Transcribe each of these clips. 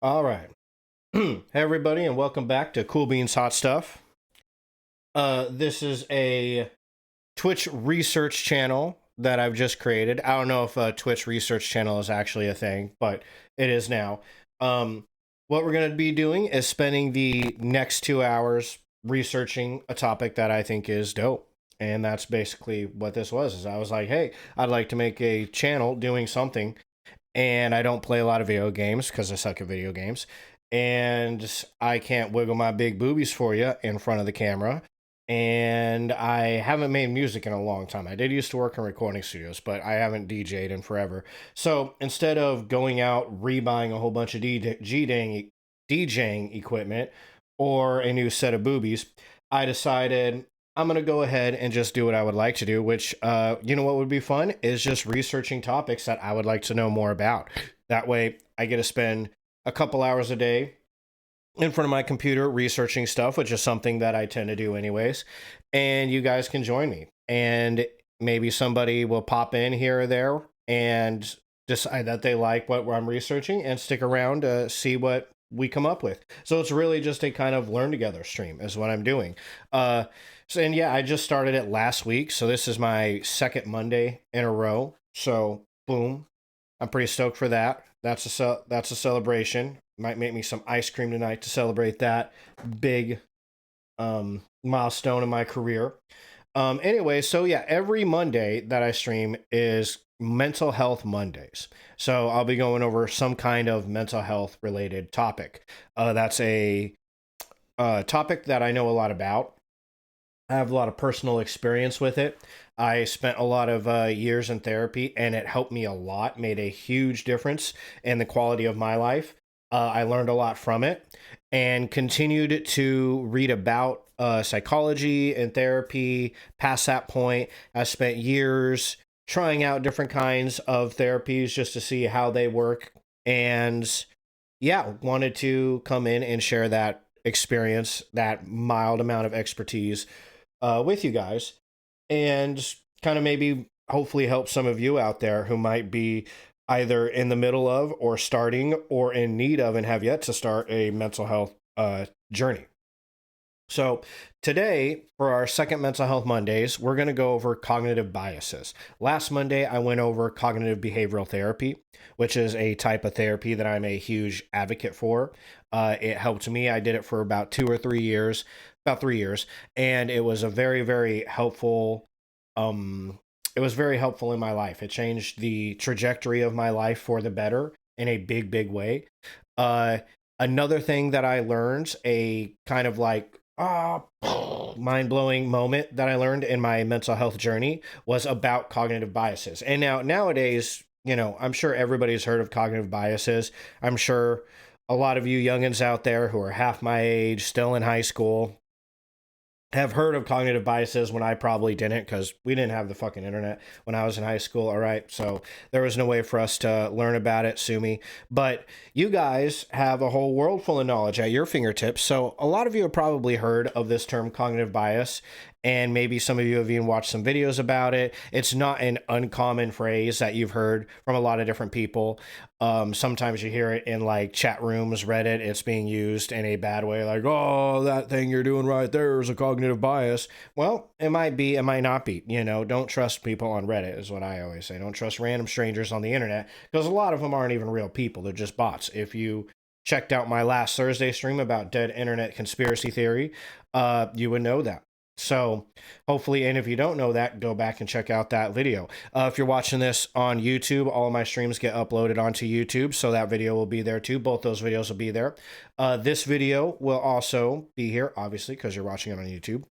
All right. Hey, everybody, and welcome back to Cool Beans Hot Stuff. This is a Twitch research channel that I've just created. I don't know if a Twitch research channel is actually a thing, but it is now. Um, what we're going to be doing is spending the next 2 hours researching a topic that I think is dope. And that's basically what this was. Is I was like, hey, I'd like to make a channel doing something, and I don't play a lot of video games because I suck at video games. And I can't wiggle my big boobies for you in front of the camera. And I haven't made music in a long time. I did used to work in recording studios, but I haven't DJ'd in forever. So instead of going out rebuying a whole bunch of DJing equipment or a new set of boobies, I decided I'm going to go ahead and just do what I would like to do, which, you know what would be fun is just researching topics that I would like to know more about. That way, I get to spend a couple hours a day in front of my computer researching stuff, which is something that I tend to do anyways. And you guys can join me. And maybe somebody will pop in here or there and decide that they like what I'm researching and stick around to see what we come up with. So it's really just a kind of learn together stream is what I'm doing. And yeah, I just started it last week. So this is my second Monday in a row. So boom, I'm pretty stoked for that. That's a celebration. Might make me some ice cream tonight to celebrate that big milestone in my career. Anyway, so yeah, every Monday that I stream is Mental Health Mondays. So I'll be going over some kind of mental health related topic. That's a topic that I know a lot about. I have a lot of personal experience with it. I spent a lot of years in therapy, and it helped me a lot, made a huge difference in the quality of my life. I learned a lot from it and continued to read about psychology and therapy. Past that point, I spent years trying out different kinds of therapies just to see how they work. And yeah, wanted to come in and share that experience, that mild amount of expertise with you guys, and kind of maybe hopefully help some of you out there who might be either in the middle of or starting or in need of and have yet to start a mental health journey. So, today, for our second Mental Health Mondays, we're going to go over cognitive biases. Last Monday, I went over cognitive behavioral therapy, which is a type of therapy that I'm a huge advocate for. It helped me. I did it for about 2 or 3 years, about 3 years, and it was a very, very helpful. It was very helpful in my life. It changed the trajectory of my life for the better in a big, big way. Uh, Another thing that I learned, a kind of like mind blowing moment that I learned in my mental health journey was about cognitive biases. And nowadays, I'm sure everybody's heard of cognitive biases. I'm sure a lot of you youngins out there who are half my age, still in high school, have heard of cognitive biases when I probably didn't, because we didn't have the fucking internet when I was in high school. All right. So there was no way for us to learn about it, sue me. But you guys have a whole world full of knowledge at your fingertips. So a lot of you have probably heard of this term cognitive bias, and maybe some of you have even watched some videos about it. It's not an uncommon phrase that you've heard from a lot of different people. Sometimes you hear it in like chat rooms, Reddit. It's being used in a bad way, like, oh, that thing you're doing right there is a cognitive bias. Well, it might be, it might not be. Don't trust people on Reddit, is what I always say. Don't trust random strangers on the internet, because a lot of them aren't even real people. They're just bots. If you checked out my last Thursday stream about dead internet conspiracy theory, you would know that. So hopefully, and if you don't know that, go back and check out that video. If you're watching this on YouTube, all of my streams get uploaded onto YouTube, so that video will be there too. Both those videos will be there. This video will also be here, obviously, because you're watching it on YouTube.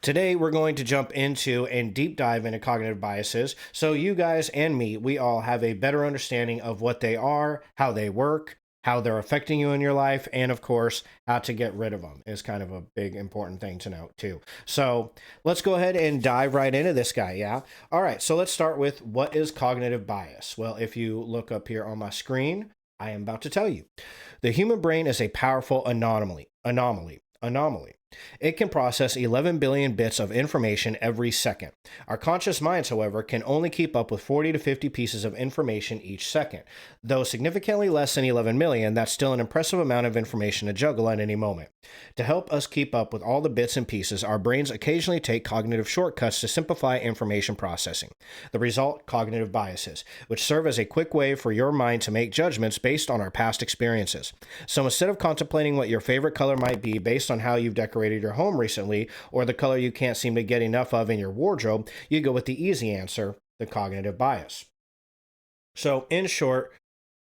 Today, we're going to jump into and deep dive into cognitive biases, so you guys and me, we all have a better understanding of what they are, how they work, how they're affecting you in your life, and of course, how to get rid of them is kind of a big important thing to note too. So let's go ahead and dive right into this guy, yeah? All right, so let's start with what is cognitive bias? Well, if you look up here on my screen, I am about to tell you. The human brain is a powerful anomaly. It can process 11 billion bits of information every second. Our conscious minds, however, can only keep up with 40 to 50 pieces of information each second. Though significantly less than 11 million, that's still an impressive amount of information to juggle at any moment. To help us keep up with all the bits and pieces, our brains occasionally take cognitive shortcuts to simplify information processing. The result, cognitive biases, which serve as a quick way for your mind to make judgments based on our past experiences. So instead of contemplating what your favorite color might be based on how you've decorated your home recently, or the color you can't seem to get enough of in your wardrobe, you go with the easy answer, the cognitive bias. So, in short,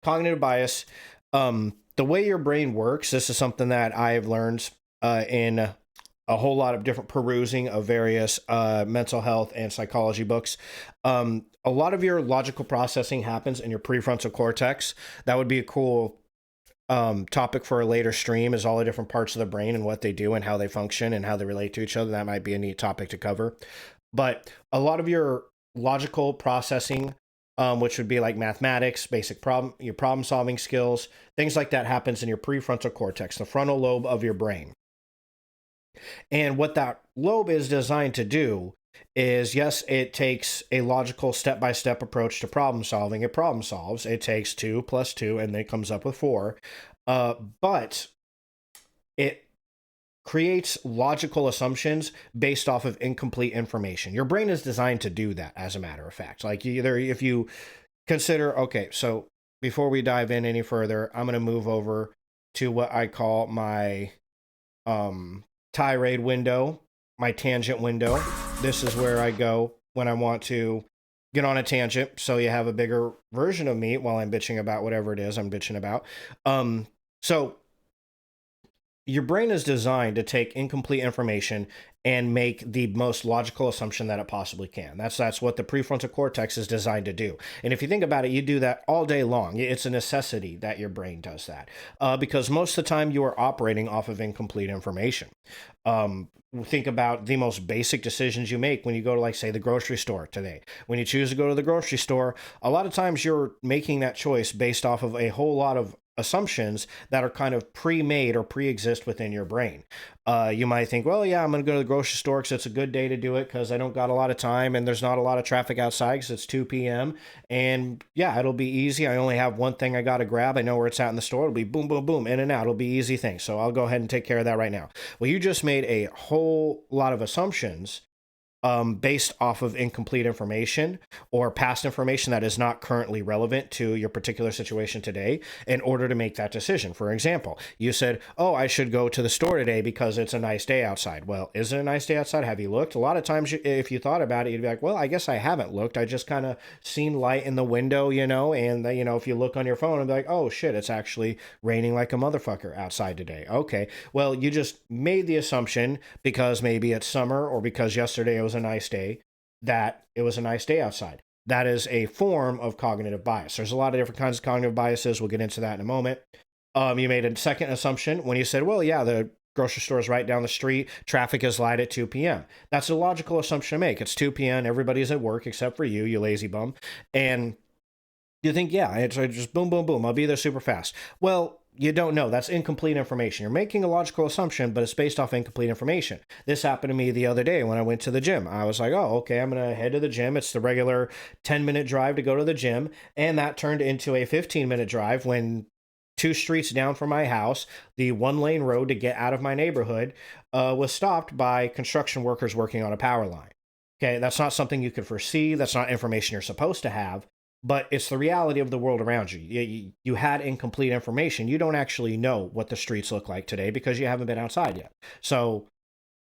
cognitive bias, the way your brain works, this is something that I've learned in a whole lot of different perusing of various mental health and psychology books. A lot of your logical processing happens in your prefrontal cortex. That would be a cool topic for a later stream, is all the different parts of the brain and what they do and how they function and how they relate to each other. That might be a neat topic to cover. But a lot of your logical processing, which would be like mathematics, your problem solving skills, things like that, happens in your prefrontal cortex, the frontal lobe of your brain. And what that lobe is designed to do is, yes, it takes a logical step-by-step approach to problem solving. It problem solves. It takes 2 plus 2 and then comes up with 4. But it creates logical assumptions based off of incomplete information. Your brain is designed to do that, as a matter of fact. Like, if you consider, okay, so before we dive in any further, I'm going to move over to what I call my tirade window, my tangent window. This is where I go when I want to get on a tangent, so you have a bigger version of me while I'm bitching about whatever it is I'm bitching about. So your brain is designed to take incomplete information and make the most logical assumption that it possibly can. That's what the prefrontal cortex is designed to do. And if you think about it, you do that all day long. It's a necessity that your brain does that, because most of the time you are operating off of incomplete information. Think about the most basic decisions you make when you go to, like, say, the grocery store today. When you choose to go to the grocery store, a lot of times you're making that choice based off of a whole lot of assumptions that are kind of pre-made or pre-exist within your brain. You might think, well, yeah, I'm going to go to the grocery store because it's a good day to do it because I don't got a lot of time and there's not a lot of traffic outside because it's 2 p.m. And yeah, it'll be easy. I only have one thing I got to grab. I know where it's at in the store. It'll be boom, boom, boom, in and out. It'll be easy thing. So I'll go ahead and take care of that right now. Well, you just made a whole lot of assumptions based off of incomplete information or past information that is not currently relevant to your particular situation today in order to make that decision. For example, you said, oh, I should go to the store today because it's a nice day outside. Well, is it a nice day outside? Have you looked? A lot of times, if you thought about it, you'd be like, well, I guess I haven't looked. I just kind of seen light in the window, and if you look on your phone, it'd be like, oh shit, it's actually raining like a motherfucker outside today. Okay, well, you just made the assumption because maybe it's summer or because yesterday it was a nice day, that it was a nice day outside. That is a form of cognitive bias. There's a lot of different kinds of cognitive biases. We'll get into that in a moment. You made a second assumption when you said, well, yeah, the grocery store is right down the street. Traffic is light at 2 p.m. That's a logical assumption to make. It's 2 p.m. Everybody's at work except for you lazy bum. And you think, yeah, it's just boom, boom, boom. I'll be there super fast. Well, you don't know. That's incomplete information. You're making a logical assumption, but it's based off incomplete information. This happened to me the other day when I went to the gym. I was like, oh, okay, I'm going to head to the gym. It's the regular 10-minute drive to go to the gym. And that turned into a 15-minute drive when 2 streets down from my house, the 1-lane road to get out of my neighborhood was stopped by construction workers working on a power line. Okay, that's not something you could foresee. That's not information you're supposed to have. But it's the reality of the world around you. You had incomplete information. You don't actually know what the streets look like today because you haven't been outside yet. So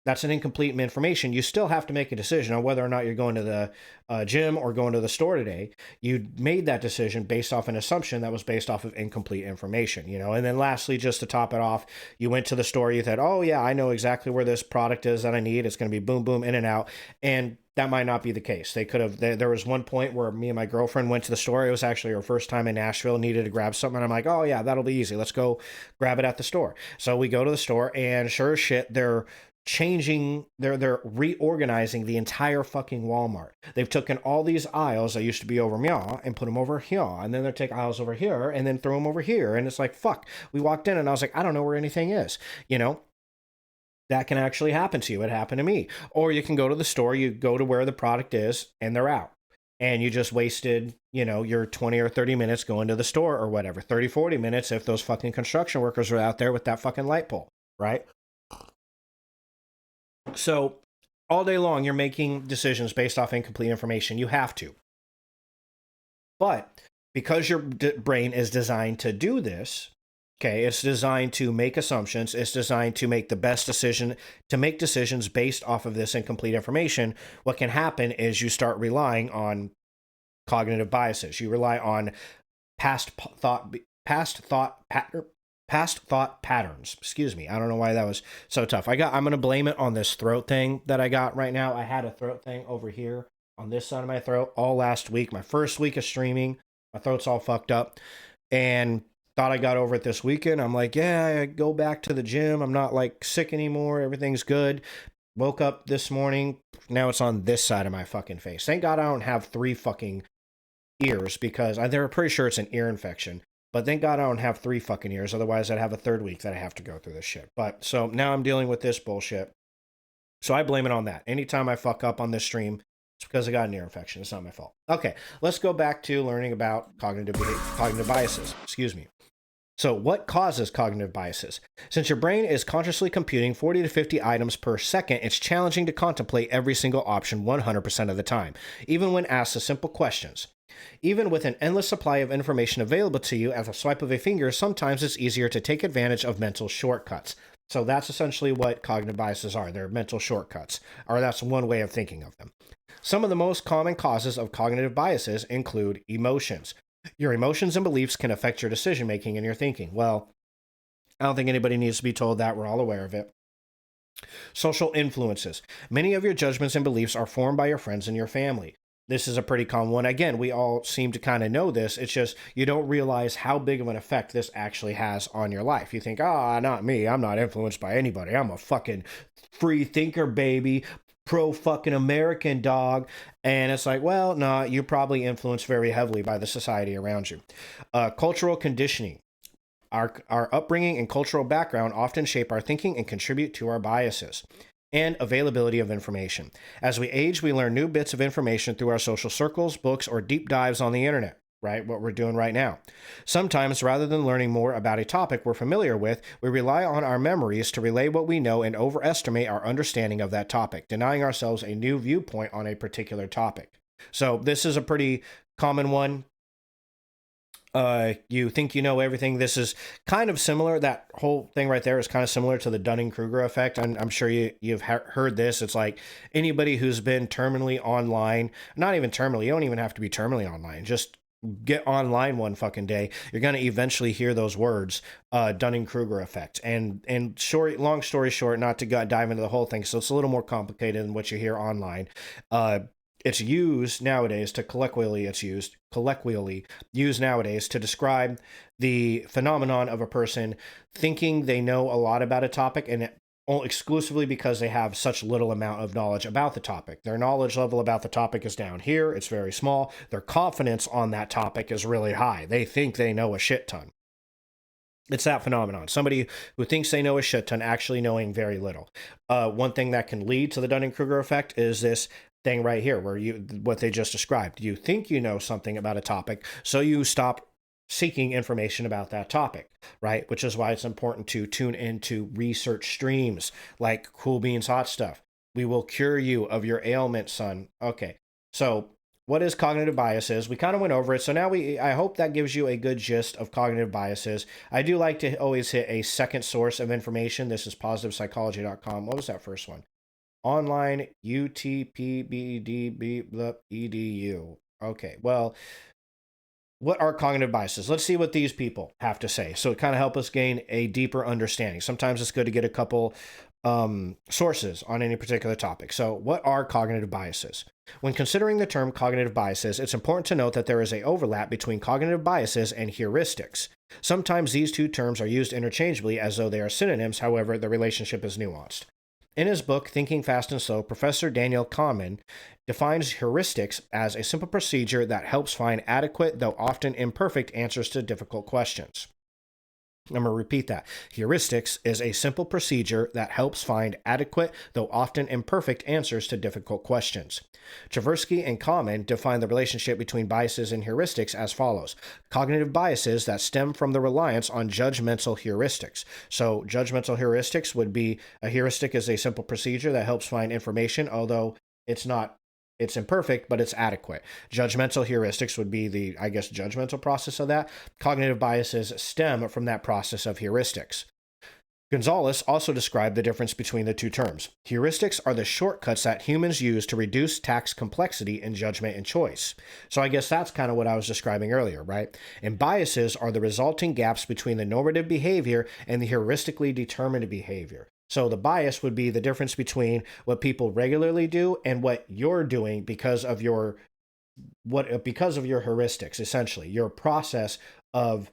that's an incomplete information. You still have to make a decision on whether or not you're going to the gym or going to the store today. You made that decision based off an assumption that was based off of incomplete information, And then lastly, just to top it off, you went to the store. You thought, oh yeah, I know exactly where this product is that I need. It's going to be boom, boom, in and out. And that might not be the case. They could have. There was one point where me and my girlfriend went to the store. It was actually our first time in Nashville. Needed to grab something. And I'm like, oh yeah, that'll be easy. Let's go grab it at the store. So we go to the store, and sure as shit, they're reorganizing the entire fucking Walmart. They've taken all these aisles that used to be over here and put them over here, and then they'll take aisles over here and then throw them over here. And it's like, fuck. We walked in, and I was like, I don't know where anything is, That can actually happen to you. It happened to me. Or you can go to the store, you go to where the product is, and they're out. And you just wasted, your 20 or 30 minutes going to the store or whatever. 30, 40 minutes if those fucking construction workers are out there with that fucking light pole, right? So all day long, you're making decisions based off incomplete information. You have to. But because your brain is designed to do this, okay, it's designed to make assumptions. It's designed to make the best decision, to make decisions based off of this incomplete information. What can happen is you start relying on cognitive biases. You rely on past thought patterns. Excuse me. I don't know why that was so tough. I'm going to blame it on this throat thing that I got right now. I had a throat thing over here on this side of my throat all last week. My first week of streaming, my throat's all fucked up, and thought I got over it this weekend. I'm like, yeah, I go back to the gym. I'm not like sick anymore. Everything's good. Woke up this morning. Now it's on this side of my fucking face. Thank God I don't have 3 fucking ears, because they're pretty sure it's an ear infection. But thank God I don't have 3 fucking ears. Otherwise, I'd have a 3rd week that I have to go through this shit. But so now I'm dealing with this bullshit. So I blame it on that. Anytime I fuck up on this stream, it's because I got an ear infection. It's not my fault. Okay, let's go back to learning about cognitive biases. Excuse me. So what causes cognitive biases? Since your brain is consciously computing 40 to 50 items per second, it's challenging to contemplate every single option 100% of the time, even when asked the simple questions. Even with an endless supply of information available to you at the swipe of a finger, sometimes it's easier to take advantage of mental shortcuts. So that's essentially what cognitive biases are. They're mental shortcuts, or that's one way of thinking of them. Some of the most common causes of cognitive biases include emotions. Your emotions and beliefs can affect your decision making and your thinking. Well, I don't think anybody needs to be told that. We're all aware of it. Social influences. Many of your judgments and beliefs are formed by your friends and your family. This is a pretty common one. Again, we all seem to kind of know this. It's just you don't realize how big of an effect this actually has on your life. You think, not me. I'm not influenced by anybody. I'm a fucking free thinker, baby. Pro fucking American, dog. And it's like, well, no, you're probably influenced very heavily by the society around you. Cultural conditioning. Our upbringing and cultural background often shape our thinking and contribute to our biases. And availability of information. As we age, we learn new bits of information through our social circles, books, or deep dives on the internet, right? What we're doing right now. Sometimes, rather than learning more about a topic we're familiar with, we rely on our memories to relay what we know and overestimate our understanding of that topic, denying ourselves a new viewpoint on a particular topic. So this is a pretty common one. You think you know everything. This is kind of similar. That whole thing right there is kind of similar to the Dunning-Kruger effect. I'm sure you've heard this. It's like anybody who's been terminally online, not even terminally, you don't even have to be terminally online. Just get online one fucking day. You're going to eventually hear those words, Dunning-Kruger effect. And long story short, not to dive into the whole thing, so it's a little more complicated than what you hear online. It's used nowadays to colloquially used nowadays to describe the phenomenon of a person thinking they know a lot about a topic, and exclusively because they have such little amount of knowledge about the topic. Their knowledge level about the topic is down here. It's very small. Their confidence on that topic is really high. They think they know a shit ton. It's that phenomenon. Somebody who thinks they know a shit ton actually knowing very little. One thing that can lead to the Dunning-Kruger effect is this thing right here, where what they just described. You think you know something about a topic, so you stop seeking information about that topic, right? Which is why it's important to tune into research streams like Cool Beans Hot Stuff. We will cure you of your ailment, son. Okay, so what is cognitive biases? We kind of went over it, so now I hope that gives you a good gist of cognitive biases. I do like to always hit a second source of information. This is positivepsychology.com. What was that first one? Online UTPBDB.edu. Okay, well, what are cognitive biases? Let's see what these people have to say. So it kind of help us gain a deeper understanding. Sometimes it's good to get a couple sources on any particular topic. So what are cognitive biases? When considering the term cognitive biases, it's important to note that there is an overlap between cognitive biases and heuristics. Sometimes these two terms are used interchangeably as though they are synonyms. However, the relationship is nuanced. In his book, Thinking Fast and Slow, Professor Daniel Kahneman defines heuristics as a simple procedure that helps find adequate, though often imperfect, answers to difficult questions. I'm going to repeat that. Heuristics is a simple procedure that helps find adequate, though often imperfect, answers to difficult questions. Tversky and Common define the relationship between biases and heuristics as follows. Cognitive biases that stem from the reliance on judgmental heuristics. So judgmental heuristics would be, a heuristic is a simple procedure that helps find information, although it's imperfect, but it's adequate. Judgmental heuristics would be the, judgmental process of that. Cognitive biases stem from that process of heuristics. Gonzalez also described the difference between the two terms. Heuristics are the shortcuts that humans use to reduce task complexity in judgment and choice. So I guess that's kind of what I was describing earlier, right? And biases are the resulting gaps between the normative behavior and the heuristically determined behavior. So the bias would be the difference between what people regularly do and what you're doing because of your heuristics, essentially, your process of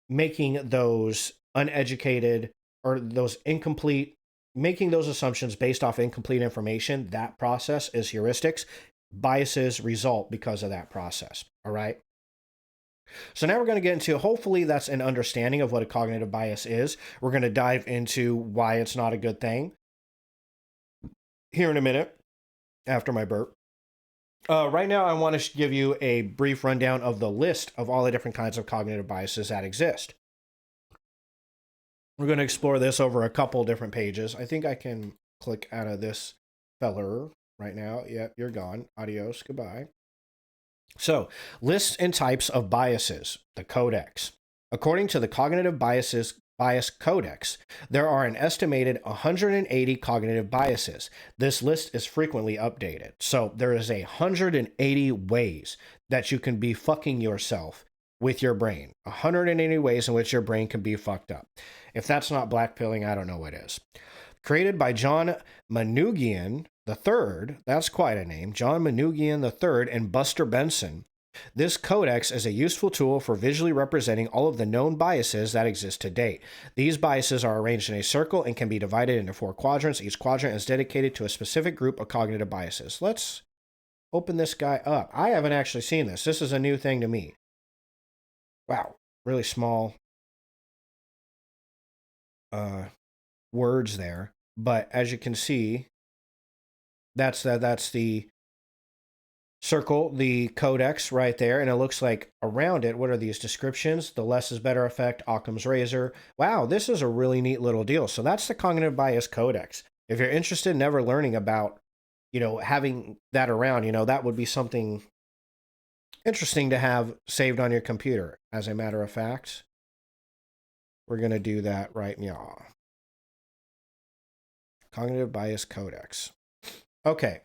making those uneducated or those incomplete, making those assumptions based off incomplete information. That process is heuristics. Biases result because of that process. All right. So now we're going to get into, hopefully that's an understanding of what a cognitive bias is. We're going to dive into why it's not a good thing here in a minute after my burp. Right now, I want to give you a brief rundown of the list of all the different kinds of cognitive biases that exist. We're going to explore this over a couple different pages. I think I can click out of this feller right now. Yep, you're gone. Adios. Goodbye. So, lists and types of biases, the Codex. According to the Cognitive Bias Codex, there are an estimated 180 cognitive biases. This list is frequently updated. So, there is 180 ways that you can be fucking yourself with your brain. 180 ways in which your brain can be fucked up. If that's not blackpilling, I don't know what is. Created by John Manoogian III, that's quite a name, John Manoogian III and Buster Benson. This codex is a useful tool for visually representing all of the known biases that exist to date. These biases are arranged in a circle and can be divided into 4 quadrants. Each quadrant is dedicated to a specific group of cognitive biases. Let's open this guy up. I haven't actually seen this. This is a new thing to me. Wow, really small words there. But as you can see, that's the circle, the codex right there. And it looks like around it, what are these descriptions? The less is better effect, Occam's razor. Wow, this is a really neat little deal. So that's the Cognitive Bias Codex. If you're interested in ever learning about, having that around, that would be something interesting to have saved on your computer. As a matter of fact, we're going to do that right now. Cognitive Bias Codex. Okay.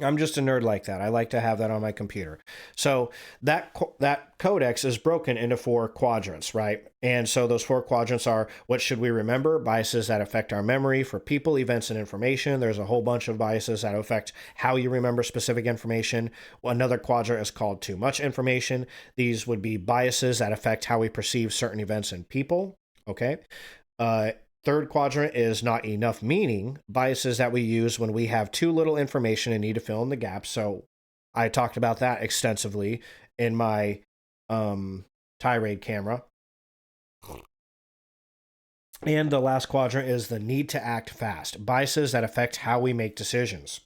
I'm just a nerd like that. I like to have that on my computer. So that codex is broken into 4 quadrants, right? And so those 4 quadrants are: what should we remember? Biases that affect our memory for people, events, and information. There's a whole bunch of biases that affect how you remember specific information. Another quadrant is called too much information. These would be biases that affect how we perceive certain events and people. Okay. Third quadrant is not enough meaning, biases that we use when we have too little information and need to fill in the gaps. So I talked about that extensively in my tirade camera. And the last quadrant is the need to act fast, biases that affect how we make decisions.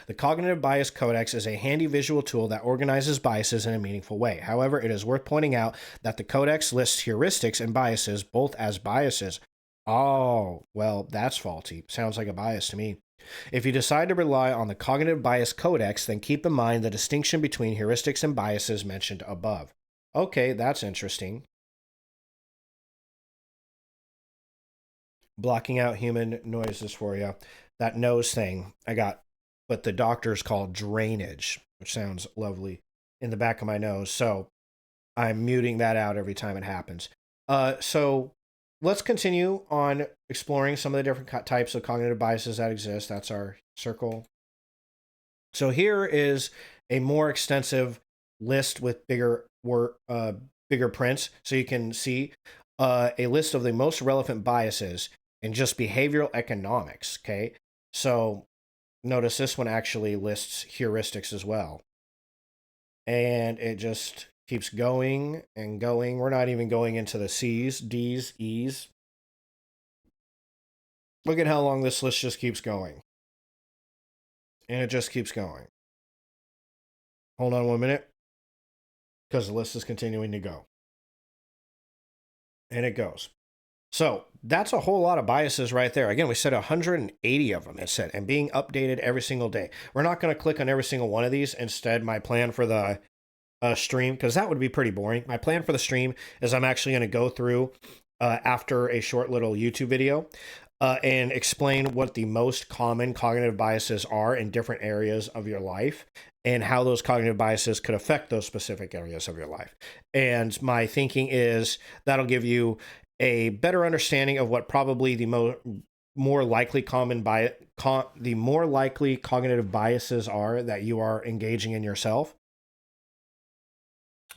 The Cognitive Bias Codex is a handy visual tool that organizes biases in a meaningful way. However, it is worth pointing out that the Codex lists heuristics and biases both as biases. Oh, well, that's faulty. Sounds like a bias to me. If you decide to rely on the Cognitive Bias Codex, then keep in mind the distinction between heuristics and biases mentioned above. Okay, that's interesting. Blocking out human noises for you. That nose thing I got, but the doctors call drainage, which sounds lovely, in the back of my nose. So I'm muting that out every time it happens. So let's continue on exploring some of the different types of cognitive biases that exist. That's our circle. So here is a more extensive list with bigger prints. So you can see a list of the most relevant biases in just behavioral economics. Okay. So notice this one actually lists heuristics as well. And it just keeps going and going. We're not even going into the C's, D's, E's. Look at how long this list just keeps going. And it just keeps going. Hold on 1 minute, because the list is continuing to go. And it goes. So that's a whole lot of biases right there. Again, we said 180 of them, it said, and being updated every single day. We're not going to click on every single one of these. Instead, my plan for the stream, because that would be pretty boring. My plan for the stream is I'm actually going to go through after a short little YouTube video and explain what the most common cognitive biases are in different areas of your life and how those cognitive biases could affect those specific areas of your life. And my thinking is that'll give you a better understanding of what probably the more likely the more likely cognitive biases are that you are engaging in yourself,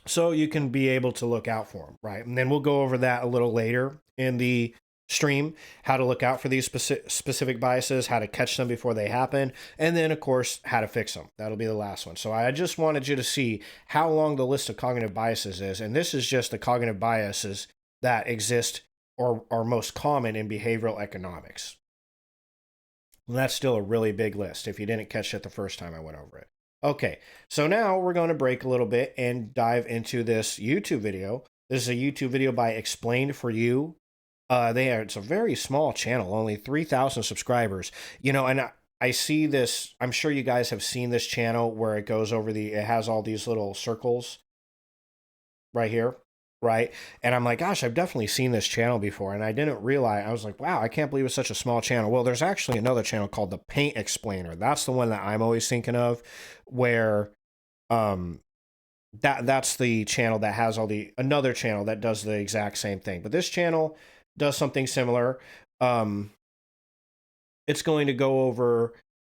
so you can be able to look out for them, right? And then we'll go over that a little later in the stream, how to look out for these specific biases, how to catch them before they happen, and then of course how to fix them. That'll be the last one. So I just wanted you to see how long the list of cognitive biases is, and this is just the cognitive biases that exist or are most common in behavioral economics. And that's still a really big list if you didn't catch it the first time I went over it. Okay, so now we're going to break a little bit and dive into this YouTube video. This is a YouTube video by Explained For You. It's a very small channel, only 3,000 subscribers. You know, and I see this, I'm sure you guys have seen this channel where it goes over it has all these little circles right here, right? And I'm like, gosh, I've definitely seen this channel before. And I didn't realize, I was like, wow, I can't believe it's such a small channel. Well, there's actually another channel called The Paint Explainer. That's the one that I'm always thinking of, where that's the channel that has another channel that does the exact same thing. But this channel does something similar. It's going to go over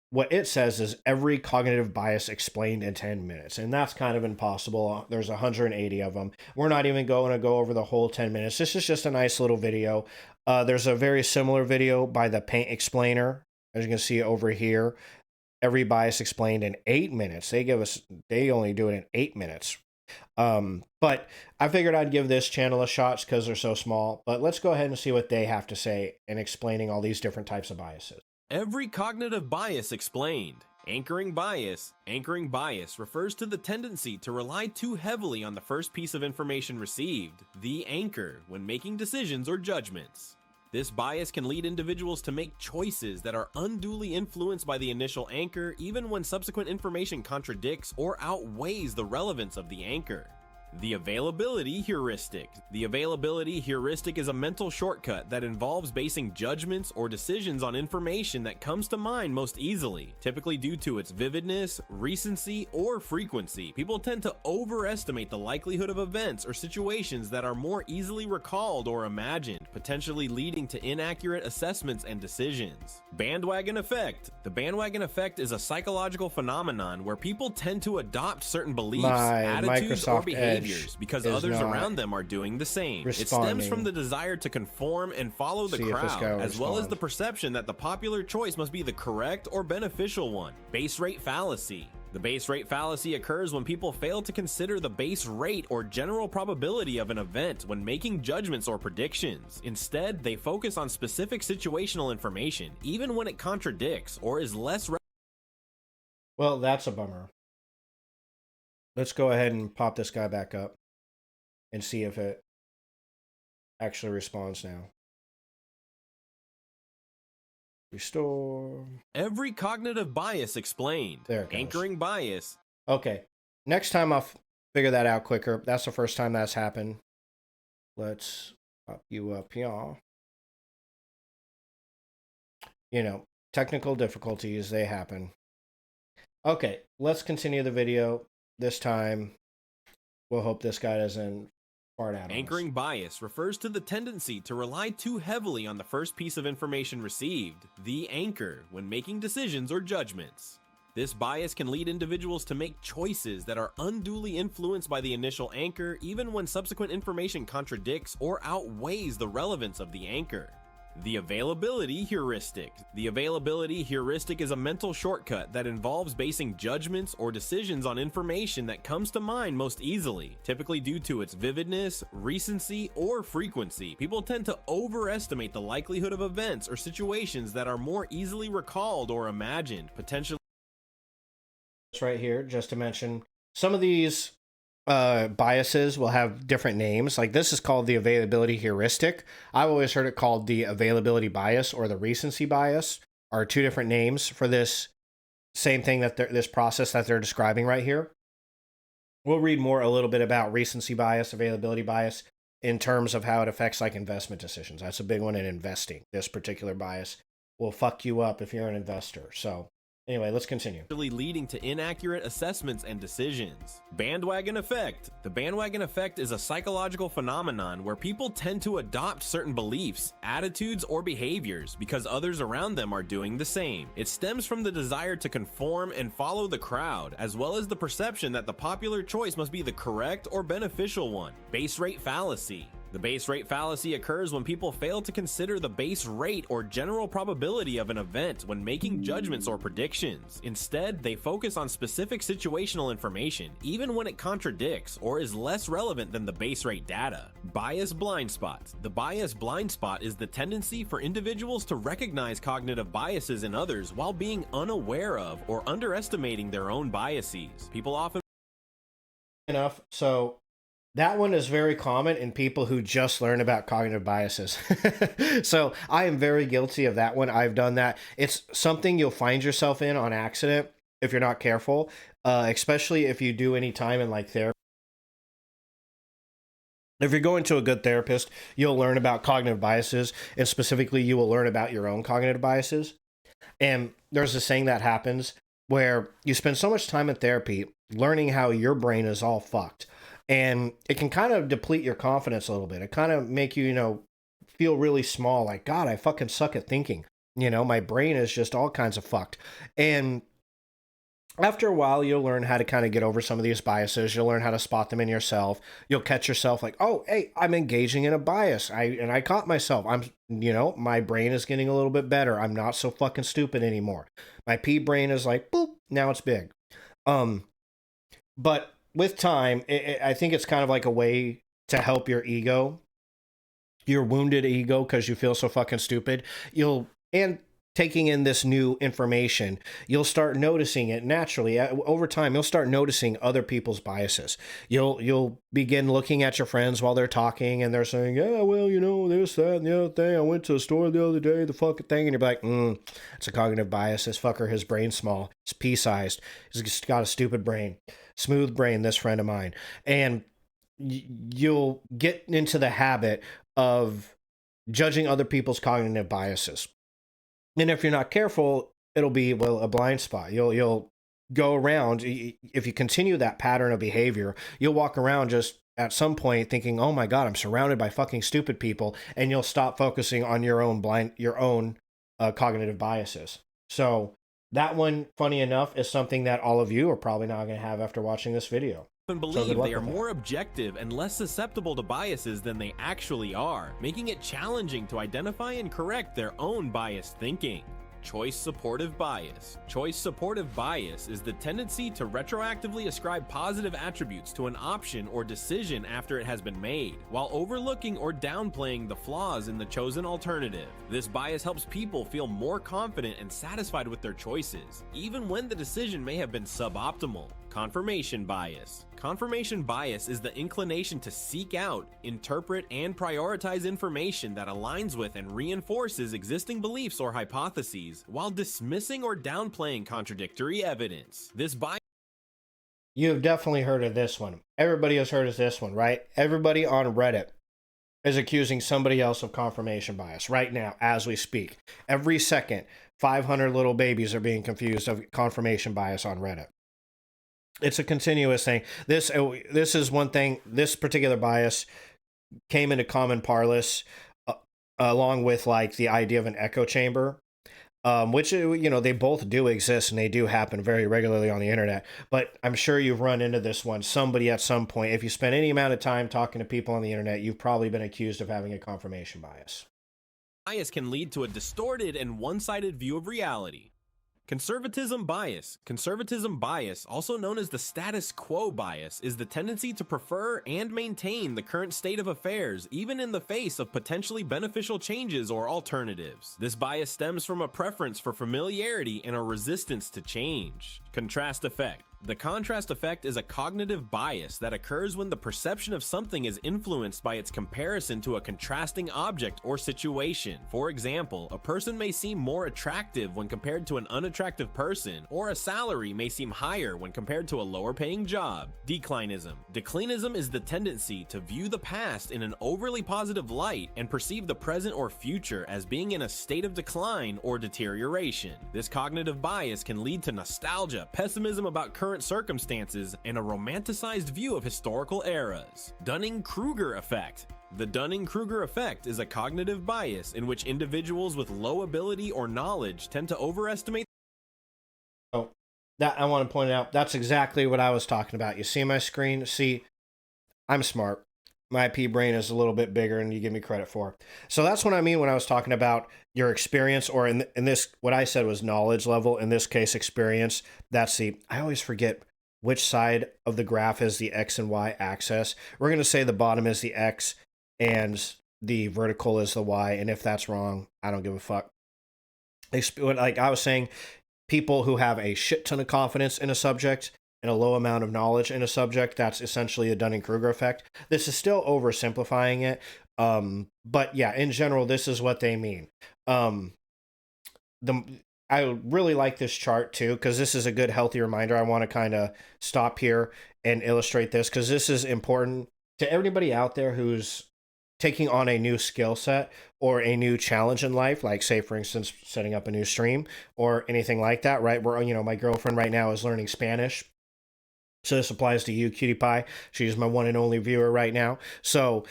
what it says is every cognitive bias explained in 10 minutes. And that's kind of impossible. There's 180 of them. We're not even going to go over the whole 10 minutes. This is just a nice little video. There's a very similar video by The Paint Explainer. As you can see over here, every bias explained in 8 minutes. They only do it in 8 minutes. But I figured I'd give this channel a shot because they're so small. But let's go ahead and see what they have to say in explaining all these different types of biases. Every cognitive bias explained. Anchoring bias. Anchoring bias refers to the tendency to rely too heavily on the first piece of information received, the anchor, when making decisions or judgments. This bias can lead individuals to make choices that are unduly influenced by the initial anchor, even when subsequent information contradicts or outweighs the relevance of the anchor. The availability heuristic. The availability heuristic is a mental shortcut that involves basing judgments or decisions on information that comes to mind most easily, typically due to its vividness, recency, or frequency. People tend to overestimate the likelihood of events or situations that are more easily recalled or imagined, potentially leading to inaccurate assessments and decisions. Bandwagon effect. The bandwagon effect is a psychological phenomenon where people tend to adopt certain beliefs, attitudes, or behaviors because others around them are doing the same. It stems from the desire to conform and follow the crowd, as well as the perception that the popular choice must be the correct or beneficial one. Base rate fallacy. The base rate fallacy occurs when people fail to consider the base rate or general probability of an event when making judgments or predictions. Instead, they focus on specific situational information, even when it contradicts or is less. Well, that's a bummer. Let's go ahead and pop this guy back up and see if it actually responds now. Restore. Every cognitive bias explained. There it goes. Anchoring bias. Okay. Next time I'll figure that out quicker. That's the first time that's happened. Let's pop you up here. You know, technical difficulties, they happen. Okay, let's continue the video. This time, we'll hope this guy doesn't fart out on us. Anchoring bias refers to the tendency to rely too heavily on the first piece of information received, the anchor, when making decisions or judgments. This bias can lead individuals to make choices that are unduly influenced by the initial anchor, even when subsequent information contradicts or outweighs the relevance of the anchor. The availability heuristic. The availability heuristic is a mental shortcut that involves basing judgments or decisions on information that comes to mind most easily, typically due to its vividness, recency, or frequency. People tend to overestimate the likelihood of events or situations that are more easily recalled or imagined, potentially. Right here, just to mention, some of these biases will have different names. Like this is called the availability heuristic. I've always heard it called the availability bias or the recency bias, are two different names for this same thing that this process that they're describing right here. We'll read more a little bit about recency bias, availability bias in terms of how it affects like investment decisions. That's a big one in investing. This particular bias will fuck you up if you're an investor. So anyway, let's continue. Leading to inaccurate assessments and decisions. Bandwagon effect. The bandwagon effect is a psychological phenomenon where people tend to adopt certain beliefs, attitudes, or behaviors because others around them are doing the same. It stems from the desire to conform and follow the crowd, as well as the perception that the popular choice must be the correct or beneficial one. Base rate fallacy. The base rate fallacy occurs when people fail to consider the base rate or general probability of an event when making judgments or predictions. Instead, they focus on specific situational information, even when it contradicts or is less relevant than the base rate data. Bias blind spot. The bias blind spot is the tendency for individuals to recognize cognitive biases in others while being unaware of or underestimating their own biases. People often enough. So that one is very common in people who just learn about cognitive biases. So I am very guilty of that one. I've done that. It's something you'll find yourself in on accident if you're not careful, especially if you do any time in like therapy. If you're going to a good therapist, you'll learn about cognitive biases, and specifically you will learn about your own cognitive biases. And there's a saying that happens where you spend so much time in therapy learning how your brain is all fucked. And it can kind of deplete your confidence a little bit. It kind of make you, feel really small. Like, God, I fucking suck at thinking. My brain is just all kinds of fucked. And after a while, you'll learn how to kind of get over some of these biases. You'll learn how to spot them in yourself. You'll catch yourself like, oh, hey, I'm engaging in a bias. I caught myself. My brain is getting a little bit better. I'm not so fucking stupid anymore. My pea brain is like, boop, now it's big. But with time, I think it's kind of like a way to help your ego, your wounded ego, because you feel so fucking stupid. And taking in this new information, you'll start noticing it naturally. Over time, you'll start noticing other people's biases. You'll begin looking at your friends while they're talking, and they're saying, yeah, well, this, that, and the other thing. I went to the store the other day, the fucking thing. And you're like, it's a cognitive bias. This fucker, his brain's small. It's pea-sized. He's just got a stupid brain. Smooth brain, this friend of mine. And you'll get into the habit of judging other people's cognitive biases. And if you're not careful, it'll be, a blind spot. You'll go around, if you continue that pattern of behavior, you'll walk around just at some point thinking, oh my God, I'm surrounded by fucking stupid people. And you'll stop focusing on your own cognitive biases. So that one, funny enough, is something that all of you are probably not going to have after watching this video. Believe they are more objective and less susceptible to biases than they actually are, making it challenging to identify and correct their own biased thinking. Choice supportive bias. Choice supportive bias is the tendency to retroactively ascribe positive attributes to an option or decision after it has been made, while overlooking or downplaying the flaws in the chosen alternative. This bias helps people feel more confident and satisfied with their choices, even when the decision may have been suboptimal. Confirmation bias. Confirmation bias is the inclination to seek out, interpret, and prioritize information that aligns with and reinforces existing beliefs or hypotheses, while dismissing or downplaying contradictory evidence. This bias. You've definitely heard of this one. Everybody has heard of this one, right? Everybody on Reddit is accusing somebody else of confirmation bias right now as we speak. Every second, 500 little babies are being confused of confirmation bias on Reddit. It's a continuous thing. This is one thing. This particular bias came into common parlance along with like the idea of an echo chamber, which they both do exist and they do happen very regularly on the internet. But I'm sure you've run into this one. Somebody at some point, if you spend any amount of time talking to people on the internet, you've probably been accused of having a confirmation bias. bias can lead to a distorted and one-sided view of reality. Conservatism bias. Conservatism bias, also known as the status quo bias, is the tendency to prefer and maintain the current state of affairs, even in the face of potentially beneficial changes or alternatives. This bias stems from a preference for familiarity and a resistance to change. Contrast effect. The contrast effect is a cognitive bias that occurs when the perception of something is influenced by its comparison to a contrasting object or situation. For example, a person may seem more attractive when compared to an unattractive person, or a salary may seem higher when compared to a lower paying job. Declinism. Declinism is the tendency to view the past in an overly positive light and perceive the present or future as being in a state of decline or deterioration. This cognitive bias can lead to nostalgia, pessimism about current circumstances, and a romanticized view of historical eras. Dunning-Kruger effect. The Dunning-Kruger effect is a cognitive bias in which individuals with low ability or knowledge tend to overestimate. Oh, that I want to point out, that's exactly what I was talking about. You see my screen? See, I'm smart. My pea brain is a little bit bigger than you give me credit for. So that's what I mean when I was talking about your experience, or in this, what I said was knowledge level. In this case, experience. That's I always forget which side of the graph is the X and Y axis. We're going to say the bottom is the X and the vertical is the Y. And if that's wrong, I don't give a fuck. Like I was saying, people who have a shit ton of confidence in a subject and a low amount of knowledge in a subject, that's essentially a Dunning-Kruger effect. This is still oversimplifying it. But yeah, in general, this is what they mean. I really like this chart too, because this is a good, healthy reminder. I want to kind of stop here and illustrate this, because this is important to everybody out there who's taking on a new skill set or a new challenge in life, like say, for instance, setting up a new stream or anything like that, right? Where, my girlfriend right now is learning Spanish. So this applies to you, Cutie Pie. She's my one and only viewer right now. So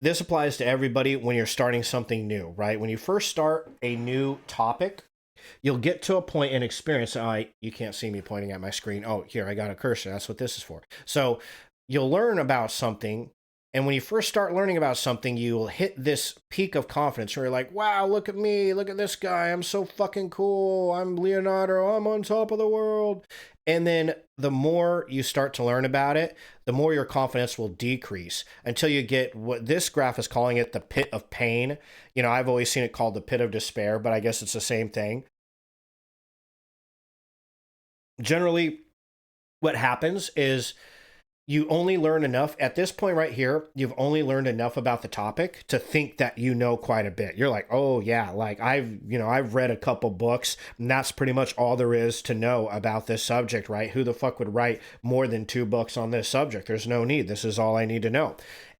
this applies to everybody when you're starting something new, right? When you first start a new topic, you'll get to a point in experience. You can't see me pointing at my screen. Oh, here, I got a cursor. That's what this is for. So you'll learn about something. And when you first start learning about something, you will hit this peak of confidence where you're like, wow, look at me. Look at this guy. I'm so fucking cool. I'm Leonardo. I'm on top of the world. And then the more you start to learn about it, the more your confidence will decrease until you get what this graph is calling it the pit of pain. I've always seen it called the pit of despair, but I guess it's the same thing. Generally, what happens is you only learn enough at this point right here. You've only learned enough about the topic to think that you know quite a bit. You're like, oh yeah, like I've read a couple books, and that's pretty much all there is to know about this subject, right? Who the fuck would write more than 2 books on this subject? There's no need. This is all I need to know.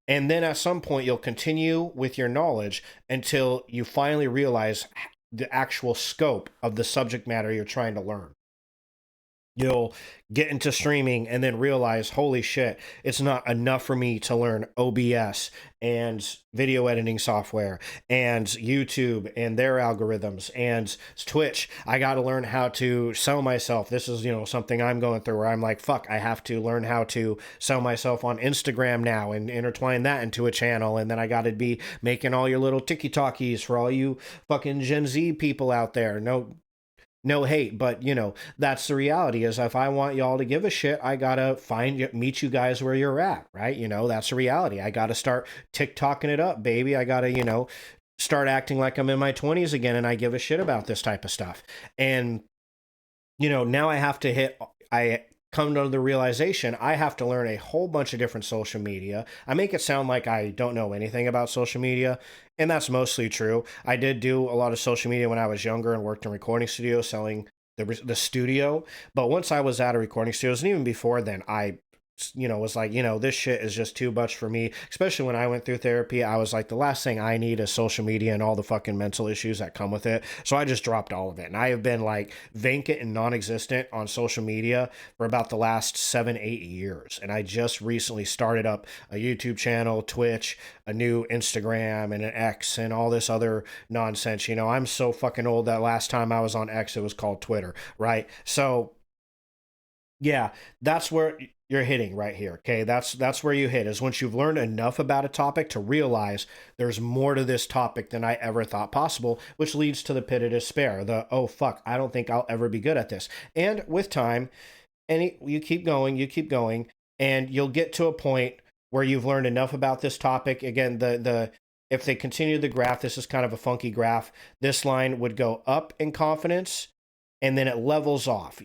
And then at some point, you'll continue with your knowledge until you finally realize the actual scope of the subject matter you're trying to learn. You'll get into streaming and then realize, holy shit, it's not enough for me to learn OBS and video editing software and YouTube and their algorithms and Twitch. I got to learn how to sell myself. This is, something I'm going through where I'm like, fuck, I have to learn how to sell myself on Instagram now and intertwine that into a channel. And then I got to be making all your little TikTokies for all you fucking Gen Z people out there. No hate, but that's the reality. Is if I want y'all to give a shit, I gotta meet you guys where you're at, right? That's the reality. I gotta start TikToking it up, baby. I gotta, start acting like I'm in my 20s again and I give a shit about this type of stuff. And, now I come to the realization I have to learn a whole bunch of different social media. I make it sound like I don't know anything about social media, and that's mostly true. I did do a lot of social media when I was younger and worked in recording studios selling the studio. But once I was out of recording studios, and even before then, I was like, this shit is just too much for me. Especially when I went through therapy, I was like, the last thing I need is social media and all the fucking mental issues that come with it. So I just dropped all of it. And I have been like vacant and non-existent on social media for about the last 7-8 years. And I just recently started up a YouTube channel, Twitch, a new Instagram and an X and all this other nonsense. I'm so fucking old that last time I was on X, it was called Twitter, right? So Yeah, that's where you're hitting right here. Okay, that's where you hit, is once you've learned enough about a topic to realize there's more to this topic than I ever thought possible, which leads to the pit of despair. The, oh fuck, I don't think I'll ever be good at this. And with time, you keep going, and you'll get to a point where you've learned enough about this topic. Again, the if they continue the graph, this is kind of a funky graph. This line would go up in confidence, and then it levels off.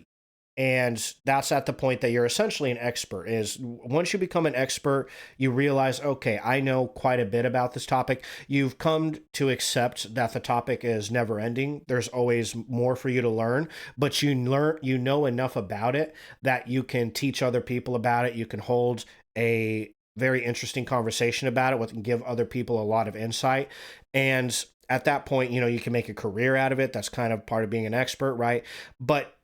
And that's at the point that you're essentially an expert. Is once you become an expert, you realize, okay, I know quite a bit about this topic. You've come to accept that the topic is never ending. There's always more for you to learn, but you know enough about it that you can teach other people about it. You can hold a very interesting conversation about it, what can give other people a lot of insight. And at that point, you can make a career out of it. That's kind of part of being an expert, right? But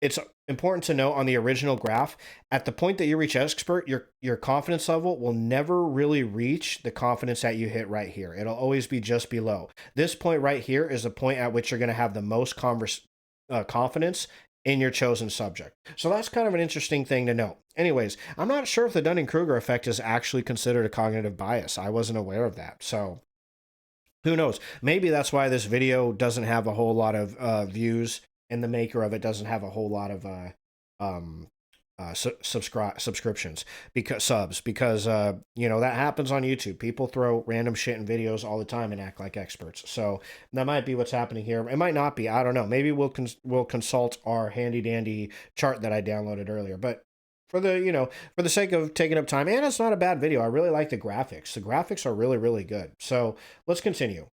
it's important to note on the original graph, at the point that you reach expert, your confidence level will never really reach the confidence that you hit right here. It'll always be just below. This point right here is the point at which you're going to have the most confidence in your chosen subject. So that's kind of an interesting thing to note. Anyways, I'm not sure if the Dunning-Kruger effect is actually considered a cognitive bias. I wasn't aware of that. So who knows? Maybe that's why this video doesn't have a whole lot of views, and the maker of it doesn't have a whole lot of subscriptions, because that happens on YouTube. People throw random shit in videos all the time and act like experts. So that might be what's happening here. It might not be. I don't know. Maybe we'll consult our handy dandy chart that I downloaded earlier. But for the sake of taking up time, and it's not a bad video. I really like the graphics. The graphics are really, really good. So let's continue.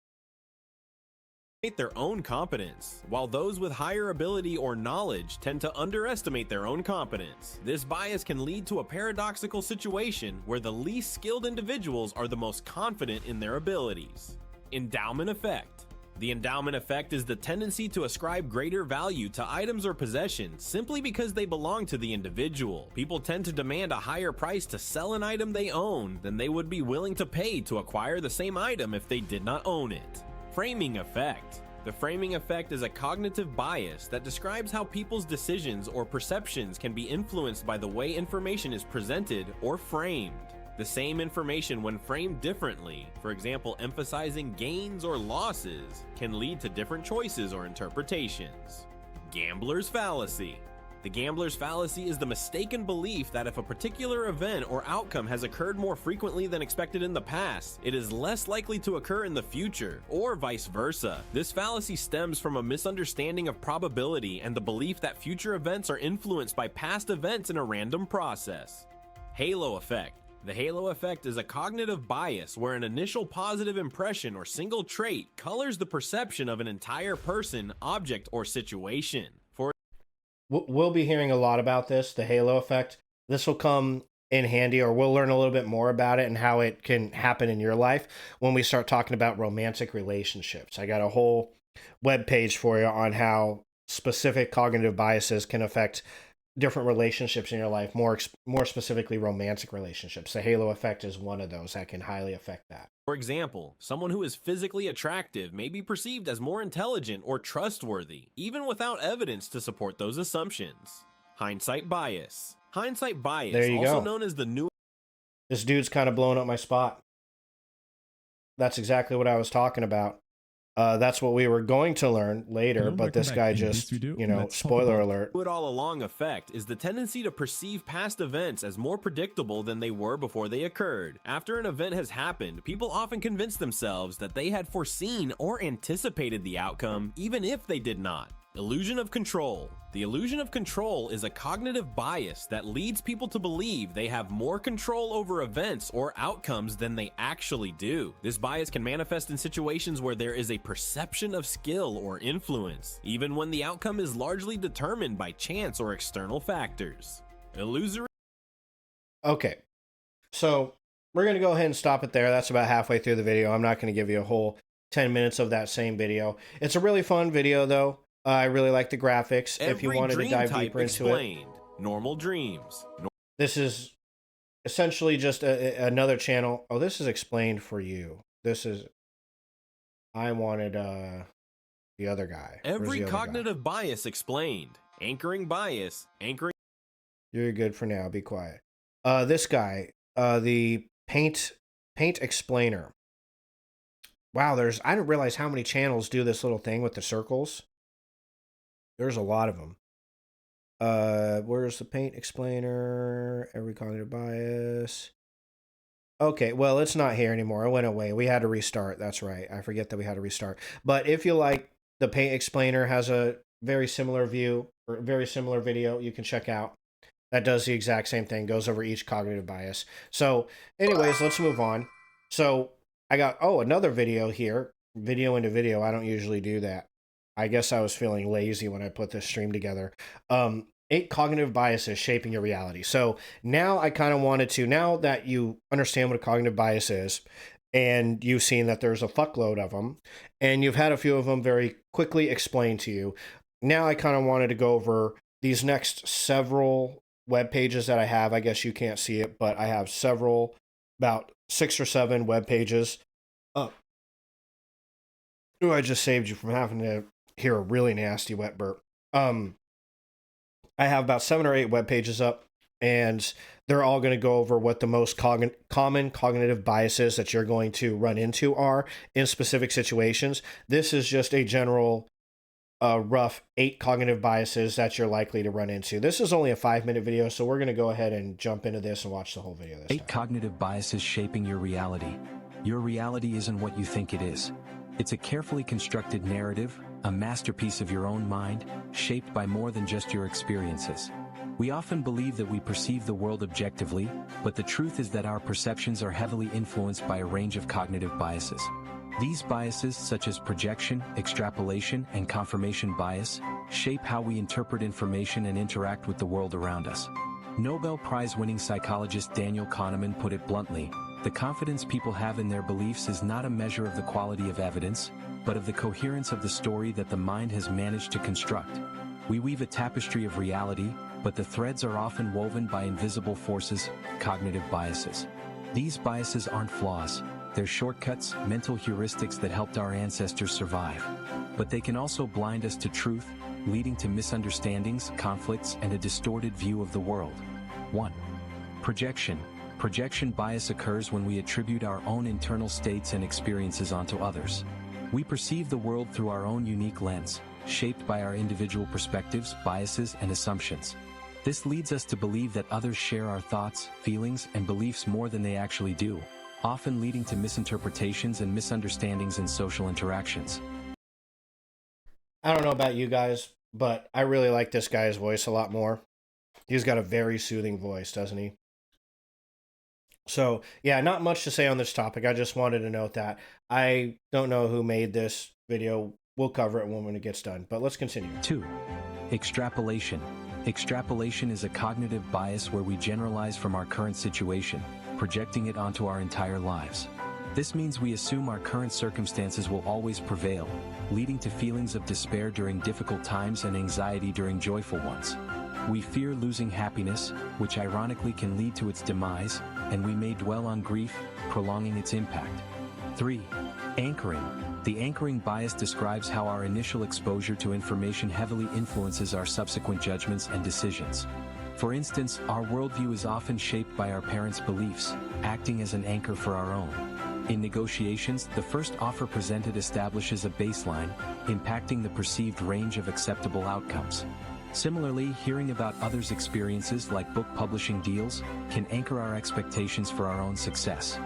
Their own competence, while those with higher ability or knowledge tend to underestimate their own competence. This bias can lead to a paradoxical situation where the least skilled individuals are the most confident in their abilities. Endowment effect. The endowment effect is the tendency to ascribe greater value to items or possessions simply because they belong to the individual. People tend to demand a higher price to sell an item they own than they would be willing to pay to acquire the same item if they did not own it. Framing effect. The framing effect is a cognitive bias that describes how people's decisions or perceptions can be influenced by the way information is presented or framed. The same information, when framed differently, for example emphasizing gains or losses, can lead to different choices or interpretations. Gambler's fallacy. The gambler's fallacy is the mistaken belief that if a particular event or outcome has occurred more frequently than expected in the past, it is less likely to occur in the future, or vice versa. This fallacy stems from a misunderstanding of probability and the belief that future events are influenced by past events in a random process. Halo effect. The halo effect is a cognitive bias where an initial positive impression or single trait colors the perception of an entire person, object, or situation. We'll be hearing a lot about this, the halo effect. This will come in handy, or we'll learn a little bit more about it and how it can happen in your life when we start talking about romantic relationships. I got a whole web page for you on how specific cognitive biases can affect different relationships in your life, more specifically romantic relationships. The halo effect is one of those that can highly affect that. For example, someone who is physically attractive may be perceived as more intelligent or trustworthy, even without evidence to support those assumptions. Hindsight bias. Hindsight bias, there you also go. known as the new... This dude's kind of blowing up my spot. That's exactly what I was talking about. That's what we were going to learn later, but this guy just, spoiler alert. It all along effect is the tendency to perceive past events as more predictable than they were before they occurred. After an event has happened, people often convince themselves that they had foreseen or anticipated the outcome, even if they did not. Illusion of control. The illusion of control is a cognitive bias that leads people to believe they have more control over events or outcomes than they actually do. This bias can manifest in situations where there is a perception of skill or influence, even when the outcome is largely determined by chance or external factors. Illusory. Okay, so we're going to go ahead and stop it there. That's about halfway through the video. I'm not going to give you a whole 10 minutes of that same video. It's a really fun video, though. I really like the graphics. If you wanted to dive deeper into it. Normal dreams. This is essentially just another channel. Oh, this is explained for you. This is... I wanted the other guy. Every cognitive bias explained. Anchoring bias. Anchoring... You're good for now. Be quiet. This guy, the paint explainer. Wow, I didn't realize how many channels do this little thing with the circles. There's a lot of them. Where's the paint explainer? Every cognitive bias. Okay, well, it's not here anymore. It went away. We had to restart. That's right. I forget that we had to restart. But if you like, the paint explainer has a very similar view or very similar video you can check out. That does the exact same thing, goes over each cognitive bias. So, anyways, let's move on. So, I got, another video here. Video into video. I don't usually do that. I guess I was feeling lazy when I put this stream together. 8 cognitive biases shaping your reality. So now I kind of wanted to, now that you understand what a cognitive bias is, and you've seen that there's a fuckload of them, and you've had a few of them very quickly explained to you, now I kind of wanted to go over these next several web pages that I have. I guess you can't see it, but I have several, about 6 or 7 web pages. Oh, I just saved you from having to hear a really nasty wet burp. I have about 7 or 8 web pages up, and they're all going to go over what the most common cognitive biases that you're going to run into are in specific situations. This is just a general, rough 8 cognitive biases that you're likely to run into. This is only a 5-minute video, so we're going to go ahead and jump into this and watch the whole video this 8 time. cognitive biases shaping your reality. Your reality isn't what you think it is. It's a carefully constructed narrative, a masterpiece of your own mind, shaped by more than just your experiences. We often believe that we perceive the world objectively, but the truth is that our perceptions are heavily influenced by a range of cognitive biases. These biases, such as projection, extrapolation, and confirmation bias, shape how we interpret information and interact with the world around us. Nobel Prize-winning psychologist Daniel Kahneman put it bluntly: the confidence people have in their beliefs is not a measure of the quality of evidence, but of the coherence of the story that the mind has managed to construct. We weave a tapestry of reality, but the threads are often woven by invisible forces, cognitive biases. These biases aren't flaws. They're shortcuts, mental heuristics that helped our ancestors survive. But they can also blind us to truth, leading to misunderstandings, conflicts, and a distorted view of the world. 1. Projection. Projection bias occurs when we attribute our own internal states and experiences onto others. We perceive the world through our own unique lens, shaped by our individual perspectives, biases, and assumptions. This leads us to believe that others share our thoughts, feelings, and beliefs more than they actually do, often leading to misinterpretations and misunderstandings in social interactions. I don't know about you guys, but I really like this guy's voice a lot more. He's got a very soothing voice, doesn't he? So, yeah, not much to say on this topic. I just wanted to note that. I don't know who made this video. We'll cover it when it gets done, but let's continue. 2. Extrapolation. Extrapolation is a cognitive bias where we generalize from our current situation, projecting it onto our entire lives. This means we assume our current circumstances will always prevail, leading to feelings of despair during difficult times and anxiety during joyful ones. We fear losing happiness, which ironically can lead to its demise, and we may dwell on grief, prolonging its impact. 3. Anchoring. The anchoring bias describes how our initial exposure to information heavily influences our subsequent judgments and decisions. For instance, our worldview is often shaped by our parents' beliefs, acting as an anchor for our own. In negotiations, the first offer presented establishes a baseline, impacting the perceived range of acceptable outcomes. Similarly, hearing about others' experiences, like book publishing deals, can anchor our expectations for our own success.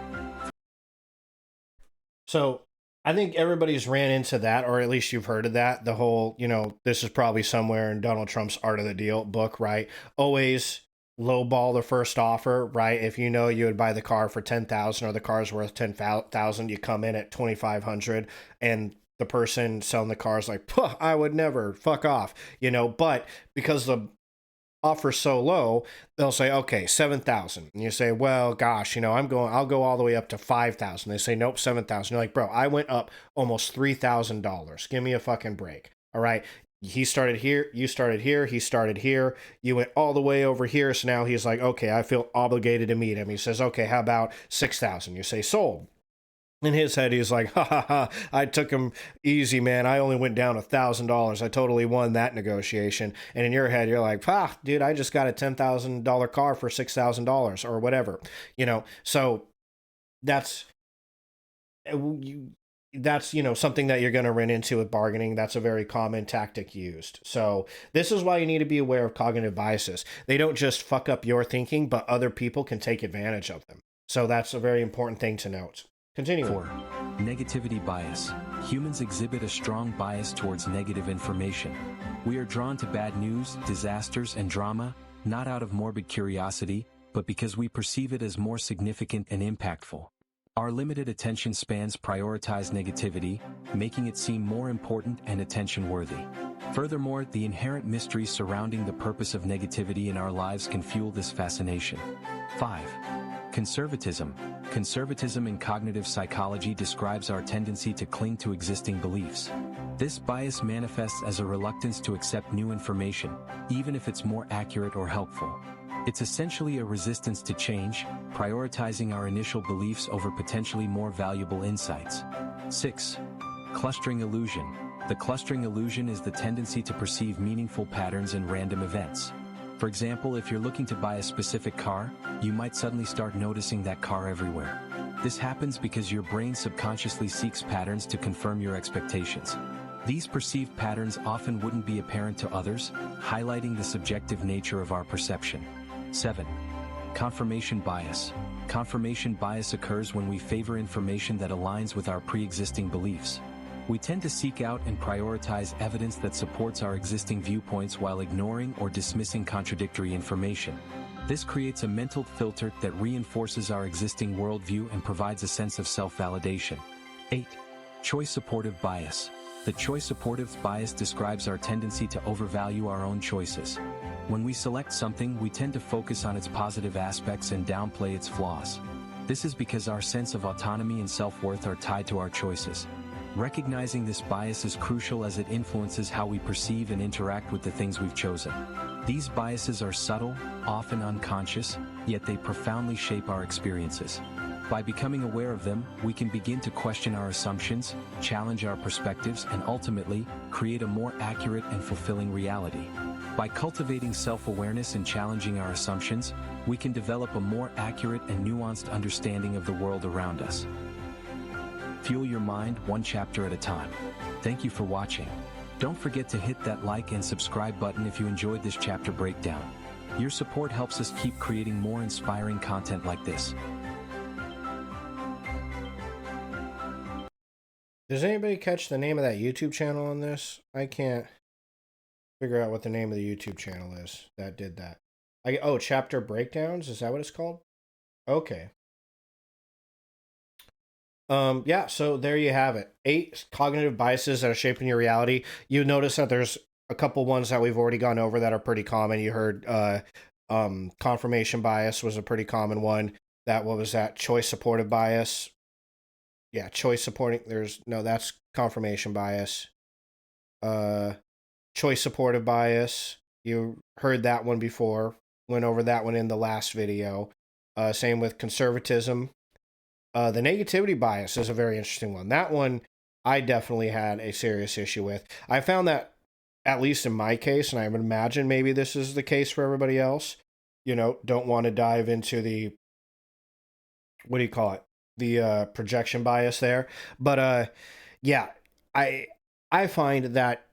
So, I think everybody's ran into that, or at least you've heard of that. The whole, this is probably somewhere in Donald Trump's Art of the Deal book, right? Always lowball the first offer, right? If you know you would buy the car for $10,000 or the car's worth $10,000, you come in at $2,500, and the person selling the car is like, I would never, fuck off, But because the offer's so low, they'll say, okay, $7,000. And you say, well, gosh, I'll go all the way up to $5,000. They say, nope, $7,000. You're like, bro, I went up almost $3,000. Give me a fucking break. All right. He started here, you started here, he started here, you went all the way over here. So now he's like, okay, I feel obligated to meet him. He says, okay, how about $6,000? You say, sold. In his head, he's like, ha ha ha, I took him easy, man. I only went down $1,000. I totally won that negotiation. And in your head, you're like, dude, I just got a $10,000 car for $6,000 or whatever, So that's, something that you're going to run into with bargaining. That's a very common tactic used. So this is why you need to be aware of cognitive biases. They don't just fuck up your thinking, but other people can take advantage of them. So that's a very important thing to note. Continue. 4. Negativity bias. Humans exhibit a strong bias towards negative information. We are drawn to bad news, disasters, and drama, not out of morbid curiosity, but because we perceive it as more significant and impactful. Our limited attention spans prioritize negativity, making it seem more important and attention-worthy. Furthermore, the inherent mystery surrounding the purpose of negativity in our lives can fuel this fascination. 5. Conservatism. Conservatism in cognitive psychology describes our tendency to cling to existing beliefs. This bias manifests as a reluctance to accept new information, even if it's more accurate or helpful. It's essentially a resistance to change, prioritizing our initial beliefs over potentially more valuable insights. 6. Clustering illusion. The clustering illusion is the tendency to perceive meaningful patterns in random events. For example, if you're looking to buy a specific car, you might suddenly start noticing that car everywhere. This happens because your brain subconsciously seeks patterns to confirm your expectations. These perceived patterns often wouldn't be apparent to others, highlighting the subjective nature of our perception. 7. Confirmation bias. Confirmation bias occurs when we favor information that aligns with our pre-existing beliefs. We tend to seek out and prioritize evidence that supports our existing viewpoints while ignoring or dismissing contradictory information. This creates a mental filter that reinforces our existing worldview and provides a sense of self-validation. 8. Choice supportive bias. The choice supportive bias describes our tendency to overvalue our own choices. When we select something, we tend to focus on its positive aspects and downplay its flaws. This is because our sense of autonomy and self-worth are tied to our choices. Recognizing this bias is crucial as it influences how we perceive and interact with the things we've chosen. These biases are subtle, often unconscious, yet they profoundly shape our experiences. By becoming aware of them, we can begin to question our assumptions, challenge our perspectives, and ultimately, create a more accurate and fulfilling reality. By cultivating self-awareness and challenging our assumptions, we can develop a more accurate and nuanced understanding of the world around us. Fuel your mind one chapter at a time. Thank you for watching. Don't forget to hit that like and subscribe button if you enjoyed this chapter breakdown. Your support helps us keep creating more inspiring content like this. Does anybody catch the name of that YouTube channel on this? I can't figure out what the name of the YouTube channel is that did that. Chapter Breakdowns? Is that what it's called? Okay. Yeah, so there you have it. 8 cognitive biases that are shaping your reality. You notice that there's a couple ones that we've already gone over that are pretty common. You heard confirmation bias was a pretty common one. What was that? Choice supportive bias. Yeah, choice supporting. That's confirmation bias. Choice supportive bias. You heard that one before. Went over that one in the last video. Same with conservatism. The negativity bias is a very interesting one. That one I definitely had a serious issue with. I found that, at least in my case, and I would imagine maybe this is the case for everybody else, don't want to dive into the, what do you call it? The projection bias there. But yeah, I find that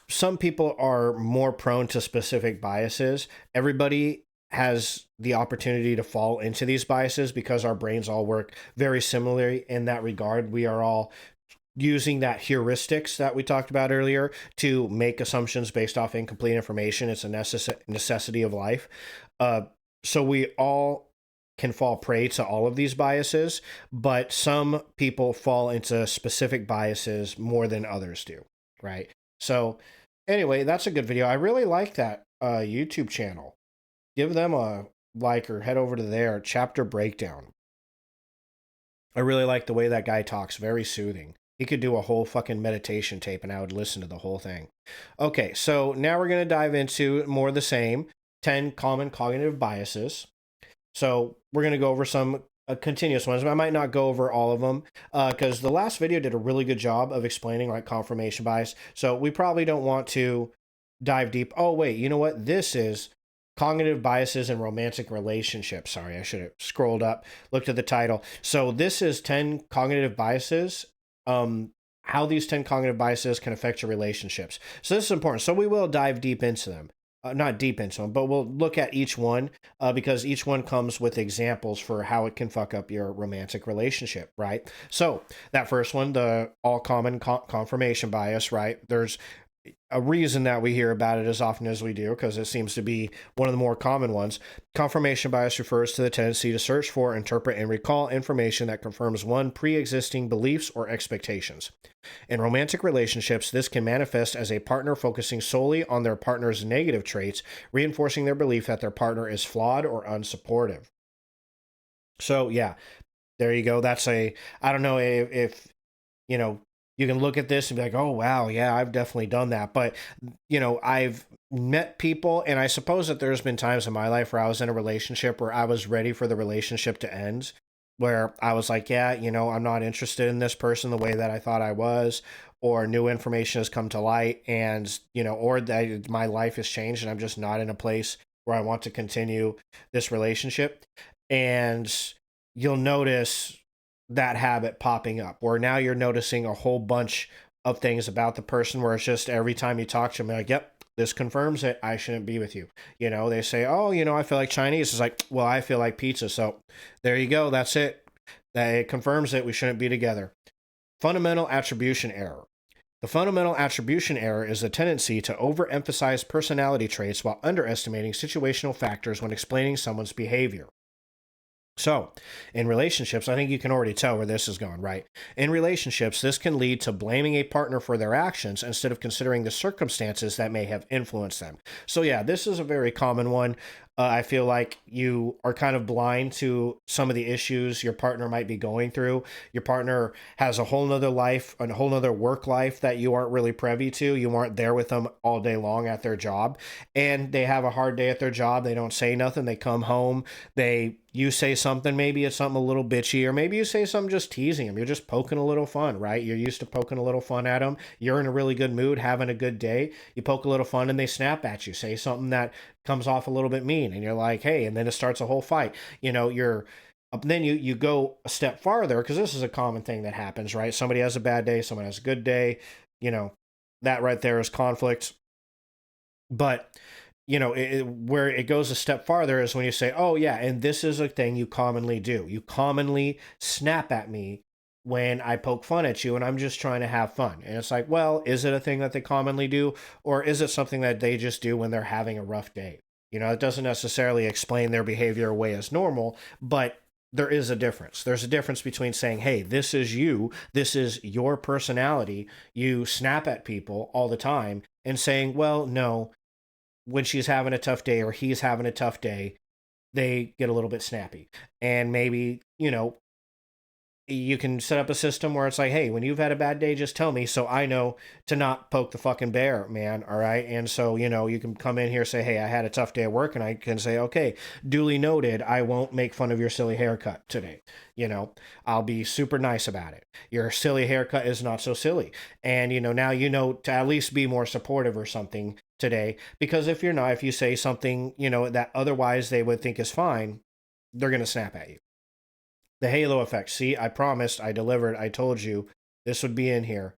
some people are more prone to specific biases. Everybody has the opportunity to fall into these biases because our brains all work very similarly in that regard. We are all using that heuristics that we talked about earlier to make assumptions based off incomplete information. It's a necessity of life. So we all can fall prey to all of these biases, but some people fall into specific biases more than others do, right? So anyway, that's a good video. I really like that YouTube channel. Give them a like or head over to their Chapter Breakdown. I really like the way that guy talks. Very soothing. He could do a whole fucking meditation tape and I would listen to the whole thing. Okay, so now we're going to dive into more of the same 10 common cognitive biases. So we're going to go over some continuous ones. I might not go over all of them because the last video did a really good job of explaining like confirmation bias. So we probably don't want to dive deep. Oh, wait, you know what? This is cognitive biases in romantic relationships. Sorry, I should have scrolled up, looked at the title. So this is 10 cognitive biases. How these 10 cognitive biases can affect your relationships. So this is important. So we will dive deep into them. Not deep into them, but we'll look at each one because each one comes with examples for how it can fuck up your romantic relationship, right? So that first one, the all common confirmation bias, right? There's a reason that we hear about it as often as we do because it seems to be one of the more common ones. Confirmation bias refers to the tendency to search for, interpret, and recall information that confirms one pre-existing beliefs or expectations. In romantic relationships, this can manifest as a partner focusing solely on their partner's negative traits, reinforcing their belief that their partner is flawed or unsupportive. So yeah, there you go. That's I don't know if you know, you can look at this and be like, oh, wow, yeah, I've definitely done that. But, you know, I've met people, and I suppose that there's been times in my life where I was in a relationship where I was ready for the relationship to end, where I was like, yeah, you know, I'm not interested in this person the way that I thought I was, or new information has come to light, and, you know, or that my life has changed and I'm just not in a place where I want to continue this relationship. And you'll notice that habit popping up where now you're noticing a whole bunch of things about the person where it's just every time you talk to them, you're like, yep, this confirms it. I shouldn't be with you. You know, they say, oh, you know, I feel like Chinese. It's like, well, I feel like pizza. So there you go. That's it. It confirms it. We shouldn't be together. Fundamental attribution error. The fundamental attribution error is a tendency to overemphasize personality traits while underestimating situational factors when explaining someone's behavior. So, in relationships, I think you can already tell where this is going, right? In relationships, this can lead to blaming a partner for their actions instead of considering the circumstances that may have influenced them. So, yeah, this is a very common one. I feel like you are kind of blind to some of the issues your partner might be going through. Your partner has a whole nother life, a whole nother work life that you aren't really privy to. You aren't there with them all day long at their job, and they have a hard day at their job. They don't say nothing. They come home. You say something, maybe it's something a little bitchy, or maybe you say something just teasing them. You're just poking a little fun, right? You're used to poking a little fun at them. You're in a really good mood, having a good day. You poke a little fun and they snap at you. Say something that comes off a little bit mean and you're like, hey, and then it starts a whole fight. You know, then you go a step farther because this is a common thing that happens, right? Somebody has a bad day, someone has a good day. You know, that right there is conflict. But you know, where it goes a step farther is when you say, oh, yeah, and this is a thing you commonly do. You commonly snap at me when I poke fun at you and I'm just trying to have fun. And it's like, well, is it a thing that they commonly do? Or is it something that they just do when they're having a rough day? You know, it doesn't necessarily explain their behavior away as normal, but there is a difference. There's a difference between saying, hey, this is you, this is your personality, you snap at people all the time, and saying, well, no, when she's having a tough day or he's having a tough day, they get a little bit snappy. And maybe, you know, you can set up a system where it's like, hey, when you've had a bad day, just tell me so I know to not poke the fucking bear, man. All right. And so, you know, you can come in here, say, hey, I had a tough day at work. And I can say, okay, duly noted. I won't make fun of your silly haircut today. You know, I'll be super nice about it. Your silly haircut is not so silly. And, you know, now you know to at least be more supportive or something today. Because if you're not, if you say something, you know, that otherwise they would think is fine, they're going to snap at you. The halo effect. See, I promised, I delivered, I told you this would be in here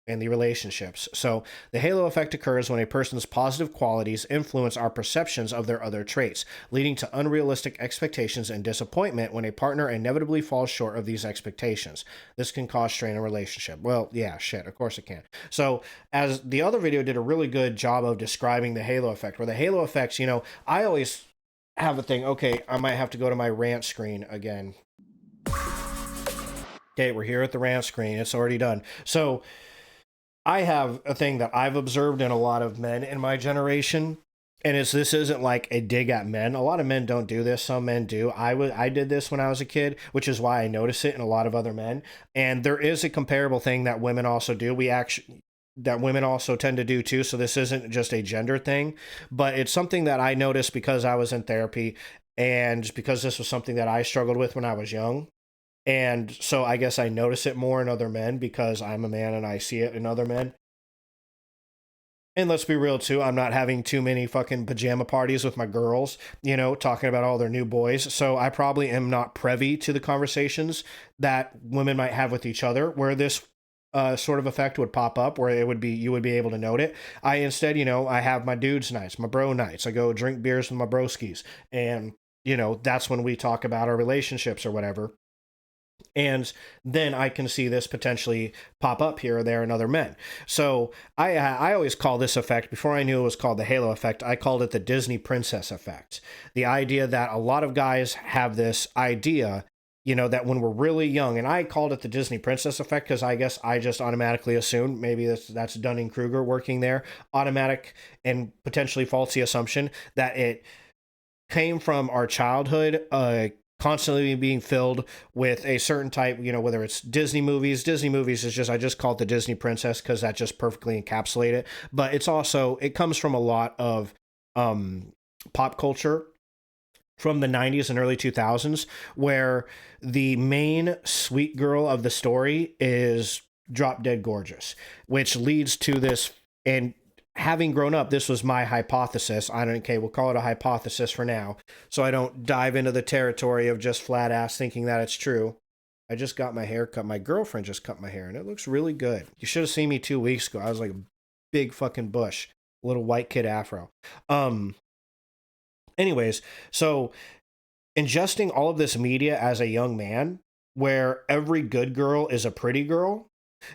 in the relationships. So the halo effect occurs when a person's positive qualities influence our perceptions of their other traits, leading to unrealistic expectations and disappointment when a partner inevitably falls short of these expectations. This can cause strain in a relationship. Well, yeah, shit, of course it can. So as the other video did a really good job of describing the halo effect, where the halo effects, you know, I always have a thing, okay, I might have to go to my rant screen again. Okay, we're here at the rant screen. It's already done. So I have a thing that I've observed in a lot of men in my generation, and this isn't like a dig at men. A lot of men don't do this. Some men do. I did this when I was a kid, which is why I notice it in a lot of other men. And there is a comparable thing that women also do. That women also tend to do too. So this isn't just a gender thing, but it's something that I noticed because I was in therapy And because this was something that I struggled with when I was young, and so I guess I notice it more in other men because I'm a man and I see it in other men. And let's be real too, I'm not having too many fucking pajama parties with my girls, you know, talking about all their new boys. So I probably am not privy to the conversations that women might have with each other where this sort of effect would pop up, where it would be, you would be able to note it. I instead, you know, I have my dudes nights, my bro nights. I go drink beers with my broskies. And, you know, that's when we talk about our relationships or whatever. And then I can see this potentially pop up here or there in other men. So I always call this effect, before I knew it was called the halo effect, I called it the Disney princess effect. The idea that a lot of guys have this idea, you know, that when we're really young, and I called it the Disney princess effect because I guess I just automatically assumed, maybe that's Dunning-Kruger working there, automatic and potentially faulty assumption that it came from our childhood, constantly being filled with a certain type, you know, whether it's Disney movies. Disney movies is just, I just call it the Disney princess because that just perfectly encapsulate it. But it's also, it comes from a lot of pop culture from the 90s and early 2000s, where the main sweet girl of the story is drop dead gorgeous, which leads to this. And having grown up, this was my hypothesis. I don't, okay, we'll call it a hypothesis for now, so I don't dive into the territory of just flat ass thinking that it's true. I just got my hair cut. My girlfriend just cut my hair, and it looks really good. You should have seen me 2 weeks ago. I was like a big fucking bush, little white kid afro. Anyways, so ingesting all of this media as a young man, where every good girl is a pretty girl,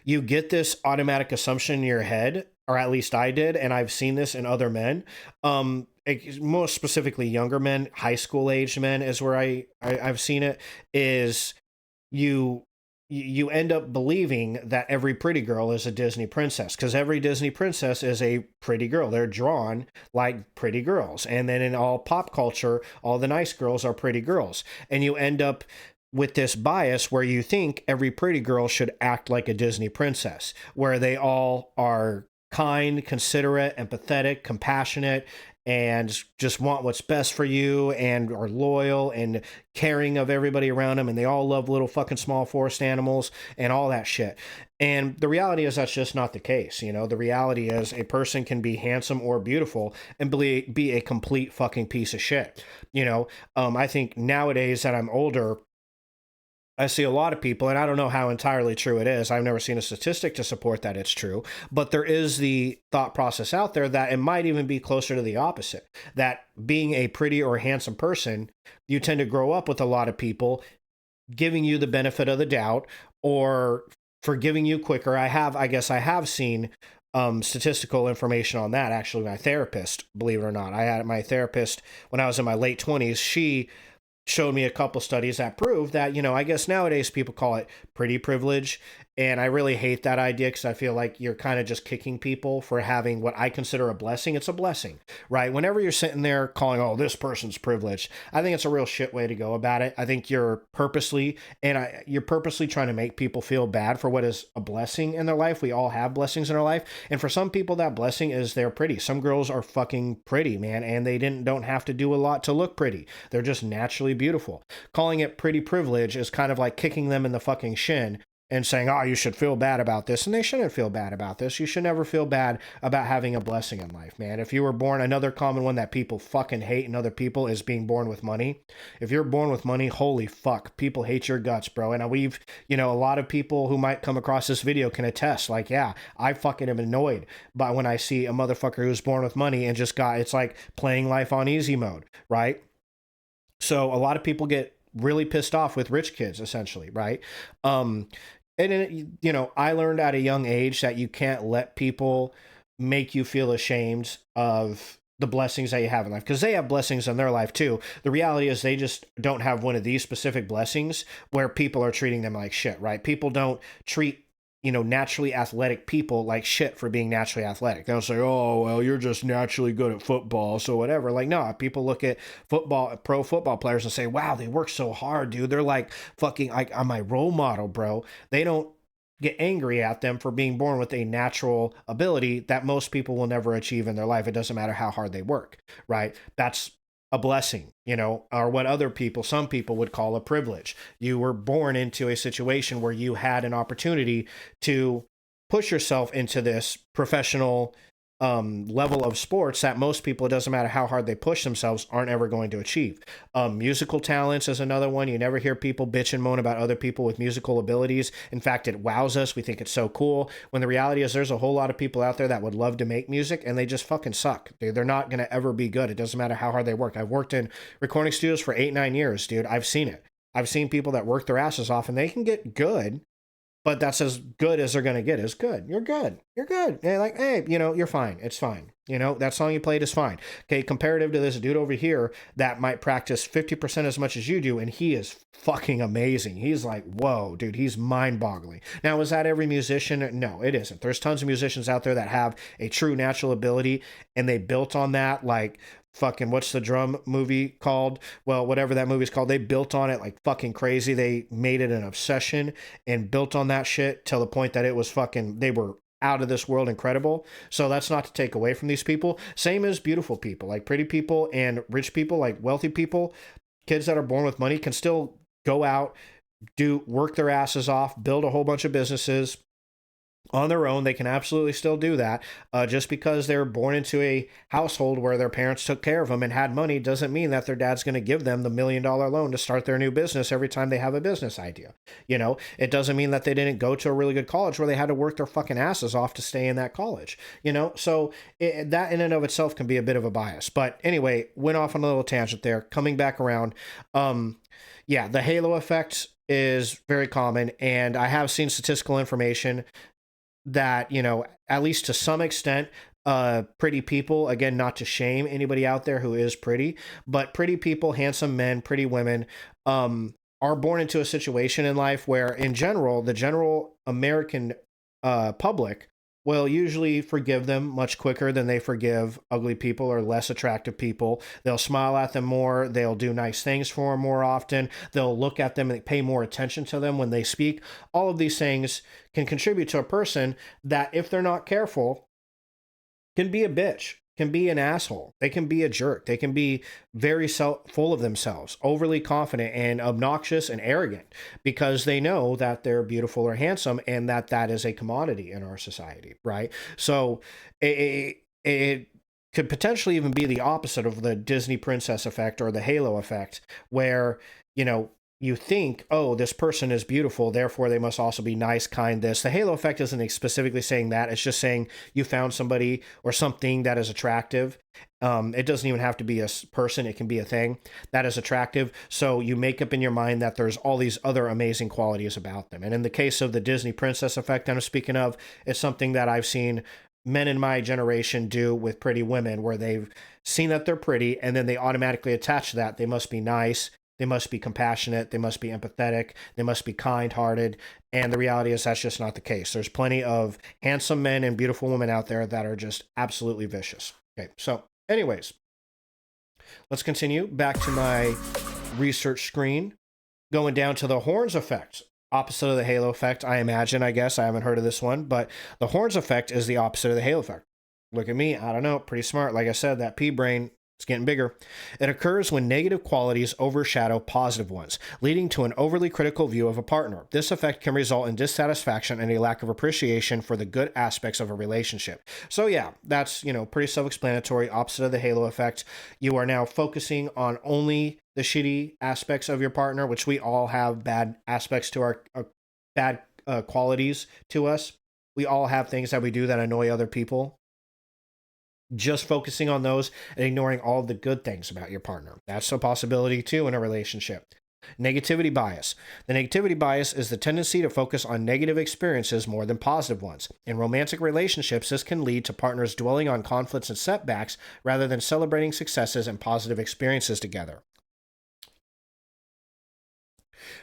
you get this automatic assumption in your head, or at least I did, and I've seen this in other men. Most specifically younger men, high school aged men is where I've seen it, is you end up believing that every pretty girl is a Disney princess, because every Disney princess is a pretty girl. They're drawn like pretty girls. And then in all pop culture, all the nice girls are pretty girls. And you end up with this bias where you think every pretty girl should act like a Disney princess, where they all are kind, considerate, empathetic, compassionate, and just want what's best for you, and are loyal and caring of everybody around them, and they all love little fucking small forest animals and all that shit. And the reality is that's just not the case. You know, the reality is a person can be handsome or beautiful and be a complete fucking piece of shit. You know, I think nowadays that I'm older, I see a lot of people, and I don't know how entirely true it is. I've never seen a statistic to support that it's true, but there is the thought process out there that it might even be closer to the opposite, that being a pretty or handsome person, you tend to grow up with a lot of people giving you the benefit of the doubt or forgiving you quicker. I guess I have seen statistical information on that. Actually, my therapist, believe it or not, I had my therapist when I was in my late 20s. She showed me a couple studies that prove that, you know, I guess nowadays people call it pretty privilege. And I really hate that idea because I feel like you're kind of just kicking people for having what I consider a blessing. It's a blessing, right? Whenever you're sitting there calling, oh, this person's privileged, I think it's a real shit way to go about it. I think you're purposely trying to make people feel bad for what is a blessing in their life. We all have blessings in our life. And for some people, that blessing is they're pretty. Some girls are fucking pretty, man, and they don't have to do a lot to look pretty. They're just naturally beautiful. Calling it pretty privilege is kind of like kicking them in the fucking shin and saying, oh, you should feel bad about this. And they shouldn't feel bad about this. You should never feel bad about having a blessing in life, man. If you were born, another common one that people fucking hate in other people is being born with money. If you're born with money, holy fuck, people hate your guts, bro. And we've, you know, a lot of people who might come across this video can attest, like, yeah, I fucking am annoyed but when I see a motherfucker who's born with money and just got, it's like playing life on easy mode, right? So a lot of people get really pissed off with rich kids, essentially, right? And, you know, I learned at a young age that you can't let people make you feel ashamed of the blessings that you have in life, because they have blessings in their life too. The reality is they just don't have one of these specific blessings where people are treating them like shit, right? People don't treat, you know, naturally athletic people like shit for being naturally athletic. They'll say, oh, well, you're just naturally good at football, so whatever. Like, no, people look at pro football players and say, wow, they work so hard, dude. They're like fucking, like, I'm my role model, bro. They don't get angry at them for being born with a natural ability that most people will never achieve in their life. It doesn't matter how hard they work, right? That's a blessing, you know, or what some people would call a privilege. You were born into a situation where you had an opportunity to push yourself into this professional level of sports that most people, it doesn't matter how hard they push themselves, aren't ever going to achieve. Musical talents is another one. You never hear people bitch and moan about other people with musical abilities. In fact, it wows us. We think it's so cool. When the reality is there's a whole lot of people out there that would love to make music and they just fucking suck. They're not going to ever be good. It doesn't matter how hard they work. I've worked in recording studios for 8-9 years, dude. I've seen it. I've seen people that work their asses off and they can get good, but that's as good as they're going to get. Is good. You're good. You're good. And like, hey, you know, you're fine. It's fine. You know, that song you played is fine. Okay, comparative to this dude over here that might practice 50% as much as you do, and he is fucking amazing. He's like, whoa, dude, he's mind-boggling. Now, is that every musician? No, it isn't. There's tons of musicians out there that have a true natural ability, and they built on that, like, fucking, what's the drum movie called? Well, whatever that movie's called, they built on it like fucking crazy. They made it an obsession and built on that shit till the point that it was fucking, they were out of this world incredible. So that's not to take away from these people. Same as beautiful people, like pretty people and rich people, like wealthy people. Kids that are born with money can still go out, work their asses off, build a whole bunch of businesses on their own. They can absolutely still do that. Just because they're born into a household where their parents took care of them and had money doesn't mean that their dad's going to give them the $1 million loan to start their new business every time they have a business idea. You know, it doesn't mean that they didn't go to a really good college where they had to work their fucking asses off to stay in that college. You know, so that in and of itself can be a bit of a bias. But anyway, went off on a little tangent there. Coming back around, yeah, the halo effect is very common, and I have seen statistical information that, you know, at least to some extent, pretty people, again, not to shame anybody out there who is pretty, but pretty people, handsome men, pretty women, are born into a situation in life where, in general, the general American public will usually forgive them much quicker than they forgive ugly people or less attractive people. They'll smile at them more. They'll do nice things for them more often. They'll look at them and pay more attention to them when they speak. All of these things can contribute to a person that, if they're not careful, can be a bitch, can be an asshole. They can be a jerk. They can be very full of themselves, overly confident and obnoxious and arrogant because they know that they're beautiful or handsome and that that is a commodity in our society, right? So it could potentially even be the opposite of the Disney princess effect or the halo effect, where, you know, you think, oh, this person is beautiful, therefore they must also be nice, kind, this. The halo effect isn't specifically saying that. It's just saying you found somebody or something that is attractive. It doesn't even have to be a person. It can be a thing that is attractive. So you make up in your mind that there's all these other amazing qualities about them. And in the case of the Disney princess effect I'm speaking of, it's something that I've seen men in my generation do with pretty women, where they've seen that they're pretty and then they automatically attach to that. They must be nice. They must be compassionate. They must be empathetic. They must be kind-hearted. And the reality is that's just not the case. There's plenty of handsome men and beautiful women out there that are just absolutely vicious. Okay, so anyways, let's continue back to my research screen. Going down to the Horns effect. Opposite of the halo effect, I imagine, I guess. I haven't heard of this one, but the Horns effect is the opposite of the halo effect. Look at me. I don't know. Pretty smart. Like I said, that pea brain, it's getting bigger. It occurs when negative qualities overshadow positive ones, leading to an overly critical view of a partner. This effect can result in dissatisfaction and a lack of appreciation for the good aspects of a relationship. So yeah, that's, you know, pretty self-explanatory. Opposite of the halo effect. You are now focusing on only the shitty aspects of your partner, which we all have bad aspects to our bad qualities to us. We all have things that we do that annoy other people. Just focusing on those and ignoring all the good things about your partner. That's a possibility too in a relationship. Negativity bias. The negativity bias is the tendency to focus on negative experiences more than positive ones. In romantic relationships, this can lead to partners dwelling on conflicts and setbacks rather than celebrating successes and positive experiences together.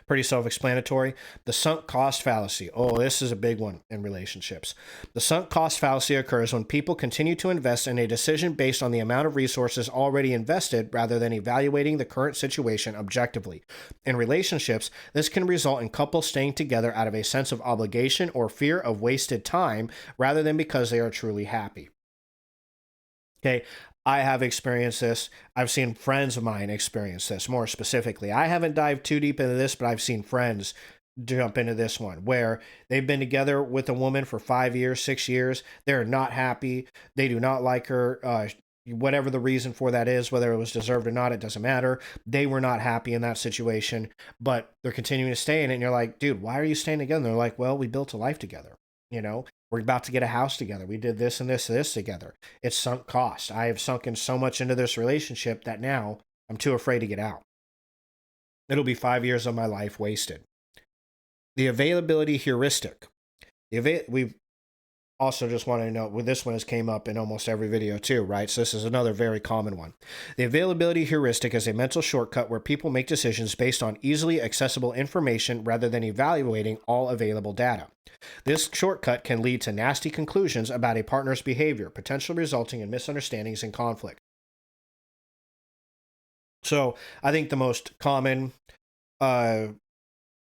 Pretty self-explanatory. The sunk cost fallacy. Oh, this is a big one in relationships. The sunk cost fallacy occurs when people continue to invest in a decision based on the amount of resources already invested rather than evaluating the current situation objectively. In relationships, this can result in couples staying together out of a sense of obligation or fear of wasted time rather than because they are truly happy. Okay, I have experienced this. I've seen friends of mine experience this more specifically. I haven't dived too deep into this, but I've seen friends jump into this one where they've been together with a woman for 5 years, 6 years. They're not happy. They do not like her. Whatever the reason for that is, whether it was deserved or not, it doesn't matter. They were not happy in that situation, but they're continuing to stay in it. And you're like, dude, why are you staying together? And they're like, well, we built a life together. You know, we're about to get a house together. We did this and this and this together. It's sunk cost. I have sunken so much into this relationship that now I'm too afraid to get out. It'll be 5 years of my life wasted. The availability heuristic. We've also just want to note, well, this one has came up in almost every video too, right? So this is another very common one. The availability heuristic is a mental shortcut where people make decisions based on easily accessible information rather than evaluating all available data. This shortcut can lead to nasty conclusions about a partner's behavior, potentially resulting in misunderstandings and conflict. So I think the most common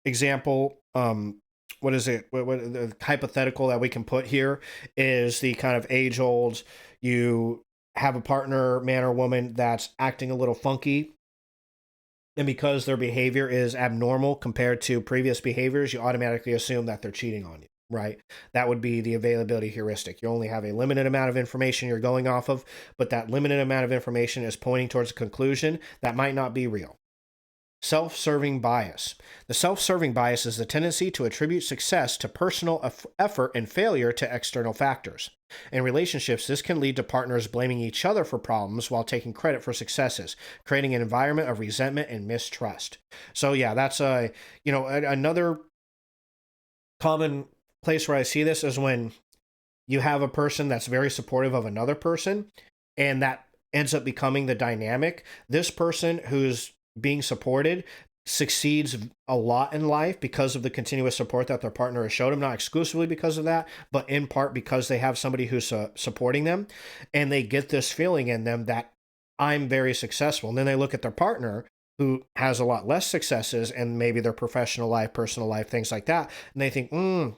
example, what is it? What the hypothetical that we can put here is the kind of age-old, you have a partner, man or woman, that's acting a little funky, and because their behavior is abnormal compared to previous behaviors, you automatically assume that they're cheating on you, right? That would be the availability heuristic. You only have a limited amount of information you're going off of, but that limited amount of information is pointing towards a conclusion that might not be real. Self-serving bias. The self-serving bias is the tendency to attribute success to personal effort and failure to external factors. In relationships, this can lead to partners blaming each other for problems while taking credit for successes, creating an environment of resentment and mistrust. So yeah, that's another common place where I see this is when you have a person that's very supportive of another person, and that ends up becoming the dynamic. This person who's being supported succeeds a lot in life because of the continuous support that their partner has showed them, not exclusively because of that, but in part because they have somebody who's supporting them, and they get this feeling in them that I'm very successful. And then they look at their partner who has a lot less successes and maybe their professional life, personal life, things like that, and they think,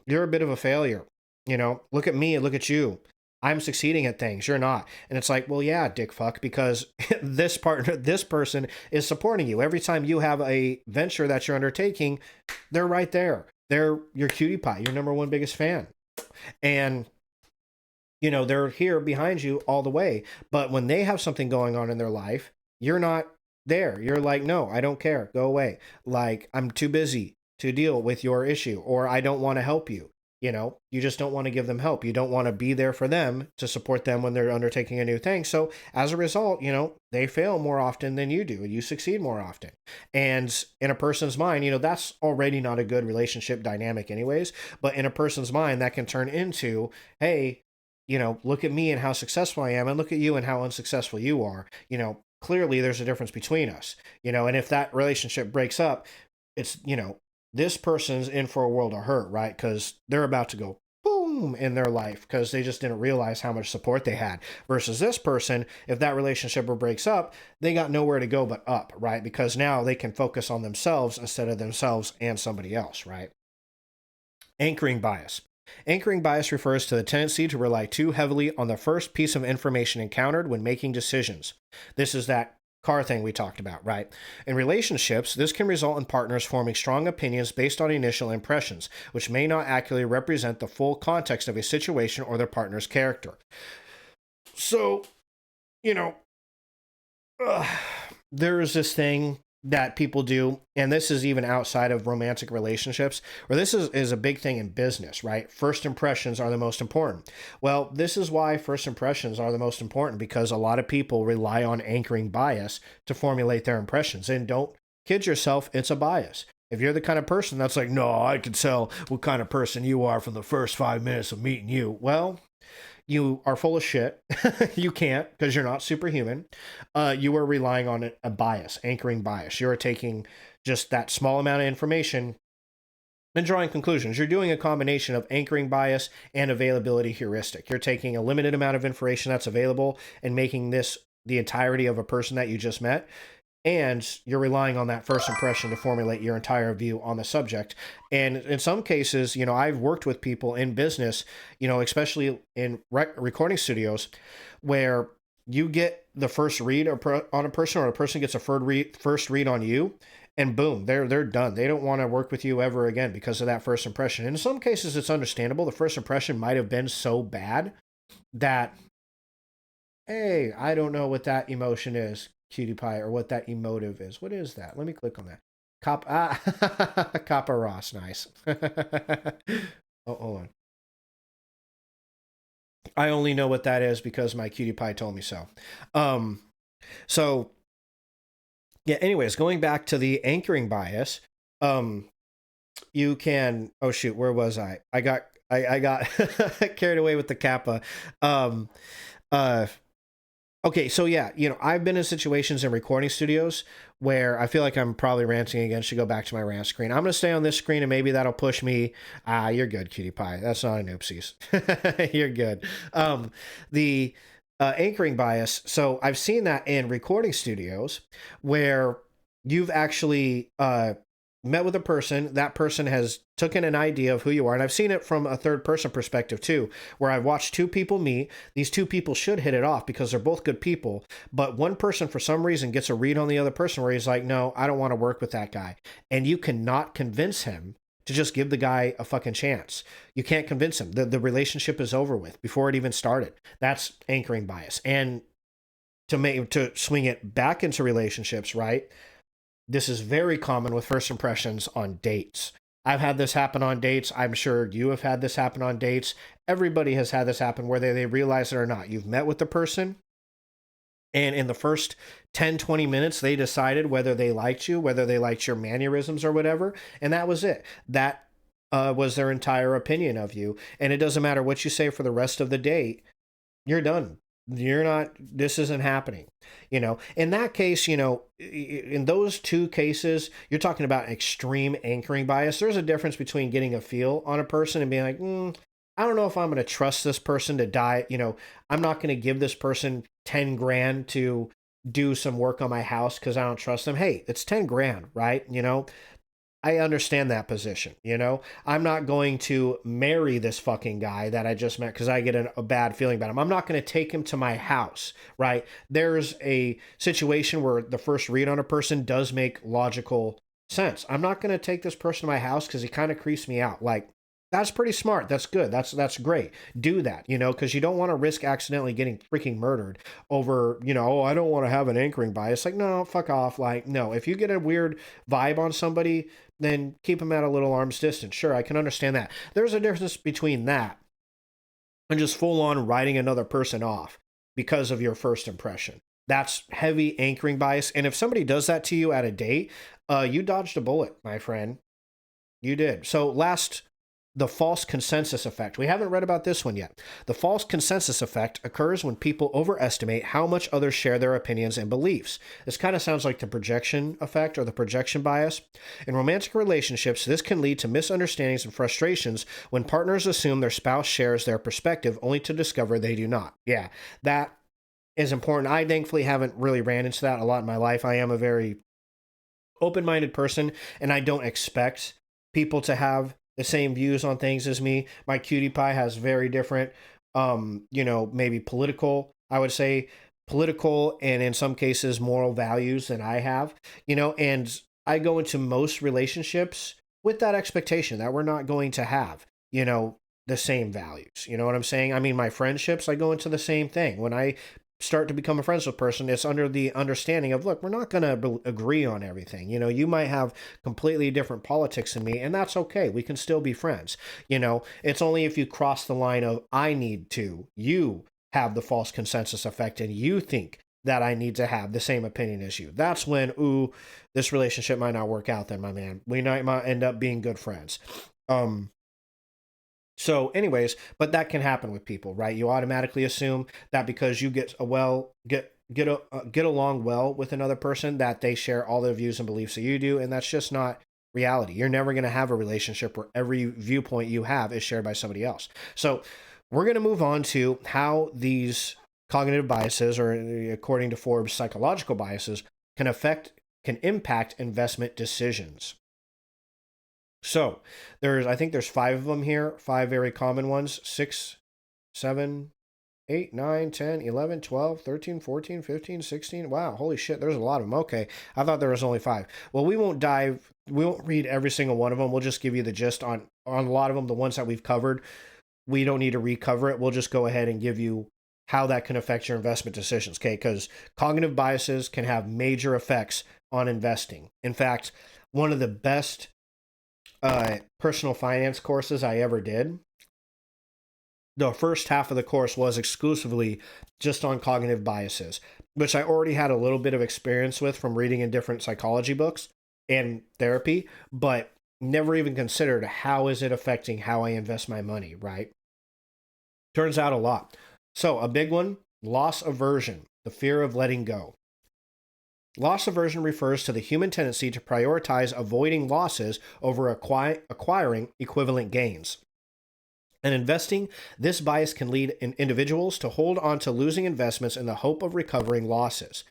you're a bit of a failure. You know, look at me, look at you. I'm succeeding at things, you're not. And it's like, well, yeah, dick fuck, because this person is supporting you. Every time you have a venture that you're undertaking, they're right there. They're your cutie pie, your number one biggest fan. And, you know, they're here behind you all the way. But when they have something going on in their life, you're not there. You're like, no, I don't care. Go away. Like, I'm too busy to deal with your issue, or I don't want to help you. You know, you just don't want to give them help. You don't want to be there for them to support them when they're undertaking a new thing. So as a result, you know, they fail more often than you do, and you succeed more often. And in a person's mind, you know, that's already not a good relationship dynamic anyways. But in a person's mind, that can turn into, hey, you know, look at me and how successful I am, and look at you and how unsuccessful you are. You know, clearly there's a difference between us, you know, and if that relationship breaks up, it's, you know, this person's in for a world of hurt, right? Because they're about to go boom in their life because they just didn't realize how much support they had. Versus this person, if that relationship breaks up, they got nowhere to go but up, right? Because now they can focus on themselves instead of themselves and somebody else, right? Anchoring bias. Anchoring bias refers to the tendency to rely too heavily on the first piece of information encountered when making decisions. This is that car thing we talked about, right? In relationships, this can result in partners forming strong opinions based on initial impressions, which may not accurately represent the full context of a situation or their partner's character. So, you know, there is this thing that people do, and this is even outside of romantic relationships, or this is a big thing in business, right? First impressions are the most important. Well, this is why first impressions are the most important, because a lot of people rely on anchoring bias to formulate their impressions. And don't kid yourself, it's a bias. If you're the kind of person that's like, no, I can tell what kind of person you are from the first 5 minutes of meeting you. Well, you are full of shit. You can't, because you're not superhuman. You are relying on a bias, anchoring bias. You're taking just that small amount of information and drawing conclusions. You're doing a combination of anchoring bias and availability heuristic. You're taking a limited amount of information that's available and making this the entirety of a person that you just met. And you're relying on that first impression to formulate your entire view on the subject. And in some cases, you know, I've worked with people in business, you know, especially in recording studios, where you get the first read on a person, or a person gets a first read on you, and boom, they're done. They don't want to work with you ever again because of that first impression. And in some cases, it's understandable. The first impression might have been so bad that, hey, I don't know what that emotion is, cutie pie, or what that emotive is. What is that? Let me click on that. Copper Ross, nice. Oh, hold on. I only know what that is because my cutie pie told me so. So yeah, anyways, going back to the anchoring bias, you can, oh shoot, where was I? I got carried away with the kappa. Okay, so yeah, I've been in situations in recording studios where I feel like I'm probably ranting again. Should go back to my rant screen. I'm going to stay on this screen, and maybe that'll push me. You're good, cutie pie. That's not an oopsies. You're good. The anchoring bias. So I've seen that in recording studios where you've actually met with a person, that person has taken an idea of who you are. And I've seen it from a third person perspective too, where I've watched two people meet. These two people should hit it off because they're both good people. But one person, for some reason, gets a read on the other person where he's like, no, I don't want to work with that guy. And you cannot convince him to just give the guy a fucking chance. You can't convince him. The relationship is over with before it even started. That's anchoring bias. And to swing it back into relationships, right? This is very common with first impressions on dates. I've had this happen on dates. I'm sure you have had this happen on dates. Everybody has had this happen, whether they realize it or not. You've met with the person, and in the first 10, 20 minutes, they decided whether they liked you, whether they liked your mannerisms or whatever, and that was it. That was their entire opinion of you, and it doesn't matter what you say for the rest of the date. You're done. This isn't happening. In that case, in those two cases, you're talking about extreme anchoring bias. There's a difference between getting a feel on a person and being like, I don't know if I'm going to trust this person to die. I'm not going to give this person 10 grand to do some work on my house because I don't trust them. Hey, it's 10 grand, right? I understand that position, I'm not going to marry this fucking guy that I just met because I get a bad feeling about him. I'm not going to take him to my house, right? There's a situation where the first read on a person does make logical sense. I'm not going to take this person to my house because he kind of creeps me out. Like, that's pretty smart. That's good. That's great. Do that, because you don't want to risk accidentally getting freaking murdered over, oh, I don't want to have an anchoring bias. Like, no, fuck off. Like, no, if you get a weird vibe on somebody, then keep them at a little arm's distance. Sure, I can understand that. There's a difference between that and just full on writing another person off because of your first impression. That's heavy anchoring bias. And if somebody does that to you at a date, you dodged a bullet, my friend. You did. So the false consensus effect. We haven't read about this one yet. The false consensus effect occurs when people overestimate how much others share their opinions and beliefs. This kind of sounds like the projection effect or the projection bias. In romantic relationships, this can lead to misunderstandings and frustrations when partners assume their spouse shares their perspective only to discover they do not. Yeah, that is important. I thankfully haven't really ran into that a lot in my life. I am a very open-minded person, and I don't expect people to have the same views on things as me. My cutie pie has very different, maybe political, I would say political, and in some cases moral values than I have, and I go into most relationships with that expectation that we're not going to have, the same values. You know what I'm saying? I mean, my friendships, I go into the same thing. When I start to become a friends with person, it's under the understanding of, look, we're not going to agree on everything. You might have completely different politics than me, and that's okay. We can still be friends. It's only if you cross the line of you have the false consensus effect and you think that I need to have the same opinion as you. That's when, this relationship might not work out then, my man. We might end up being good friends. So anyways, but that can happen with people, right? You automatically assume that because you get along well with another person, that they share all their views and beliefs that you do, and that's just not reality. You're never going to have a relationship where every viewpoint you have is shared by somebody else. So we're going to move on to how these cognitive biases, or according to Forbes, psychological biases, can impact investment decisions. So I think there's 5 of them here, 5 very common ones, 6, 7, 8, 9, 10, 11, 12, 13, 14, 15, 16. Wow, holy shit, there's a lot of them. Okay, I thought there was only 5. Well, we won't read every single one of them. We'll just give you the gist on a lot of them, the ones that we've covered. We don't need to recover it. We'll just go ahead and give you how that can affect your investment decisions, okay? Because cognitive biases can have major effects on investing. In fact, one of the best personal finance courses I ever did, the first half of the course was exclusively just on cognitive biases, which I already had a little bit of experience with from reading in different psychology books and therapy, but never even considered how is it affecting how I invest my money, right? Turns out a lot. So a big one, loss aversion, the fear of letting go. Loss aversion refers to the human tendency to prioritize avoiding losses over acquiring equivalent gains. In investing, this bias can lead individuals to hold on to losing investments in the hope of recovering losses.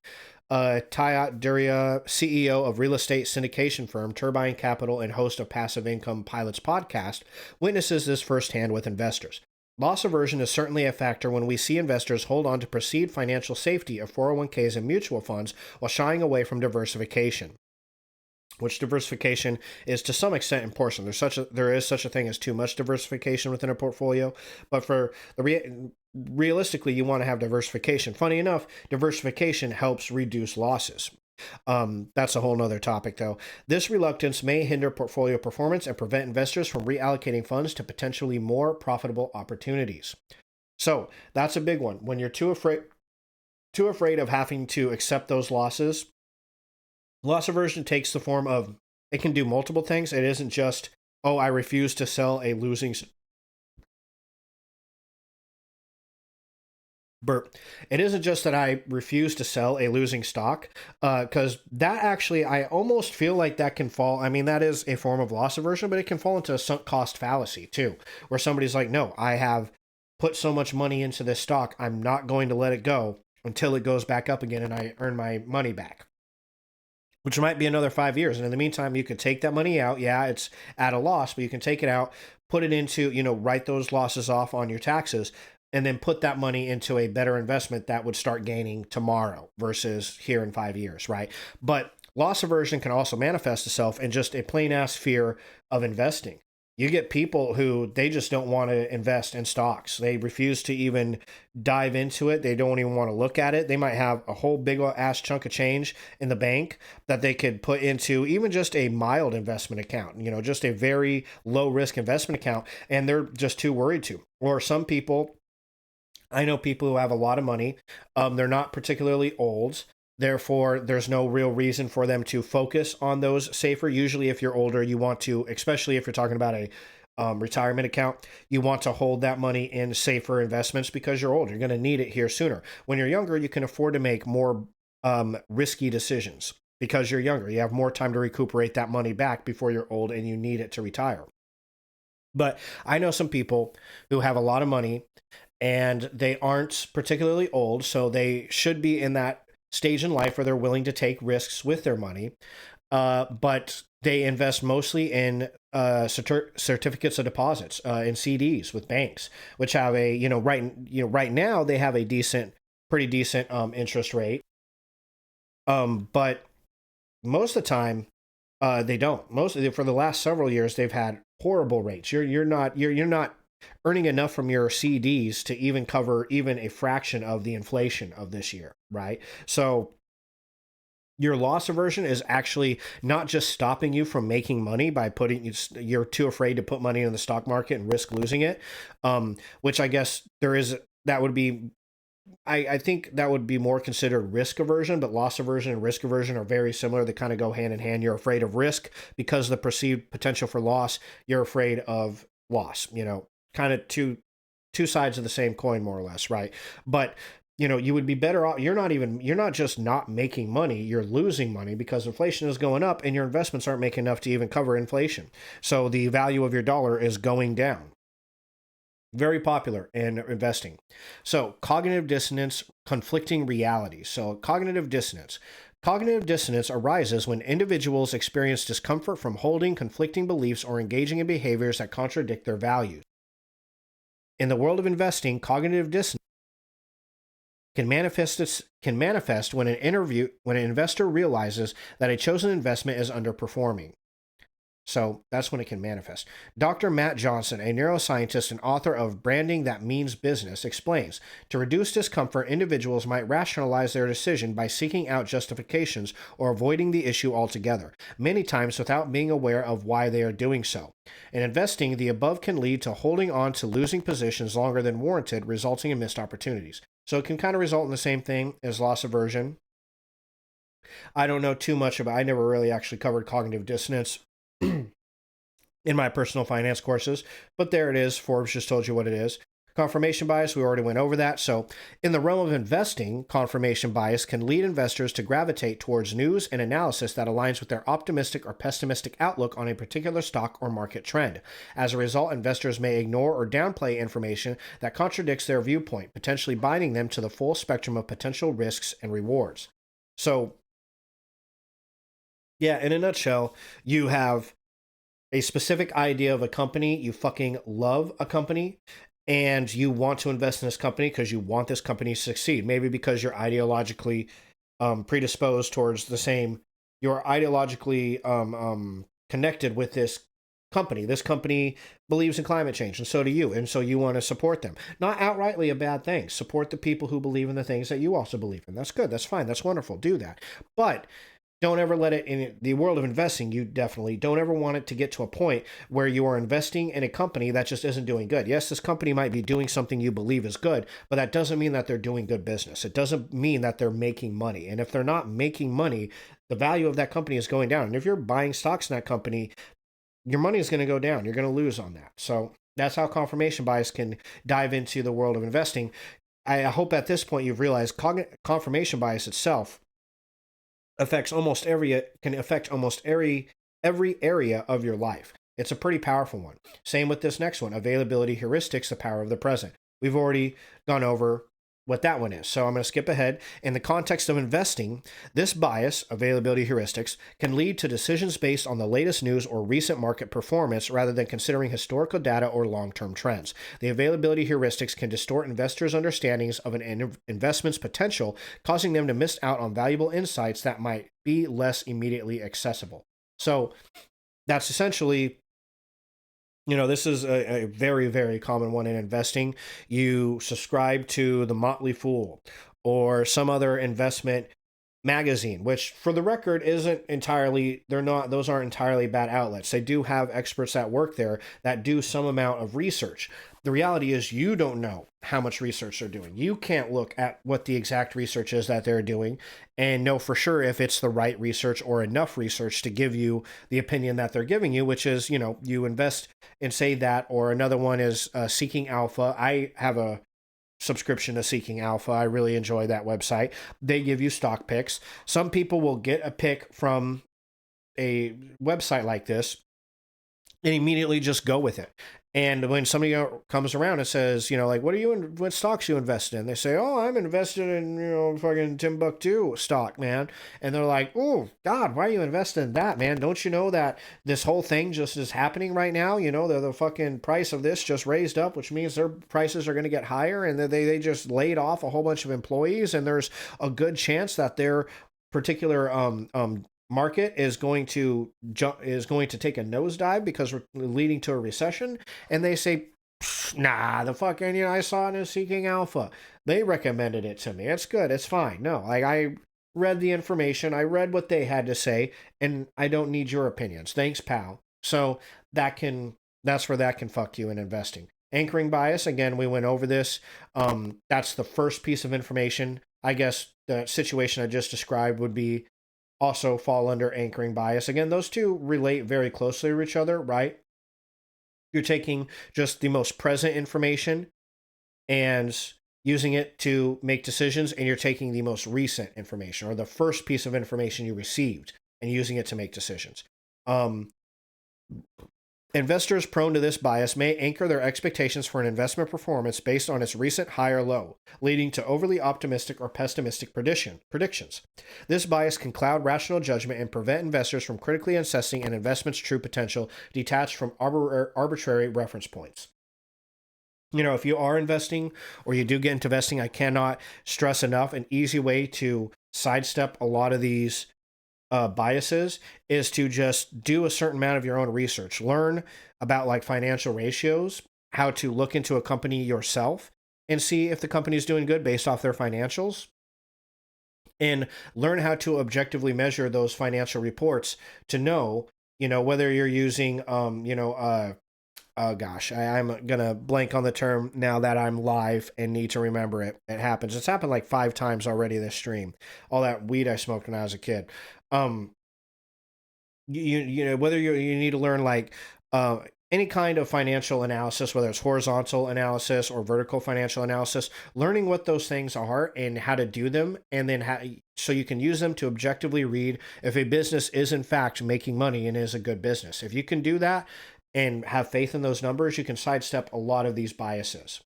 Tayat Duria, CEO of real estate syndication firm Turbine Capital and host of Passive Income Pilots podcast, witnesses this firsthand with investors. Loss aversion is certainly a factor when we see investors hold on to perceived financial safety of 401ks and mutual funds while shying away from diversification, which diversification is to some extent important. There is such a thing as too much diversification within a portfolio, but realistically, you want to have diversification. Funny enough, diversification helps reduce losses. That's a whole nother topic, though. This reluctance may hinder portfolio performance and prevent investors from reallocating funds to potentially more profitable opportunities. So that's a big one. When you're too afraid of having to accept those losses, loss aversion takes the form of, it can do multiple things. It isn't just, oh, I refuse to sell a losing It isn't just that I refuse to sell a losing stock, because that actually, I almost feel like that can fall. I mean, that is a form of loss aversion, but it can fall into a sunk cost fallacy too, where somebody's like, no, I have put so much money into this stock, I'm not going to let it go until it goes back up again and I earn my money back, which might be another 5 years. And in the meantime, you could take that money out. Yeah, it's at a loss, but you can take it out, put it into, write those losses off on your taxes, and then put that money into a better investment that would start gaining tomorrow versus here in 5 years, right? But loss aversion can also manifest itself in just a plain ass fear of investing. You get people who they just don't want to invest in stocks. They refuse to even dive into it. They don't even want to look at it. They might have a whole big ass chunk of change in the bank that they could put into even just a mild investment account, just a very low risk investment account, and they're just too worried to. Or some people, I know people who have a lot of money. They're not particularly old. Therefore, there's no real reason for them to focus on those safer. Usually, if you're older, you want to, especially if you're talking about a retirement account, you want to hold that money in safer investments because you're old. You're going to need it here sooner. When you're younger, you can afford to make more risky decisions because you're younger. You have more time to recuperate that money back before you're old and you need it to retire. But I know some people who have a lot of money and they aren't particularly old, so they should be in that stage in life where they're willing to take risks with their money, but they invest mostly in certificates of deposits, in CDs with banks, which have a right now they have a pretty decent interest rate, but most of the time they don't. For the last several years they've had horrible rates. You're not earning enough from your CDs to even cover even a fraction of the inflation of this year, right? So your loss aversion is actually not just stopping you from making money by you're too afraid to put money in the stock market and risk losing it, which I guess I think that would be more considered risk aversion, but loss aversion and risk aversion are very similar. They kind of go hand in hand. You're afraid of risk because of the perceived potential for loss. You're afraid of loss, kind of two sides of the same coin, more or less, right? But you would be better off. You're not just not making money, you're losing money because inflation is going up and your investments aren't making enough to even cover inflation. So the value of your dollar is going down. Very popular in investing. So cognitive dissonance, conflicting realities. So cognitive dissonance. Cognitive dissonance arises when individuals experience discomfort from holding conflicting beliefs or engaging in behaviors that contradict their values. In the world of investing, cognitive dissonance can manifest when an investor realizes that a chosen investment is underperforming. So that's when it can manifest. Dr. Matt Johnson, a neuroscientist and author of Branding That Means Business, explains, to reduce discomfort, individuals might rationalize their decision by seeking out justifications or avoiding the issue altogether, many times without being aware of why they are doing so. In investing, the above can lead to holding on to losing positions longer than warranted, resulting in missed opportunities. So it can kind of result in the same thing as loss aversion. I don't know too much about, I never really actually covered cognitive dissonance in my personal finance courses, but there it is. Forbes just told you what it is. Confirmation bias, we already went over that. So in the realm of investing, confirmation bias can lead investors to gravitate towards news and analysis that aligns with their optimistic or pessimistic outlook on a particular stock or market trend. As a result, investors may ignore or downplay information that contradicts their viewpoint, potentially binding them to the full spectrum of potential risks and rewards. So yeah, in a nutshell, you have a specific idea of a company, you fucking love a company, and you want to invest in this company because you want this company to succeed. Maybe because you're ideologically predisposed towards the same, you're ideologically connected with this company. This company believes in climate change, and so do you, and so you want to support them. Not outrightly a bad thing. Support the people who believe in the things that you also believe in. That's good. That's fine. That's wonderful. Do that. But don't ever let it, in the world of investing, you definitely don't ever want it to get to a point where you are investing in a company that just isn't doing good. Yes, this company might be doing something you believe is good, but that doesn't mean that they're doing good business. It doesn't mean that they're making money. And if they're not making money, the value of that company is going down. And if you're buying stocks in that company, your money is going to go down. You're going to lose on that. So that's how confirmation bias can dive into the world of investing. I hope at this point you've realized confirmation bias itself can affect almost every area of your life. It's a pretty powerful one. Same with this next one, availability heuristics, the power of the present. We've already gone over what that one is, so I'm going to skip ahead. In the context of investing, this bias, availability heuristics, can lead to decisions based on the latest news or recent market performance rather than considering historical data or long-term trends. The availability heuristics can distort investors' understandings of an investment's potential, causing them to miss out on valuable insights that might be less immediately accessible. So that's essentially, this is a very, very common one in investing. You subscribe to The Motley Fool or some other investment magazine, which for the record isn't entirely, those aren't entirely bad outlets. They do have experts that work there that do some amount of research. The reality is you don't know how much research they're doing. You can't look at what the exact research is that they're doing and know for sure if it's the right research or enough research to give you the opinion that they're giving you, which is, you invest in, say, that, or another one is Seeking Alpha. I have a subscription to Seeking Alpha. I really enjoy that website. They give you stock picks. Some people will get a pick from a website like this and immediately just go with it. And when somebody comes around and says, what stocks you invested in? They say, oh, I'm invested in, fucking Timbuktu stock, man. And they're like, oh, God, why are you investing in that, man? Don't you know that this whole thing just is happening right now? The fucking price of this just raised up, which means their prices are going to get higher. And they just laid off a whole bunch of employees. And there's a good chance that their particular market is going to take a nosedive because we're leading to a recession. And they say, nah, the fucking, I saw it in Seeking Alpha. They recommended it to me. It's good. It's fine. No, I read the information. I read what they had to say, and I don't need your opinions. Thanks, pal. So that's where that can fuck you in investing. Anchoring bias. Again, we went over this. That's the first piece of information. I guess the situation I just described would be also fall under anchoring bias. Again, those two relate very closely to each other, right? You're taking just the most present information and using it to make decisions, and you're taking the most recent information or the first piece of information you received and using it to make decisions. Investors prone to this bias may anchor their expectations for an investment performance based on its recent high or low, leading to overly optimistic or pessimistic predictions. This bias can cloud rational judgment and prevent investors from critically assessing an investment's true potential detached from arbitrary reference points. If you are investing or you do get into investing, I cannot stress enough an easy way to sidestep a lot of these biases is to just do a certain amount of your own research. Learn about like financial ratios, how to look into a company yourself and see if the company is doing good based off their financials, and learn how to objectively measure those financial reports to know, whether you're using, oh gosh, I'm gonna blank on the term now that I'm live and need to remember it. It happens. It's happened like 5 times already this stream. All that weed I smoked when I was a kid. Um, whether you need to learn like any kind of financial analysis, whether it's horizontal analysis or vertical financial analysis, learning what those things are and how to do them, and then so you can use them to objectively read if a business is in fact making money and is a good business. If you can do that and have faith in those numbers, you can sidestep a lot of these biases.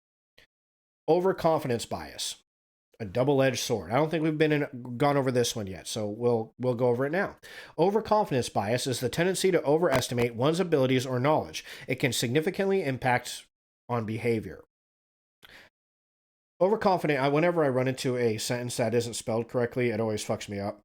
Overconfidence bias, a double-edged sword. I don't think we've gone over this one yet, so we'll go over it now. Overconfidence bias is the tendency to overestimate one's abilities or knowledge. It can significantly impact on behavior. Overconfident, whenever I run into a sentence that isn't spelled correctly, it always fucks me up.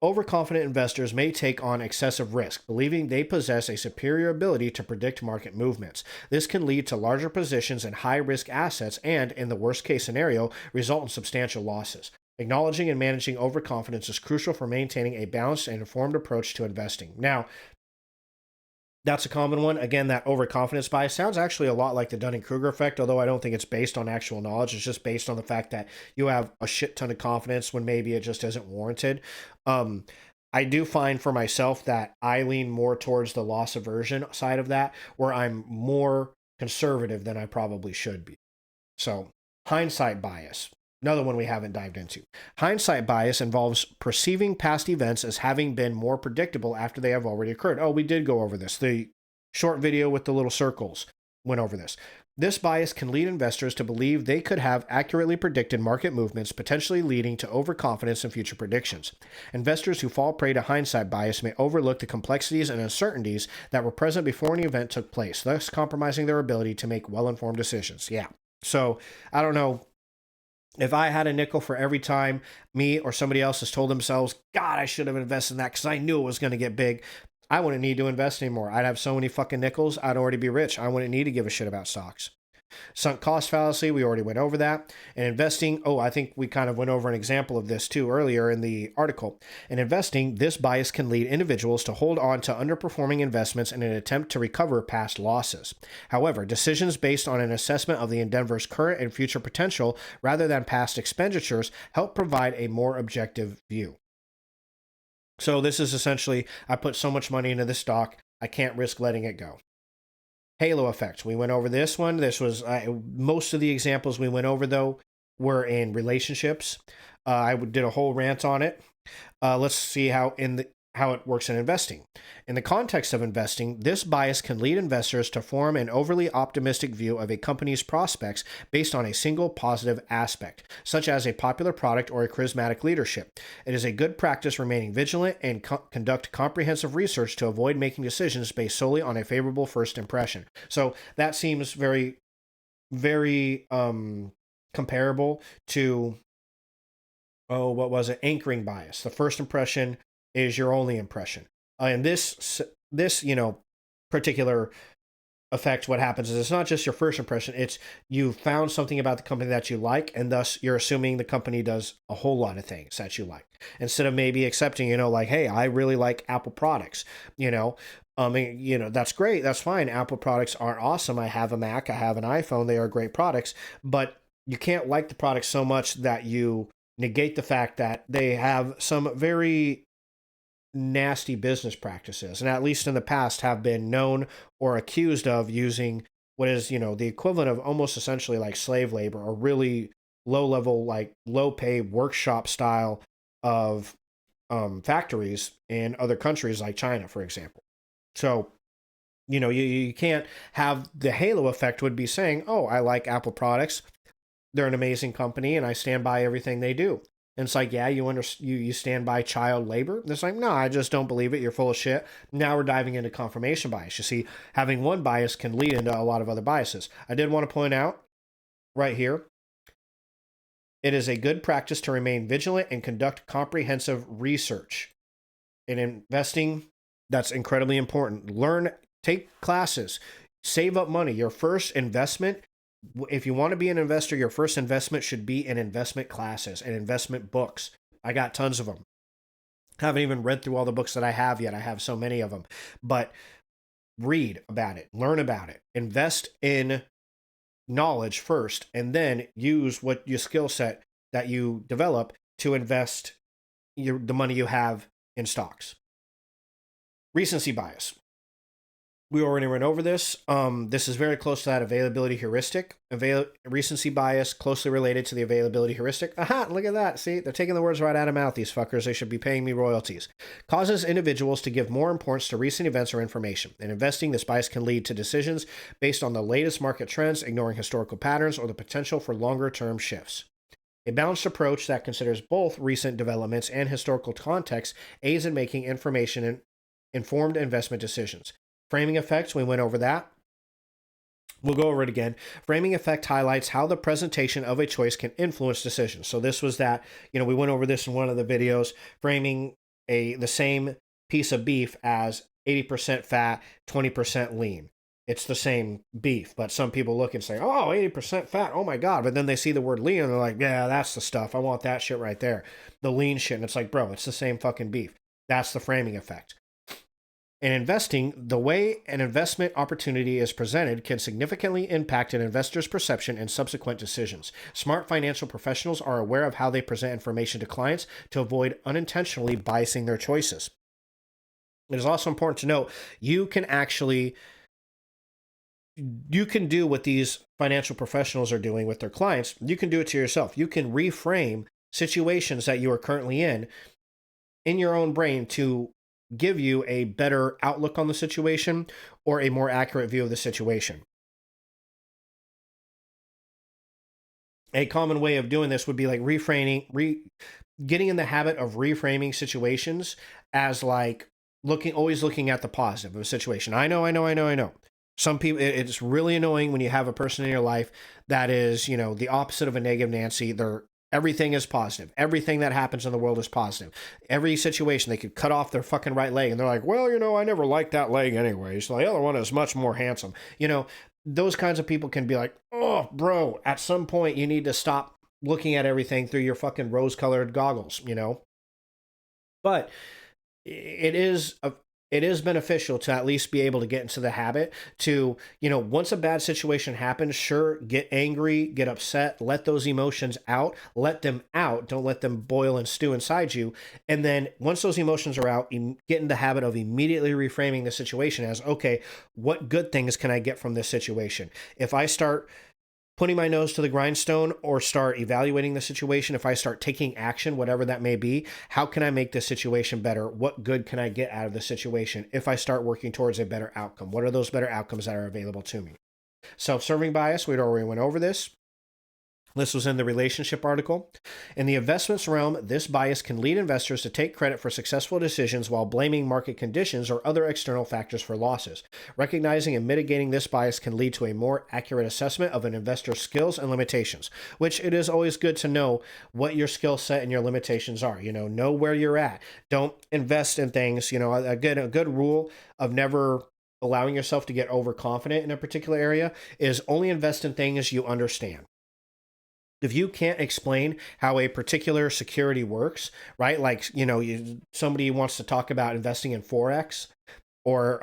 Overconfident investors may take on excessive risk, believing they possess a superior ability to predict market movements. This can lead to larger positions in high-risk assets and, in the worst-case scenario, result in substantial losses. Acknowledging and managing overconfidence is crucial for maintaining a balanced and informed approach to investing. Now, that's a common one. Again, that overconfidence bias sounds actually a lot like the Dunning-Kruger effect, although I don't think it's based on actual knowledge. It's just based on the fact that you have a shit ton of confidence when maybe it just isn't warranted. I do find for myself that I lean more towards the loss aversion side of that, where I'm more conservative than I probably should be. So, hindsight bias. Another one we haven't dived into. Hindsight bias involves perceiving past events as having been more predictable after they have already occurred. Oh, we did go over this. The short video with the little circles went over this. This bias can lead investors to believe they could have accurately predicted market movements, potentially leading to overconfidence in future predictions. Investors who fall prey to hindsight bias may overlook the complexities and uncertainties that were present before an event took place, thus compromising their ability to make well-informed decisions. Yeah. So, I don't know. If I had a nickel for every time me or somebody else has told themselves, God, I should have invested in that because I knew it was going to get big, I wouldn't need to invest anymore. I'd have so many fucking nickels, I'd already be rich. I wouldn't need to give a shit about stocks. Sunk cost fallacy, we already went over that. And investing, I think we kind of went over an example of this too earlier in the article. In investing, this bias can lead individuals to hold on to underperforming investments in an attempt to recover past losses. However, decisions based on an assessment of the endeavor's current and future potential rather than past expenditures help provide a more objective view. So this is essentially, I put so much money into this stock, I can't risk letting it go. Halo effect. We went over this one. This was most of the examples we went over, though, were in relationships. I did a whole rant on it. Let's see how it works in investing. In the context of investing, this bias can lead investors to form an overly optimistic view of a company's prospects based on a single positive aspect, such as a popular product or a charismatic leadership. It is a good practice remaining vigilant and conduct comprehensive research to avoid making decisions based solely on a favorable first impression. So that seems very, very comparable to, what was it? Anchoring bias. The first impression is your only impression. And this particular effect, what happens is it's not just your first impression, it's you found something about the company that you like, and thus you're assuming the company does a whole lot of things that you like. Instead of maybe accepting, like, hey, I really like Apple products, that's great, that's fine. Apple products are awesome. I have a Mac, I have an iPhone, they are great products, but you can't like the product so much that you negate the fact that they have some very nasty business practices, and at least in the past have been known or accused of using what is, the equivalent of almost essentially like slave labor, or really low level, like low pay workshop style of factories in other countries like China, for example. So, you can't have the halo effect would be saying, oh, I like Apple products. They're an amazing company and I stand by everything they do. And it's like, yeah, you stand by child labor? It's like, no, I just don't believe it. You're full of shit. Now we're diving into confirmation bias. You see, having one bias can lead into a lot of other biases. I did want to point out right here. It is a good practice to remain vigilant and conduct comprehensive research. In investing, that's incredibly important. Learn, take classes, save up money. Your first investment, if you want to be an investor, your first investment should be in investment classes and investment books. I got tons of them. Haven't even read through all the books that I have yet. I have so many of them. But read about it, learn about it, invest in knowledge first, and then use what your skill set that you develop to invest the money you have in stocks. Recency bias. We already went over this. This is very close to that availability heuristic. Recency bias closely related to the availability heuristic. Aha, look at that. See, they're taking the words right out of mouth, these fuckers. They should be paying me royalties. Causes individuals to give more importance to recent events or information. In investing, this bias can lead to decisions based on the latest market trends, ignoring historical patterns or the potential for longer-term shifts. A balanced approach that considers both recent developments and historical context aids in making information and informed investment decisions. Framing effects, we went over that. We'll go over it again. Framing effect highlights how the presentation of a choice can influence decisions. So this was that, we went over this in one of the videos, framing the same piece of beef as 80% fat, 20% lean. It's the same beef, but some people look and say, oh, 80% fat, oh my God. But then they see the word lean and they're like, yeah, that's the stuff. I want that shit right there. The lean shit. And it's like, bro, it's the same fucking beef. That's the framing effect. In investing, the way an investment opportunity is presented can significantly impact an investor's perception and subsequent decisions. Smart financial professionals are aware of how they present information to clients to avoid unintentionally biasing their choices. It is also important to note you can do what these financial professionals are doing with their clients. You can do it to yourself. You can reframe situations that you are currently in your own brain to give you a better outlook on the situation or a more accurate view of the situation. A common way of doing this would be like getting in the habit of reframing situations as like always looking at the positive of a situation. I know. Some people, it's really annoying when you have a person in your life that is, the opposite of a negative Nancy. Everything is positive. Everything that happens in the world is positive. Every situation, they could cut off their fucking right leg and they're like, well, I never liked that leg anyway. So the other one is much more handsome. Those kinds of people can be like, oh, bro, at some point you need to stop looking at everything through your fucking rose-colored goggles, But it is beneficial to at least be able to get into the habit to, once a bad situation happens, sure, get angry, get upset, let those emotions out, let them out, don't let them boil and stew inside you. And then once those emotions are out, get in the habit of immediately reframing the situation as, okay, what good things can I get from this situation? If I start putting my nose to the grindstone or start evaluating the situation, if I start taking action, whatever that may be, how can I make this situation better? What good can I get out of the situation if I start working towards a better outcome? What are those better outcomes that are available to me? Self-serving bias, we'd already went over this. This was in the relationship article. In the investments realm, this bias can lead investors to take credit for successful decisions while blaming market conditions or other external factors for losses. Recognizing and mitigating this bias can lead to a more accurate assessment of an investor's skills and limitations, which it is always good to know what your skill set and your limitations are. Know where you're at. Don't invest in things, a good rule of never allowing yourself to get overconfident in a particular area is only invest in things you understand. If you can't explain how a particular security works, right? Like, somebody wants to talk about investing in Forex or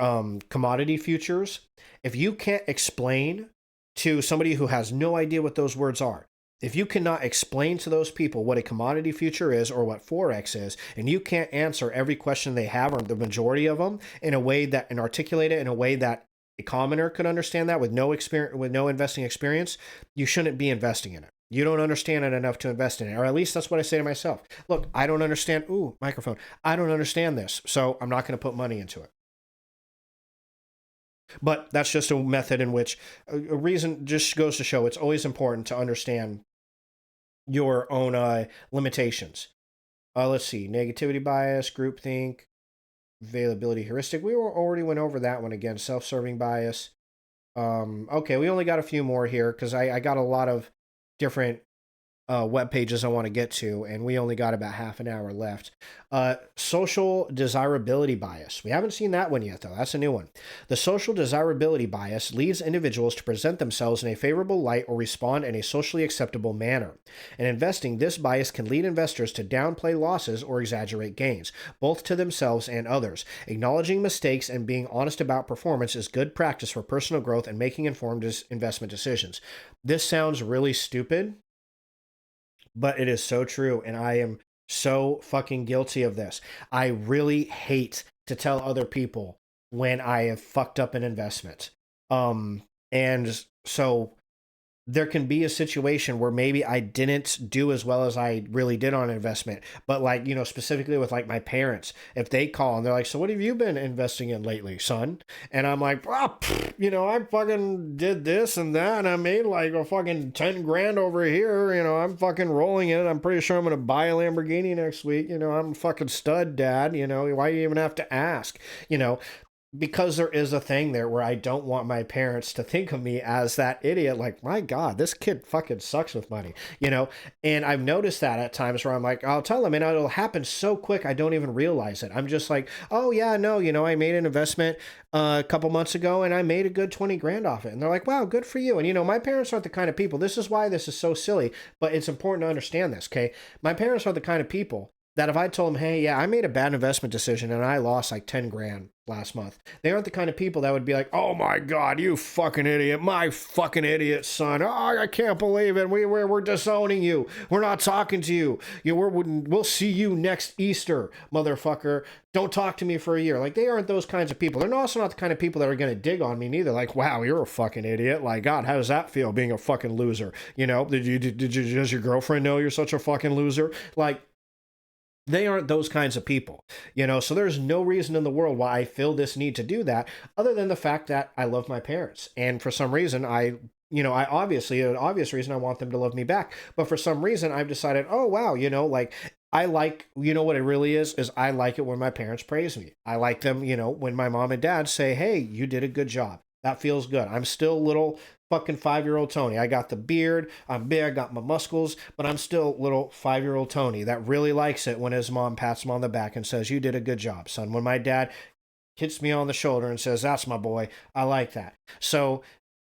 commodity futures. If you can't explain to somebody who has no idea what those words are, if you cannot explain to those people what a commodity future is or what Forex is, and you can't answer every question they have or the majority of them in a way that, and articulate it in a way that a commoner could understand that with no experience, with no investing experience, you shouldn't be investing in it. You don't understand it enough to invest in it. Or at least that's what I say to myself. Look, I don't understand. Ooh, microphone. I don't understand this. So I'm not going to put money into it. But that's just a method in which a reason just goes to show it's always important to understand your own limitations. Let's see. Negativity bias, groupthink, availability heuristic. We already went over that one again. Self-serving bias. Okay, we only got a few more here because I got a lot of different web pages I want to get to, and we only got about half an hour left. Social desirability bias. We haven't seen that one yet, though. That's a new one. The social desirability bias leads individuals to present themselves in a favorable light or respond in a socially acceptable manner. In investing, this bias can lead investors to downplay losses or exaggerate gains, both to themselves and others. Acknowledging mistakes and being honest about performance is good practice for personal growth and making informed investment decisions. This sounds really stupid, but it is so true, and I am so fucking guilty of this. I really hate to tell other people when I have fucked up an investment. And so there can be a situation where maybe I didn't do as well as I really did on an investment. But like, you know, specifically with like my parents, if they call and they're like, so what have you been investing in lately, son? And I'm like, you know, I fucking did this and that, and I made like a fucking 10 grand over here. You know, I'm fucking rolling in it. I'm pretty sure I'm going to buy a Lamborghini next week. You know, I'm a fucking stud, dad. You know, why do you even have to ask? You know, because there is a thing there where I don't want my parents to think of me as that idiot. Like, my God, this kid fucking sucks with money, you know? And I've noticed that at times where I'm like, I'll tell them and it'll happen so quick I don't even realize it. I'm just like, oh yeah, no, you know, I made an investment a couple months ago and I made a good 20 grand off it. And they're like, wow, good for you. And you know, my parents aren't the kind of people, this is why this is so silly, but it's important to understand this, okay? My parents are the kind of people that if I told them, hey, yeah, I made a bad investment decision and I lost like 10 grand last month, they aren't the kind of people that would be like, oh my God, you fucking idiot, my fucking idiot son. Oh, I can't believe it. We're disowning you. We're not talking to you. We'll see you next Easter, motherfucker. Don't talk to me for a year. Like, they aren't those kinds of people. They're also not the kind of people that are going to dig on me neither. Like, wow, you're a fucking idiot. Like, God, how does that feel being a fucking loser? You know, does your girlfriend know you're such a fucking loser? Like, they aren't those kinds of people, you know, so there's no reason in the world why I feel this need to do that other than the fact that I love my parents. And for some reason, an obvious reason I want them to love me back. But for some reason, I've decided, oh, wow, you know, like, I like, you know what it really is I like it when my parents praise me. I like them, you know, when my mom and dad say, hey, you did a good job. That feels good. I'm still little fucking 5-year-old Tony. I got the beard, I'm big, I got my muscles, but I'm still little 5-year-old Tony that really likes it when his mom pats him on the back and says, you did a good job, son. When my dad hits me on the shoulder and says, that's my boy, I like that. So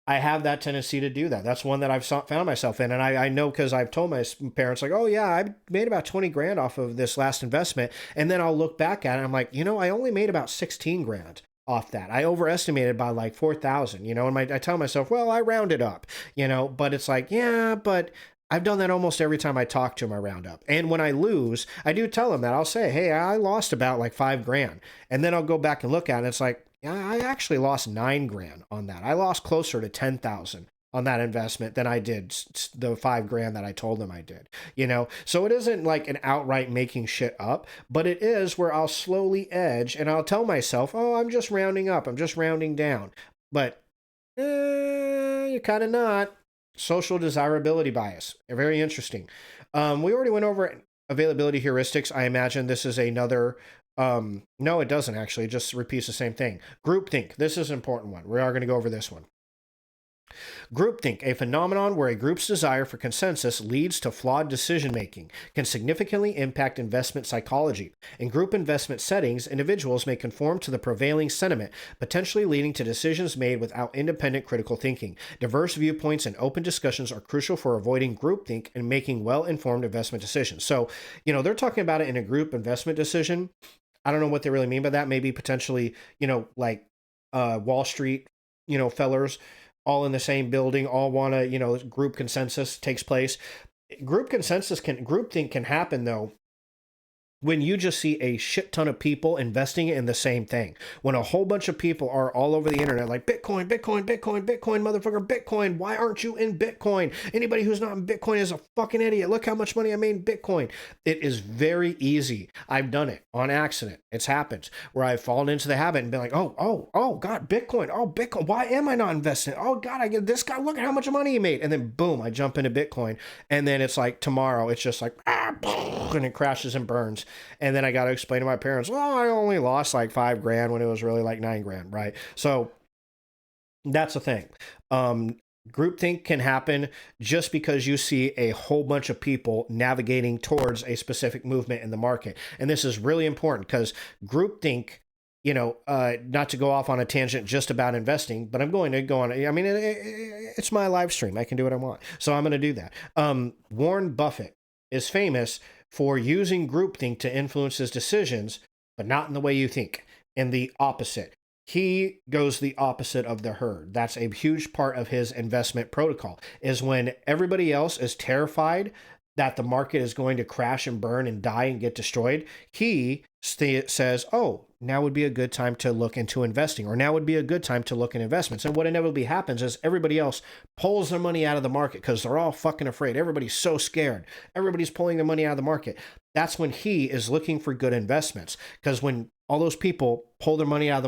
I have that tendency to do that. That's one that I've found myself in. And I know because I've told my parents, like, oh, yeah, I made about 20 grand off of this last investment. And then I'll look back at it and I'm like, you know, I only made about 16 grand off that. I overestimated by like 4,000, you know, and I tell myself, well, I rounded up, you know, but it's like, yeah, but I've done that almost every time I talk to them, I round up. And when I lose, I do tell them that. I'll say, hey, I lost about like 5 grand. And then I'll go back and look at it and it's like, yeah, I actually lost 9 grand on that. I lost closer to 10,000 on that investment than I did the 5 grand that I told them I did, you know? So it isn't like an outright making shit up, but it is where I'll slowly edge and I'll tell myself, oh, I'm just rounding up, I'm just rounding down. But you're kind of not. Social desirability bias. Very interesting. We already went over availability heuristics. I imagine this is another no, it doesn't actually. It just repeats the same thing. Groupthink. This is an important one. We are going to go over this one. Groupthink, a phenomenon where a group's desire for consensus leads to flawed decision-making, can significantly impact investment psychology. In group investment settings, individuals may conform to the prevailing sentiment, potentially leading to decisions made without independent critical thinking. Diverse viewpoints and open discussions are crucial for avoiding groupthink and making well-informed investment decisions. So, you know, they're talking about it in a group investment decision. I don't know what they really mean by that. Maybe potentially, you know, like Wall Street, you know, fellers all in the same building, all want to, you know, group consensus takes place. Groupthink can happen though when you just see a shit ton of people investing in the same thing. When a whole bunch of people are all over the internet like Bitcoin, Bitcoin, Bitcoin, Bitcoin, motherfucker, Bitcoin. Why aren't you in Bitcoin? Anybody who's not in Bitcoin is a fucking idiot. Look how much money I made in Bitcoin. It is very easy. I've done it on accident. It's happened where I've fallen into the habit and been like, oh, God, Bitcoin. Oh, Bitcoin. Why am I not investing? Oh, God, I get this guy. Look at how much money he made. And then boom, I jump into Bitcoin. And then it's like tomorrow, it's just like, and it crashes and burns. And then I got to explain to my parents, well, I only lost like 5 grand when it was really like 9 grand, right? So that's the thing. Groupthink can happen just because you see a whole bunch of people navigating towards a specific movement in the market. And this is really important because groupthink, not to go off on a tangent just about investing, but I'm going to go on. I mean, it's my live stream. I can do what I want. So I'm going to do that. Warren Buffett is famous for using groupthink to influence his decisions, but not in the way you think, in the opposite. He goes the opposite of the herd. That's a huge part of his investment protocol, is when everybody else is terrified that the market is going to crash and burn and die and get destroyed, he says, oh, now would be a good time to look into investing, or now would be a good time to look in investments. And what inevitably happens is everybody else pulls their money out of the market because they're all fucking afraid. Everybody's so scared. Everybody's pulling their money out of the market. That's when he is looking for good investments, because when all those people pull their money out of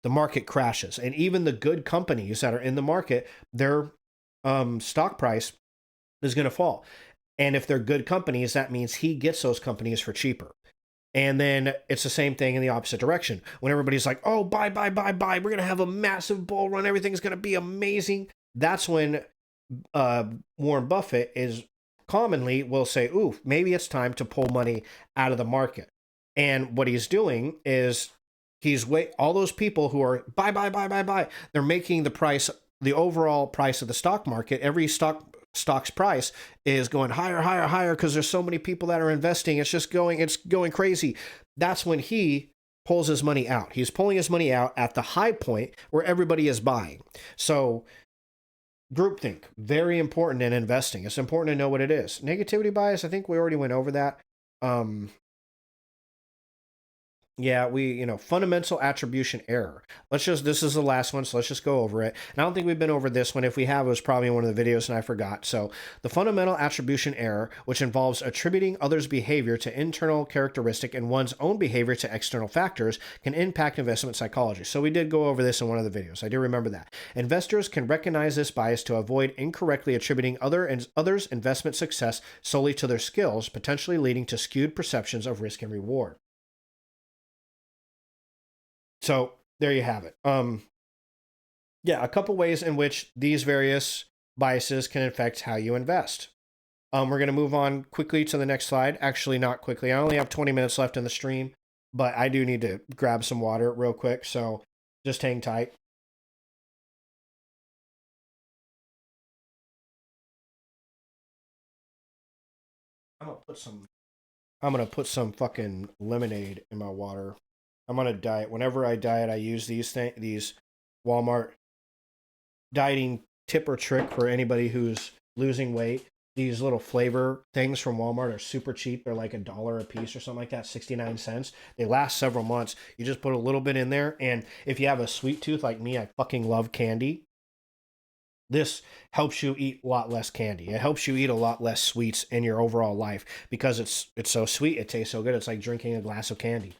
the market crashes. And even the good companies that are in the market, their stock price is going to fall. And if they're good companies, that means he gets those companies for cheaper. And then it's the same thing in the opposite direction. When everybody's like, oh, buy, we're going to have a massive bull run. Everything's going to be amazing. That's when Warren Buffett is commonly will say, ooh, maybe it's time to pull money out of the market. And what he's doing is all those people who are buy, they're making the overall price of the stock market, every stock's price is going higher because there's so many people that are investing. It's going crazy. That's when he pulls his money out. He's pulling his money out at the high point where everybody is buying. So groupthink, very important in investing. It's important to know what it is. Negativity bias, I think we already went over that. Yeah, fundamental attribution error. This is the last one, so let's just go over it. And I don't think we've been over this one. If we have, it was probably in one of the videos and I forgot. So the fundamental attribution error, which involves attributing others' behavior to internal characteristic and one's own behavior to external factors, can impact investment psychology. So we did go over this in one of the videos. I do remember that. Investors can recognize this bias to avoid incorrectly attributing others' investment success solely to their skills, potentially leading to skewed perceptions of risk and reward. So there you have it. A couple ways in which these various biases can affect how you invest. We're going to move on quickly to the next slide. Actually, not quickly. I only have 20 minutes left in the stream, but I do need to grab some water real quick. So just hang tight. I'm going to put some fucking lemonade in my water. I'm on a diet. Whenever I diet, I use these Walmart dieting tip or trick for anybody who's losing weight. These little flavor things from Walmart are super cheap. They're like $1 a piece or something like that, 69 cents. They last several months. You just put a little bit in there. And if you have a sweet tooth like me, I fucking love candy. This helps you eat a lot less candy. It helps you eat a lot less sweets in your overall life because it's so sweet. It tastes so good. It's like drinking a glass of candy.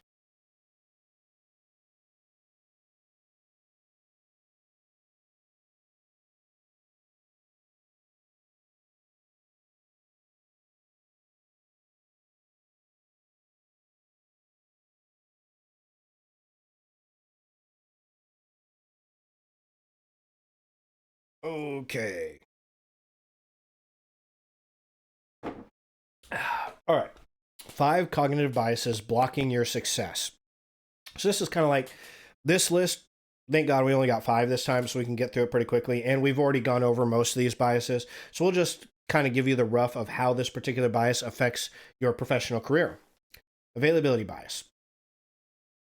Okay. All right. 5 cognitive biases blocking your success. So this is kind of like this list. Thank God we only got 5 this time, so we can get through it pretty quickly. And we've already gone over most of these biases. So we'll just kind of give you the rough of how this particular bias affects your professional career. Availability bias.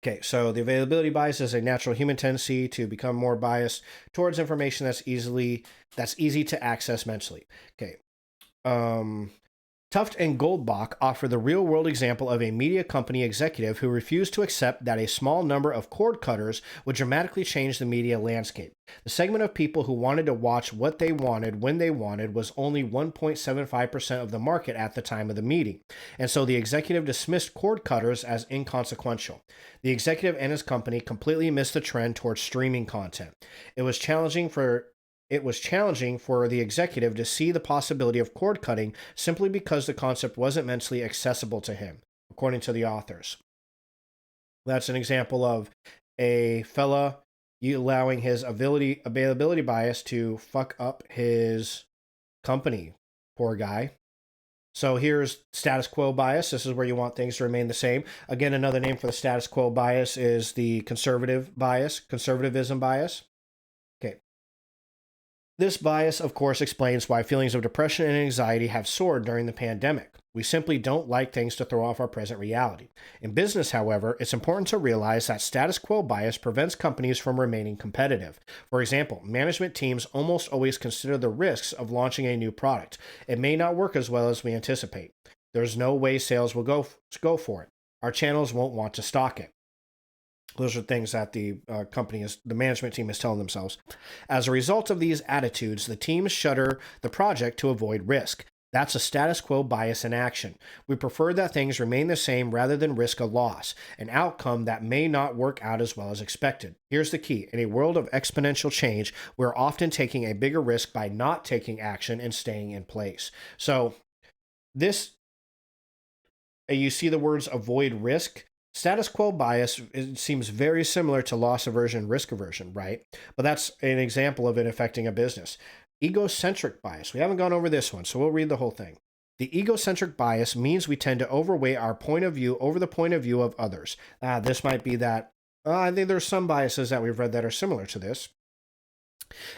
Okay, so the availability bias is a natural human tendency to become more biased towards information that's easy to access mentally. Okay. Tuft and Goldbach offer the real-world example of a media company executive who refused to accept that a small number of cord cutters would dramatically change the media landscape. The segment of people who wanted to watch what they wanted when they wanted was only 1.75% of the market at the time of the meeting, and so the executive dismissed cord cutters as inconsequential. The executive and his company completely missed the trend towards streaming content. It was challenging for the executive to see the possibility of cord cutting simply because the concept wasn't mentally accessible to him, according to the authors. That's an example of a fella you allowing his availability bias to fuck up his company. Poor guy. So here's status quo bias. This is where you want things to remain the same. Again, another name for the status quo bias is the conservatism bias. Okay. This bias, of course, explains why feelings of depression and anxiety have soared during the pandemic. We simply don't like things to throw off our present reality. In business, however, it's important to realize that status quo bias prevents companies from remaining competitive. For example, management teams almost always consider the risks of launching a new product. It may not work as well as we anticipate. There's no way sales will go for it. Our channels won't want to stock it. Those are things that the management team is telling themselves. As a result of these attitudes, the teams shutter the project to avoid risk. That's a status quo bias in action. We prefer that things remain the same rather than risk a loss, an outcome that may not work out as well as expected. Here's the key. In a world of exponential change, we're often taking a bigger risk by not taking action and staying in place. So this, you see the words avoid risk. Status quo bias, it seems very similar to loss aversion, risk aversion, right? But that's an example of it affecting a business. Egocentric bias. We haven't gone over this one, so we'll read the whole thing. The egocentric bias means we tend to overweight our point of view over the point of view of others. This might be that. I think there's some biases that we've read that are similar to this.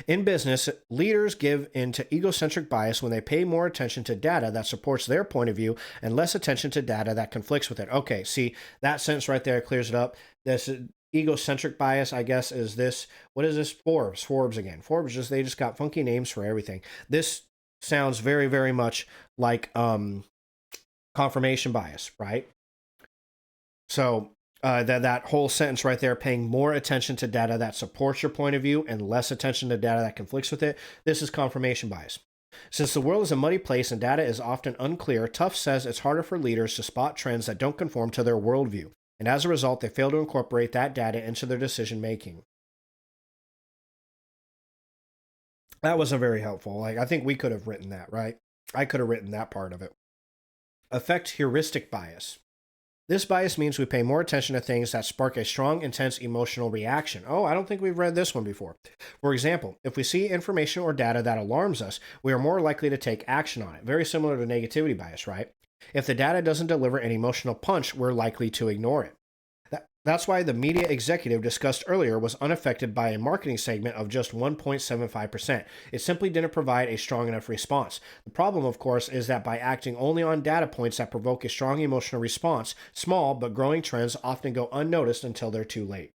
In business, leaders give into egocentric bias when they pay more attention to data that supports their point of view and less attention to data that conflicts with it. Okay, see, that sentence right there clears it up. This egocentric bias, I guess, is this. What is this? Forbes again. Forbes, they just got funky names for everything. This sounds very, very much like confirmation bias, right? So that whole sentence right there, paying more attention to data that supports your point of view and less attention to data that conflicts with it. This is confirmation bias. Since the world is a muddy place and data is often unclear, Tufts says it's harder for leaders to spot trends that don't conform to their worldview. And as a result, they fail to incorporate that data into their decision making. That wasn't very helpful. I think we could have written that, right? I could have written that part of it. Affect heuristic bias. This bias means we pay more attention to things that spark a strong, intense emotional reaction. Oh, I don't think we've read this one before. For example, if we see information or data that alarms us, we are more likely to take action on it. Very similar to negativity bias, right? If the data doesn't deliver an emotional punch, we're likely to ignore it. That's why the media executive discussed earlier was unaffected by a marketing segment of just 1.75%. It simply didn't provide a strong enough response. The problem, of course, is that by acting only on data points that provoke a strong emotional response, small but growing trends often go unnoticed until they're too late.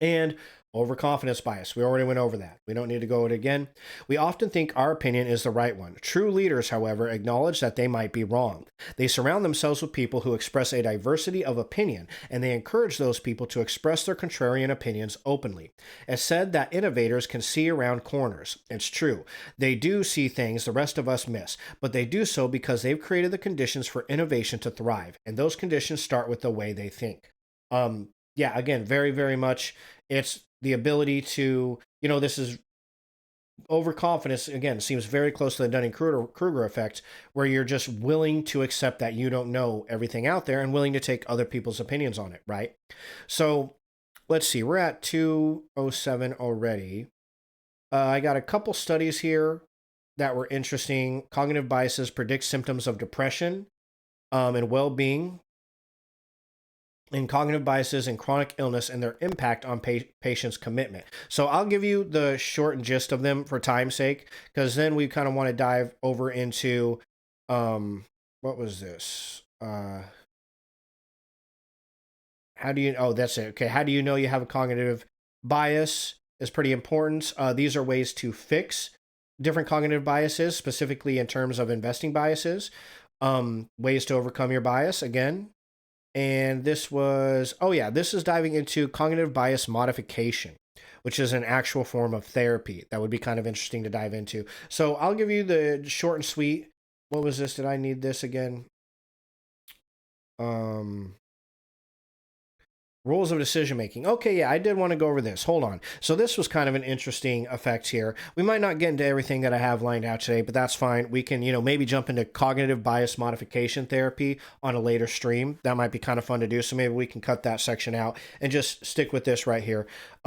And overconfidence bias. We already went over that. We don't need to go over it again. We often think our opinion is the right one. True leaders, however, acknowledge that they might be wrong. They surround themselves with people who express a diversity of opinion, and they encourage those people to express their contrarian opinions openly. It's said that innovators can see around corners. It's true. They do see things the rest of us miss, but they do so because they've created the conditions for innovation to thrive, and those conditions start with the way they think. Yeah, again, very, very much it's the ability to, this is overconfidence, again, seems very close to the Dunning-Kruger effect, where you're just willing to accept that you don't know everything out there and willing to take other people's opinions on it, right? So let's see, we're at 207 already. I got a couple studies here that were interesting. Cognitive biases predict symptoms of depression and well-being, and cognitive biases and chronic illness and their impact on patients' commitment. So I'll give you the short and gist of them for time's sake, because then we kind of want to dive over into, what was this? How do you, that's it. Okay. How do you know you have a cognitive bias is pretty important. These are ways to fix different cognitive biases, specifically in terms of investing biases, ways to overcome your bias again. And this was, this is diving into cognitive bias modification, which is an actual form of therapy. That would be kind of interesting to dive into. So I'll give you the short and sweet. What was this? Did I need this again? Rules of decision making. Okay, yeah, I did want to go over this. Hold on. So this was kind of an interesting effect here. We might not get into everything that I have lined out today, but that's fine. We can, maybe jump into cognitive bias modification therapy on a later stream. That might be kind of fun to do. So maybe we can cut that section out and just stick with this right here,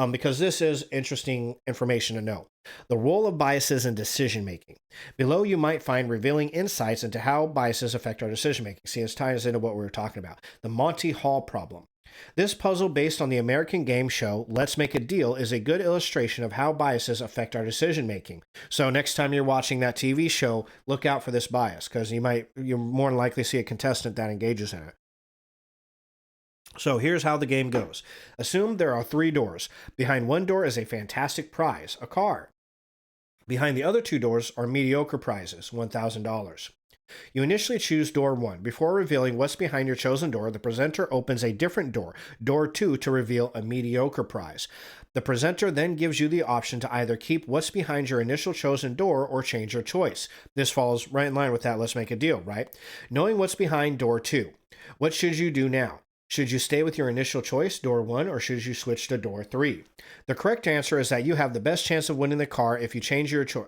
because this is interesting information to know. The role of biases in decision making. Below, you might find revealing insights into how biases affect our decision making. See, this ties into what we were talking about. The Monty Hall problem. This puzzle, based on the American game show Let's Make a Deal, is a good illustration of how biases affect our decision making. So next time you're watching that TV show, look out for this bias, because you're more than likely see a contestant that engages in it. So here's how the game goes. Assume there are 3 doors. Behind one door is a fantastic prize, a car. Behind the other 2 doors are mediocre prizes, $1,000. You initially choose door 1. Before revealing what's behind your chosen door, the presenter opens a different door, door 2, to reveal a mediocre prize. The presenter then gives you the option to either keep what's behind your initial chosen door or change your choice. This falls right in line with that Let's Make a Deal, right? Knowing what's behind door 2, what should you do now? Should you stay with your initial choice, door 1, or should you switch to door 3? The correct answer is that you have the best chance of winning the car if you change your choice.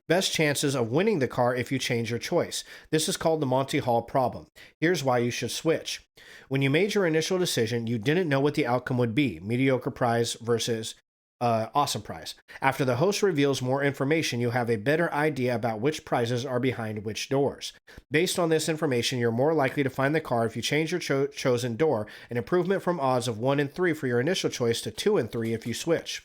Best chances of winning the car if you change your choice. This is called the Monty Hall problem. Here's why you should switch. When you made your initial decision, you didn't know what the outcome would be, mediocre prize versus awesome prize. After the host reveals more information, you have a better idea about which prizes are behind which doors. Based on this information, you're more likely to find the car if you change your chosen door, an improvement from odds of 1 in 3 for your initial choice to 2 in 3 if you switch.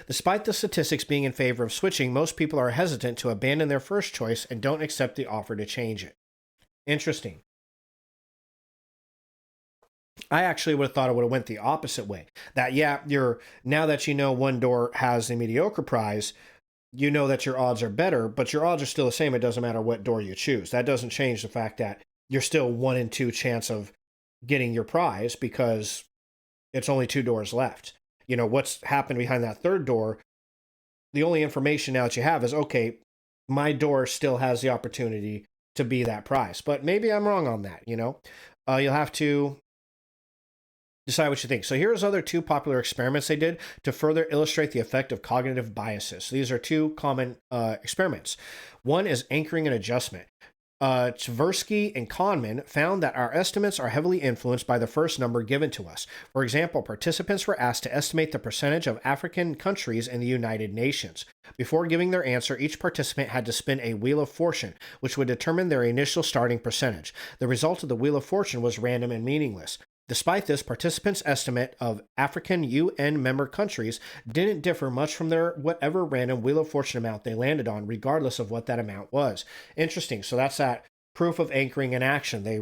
Despite the statistics being in favor of switching, most people are hesitant to abandon their first choice and don't accept the offer to change it. Interesting. I actually would have thought it would have went the opposite way. That, yeah, now that you know one door has a mediocre prize, you know that your odds are better, but your odds are still the same. It doesn't matter what door you choose. That doesn't change the fact that you're still 1 in 2 chance of getting your prize because it's only 2 doors left. What's happened behind that third door, the only information now that you have is, okay, my door still has the opportunity to be that prize. But maybe I'm wrong on that, You'll have to decide what you think. So here's other 2 popular experiments they did to further illustrate the effect of cognitive biases. So these are 2 common experiments. One is anchoring and adjustment. Tversky and Kahneman found that our estimates are heavily influenced by the first number given to us. For example, participants were asked to estimate the percentage of African countries in the United Nations. Before giving their answer, each participant had to spin a Wheel of Fortune, which would determine their initial starting percentage. The result of the Wheel of Fortune was random and meaningless. Despite this, participants' estimate of African UN member countries didn't differ much from their whatever random Wheel of Fortune amount they landed on, regardless of what that amount was. Interesting. So that's that proof of anchoring in action. They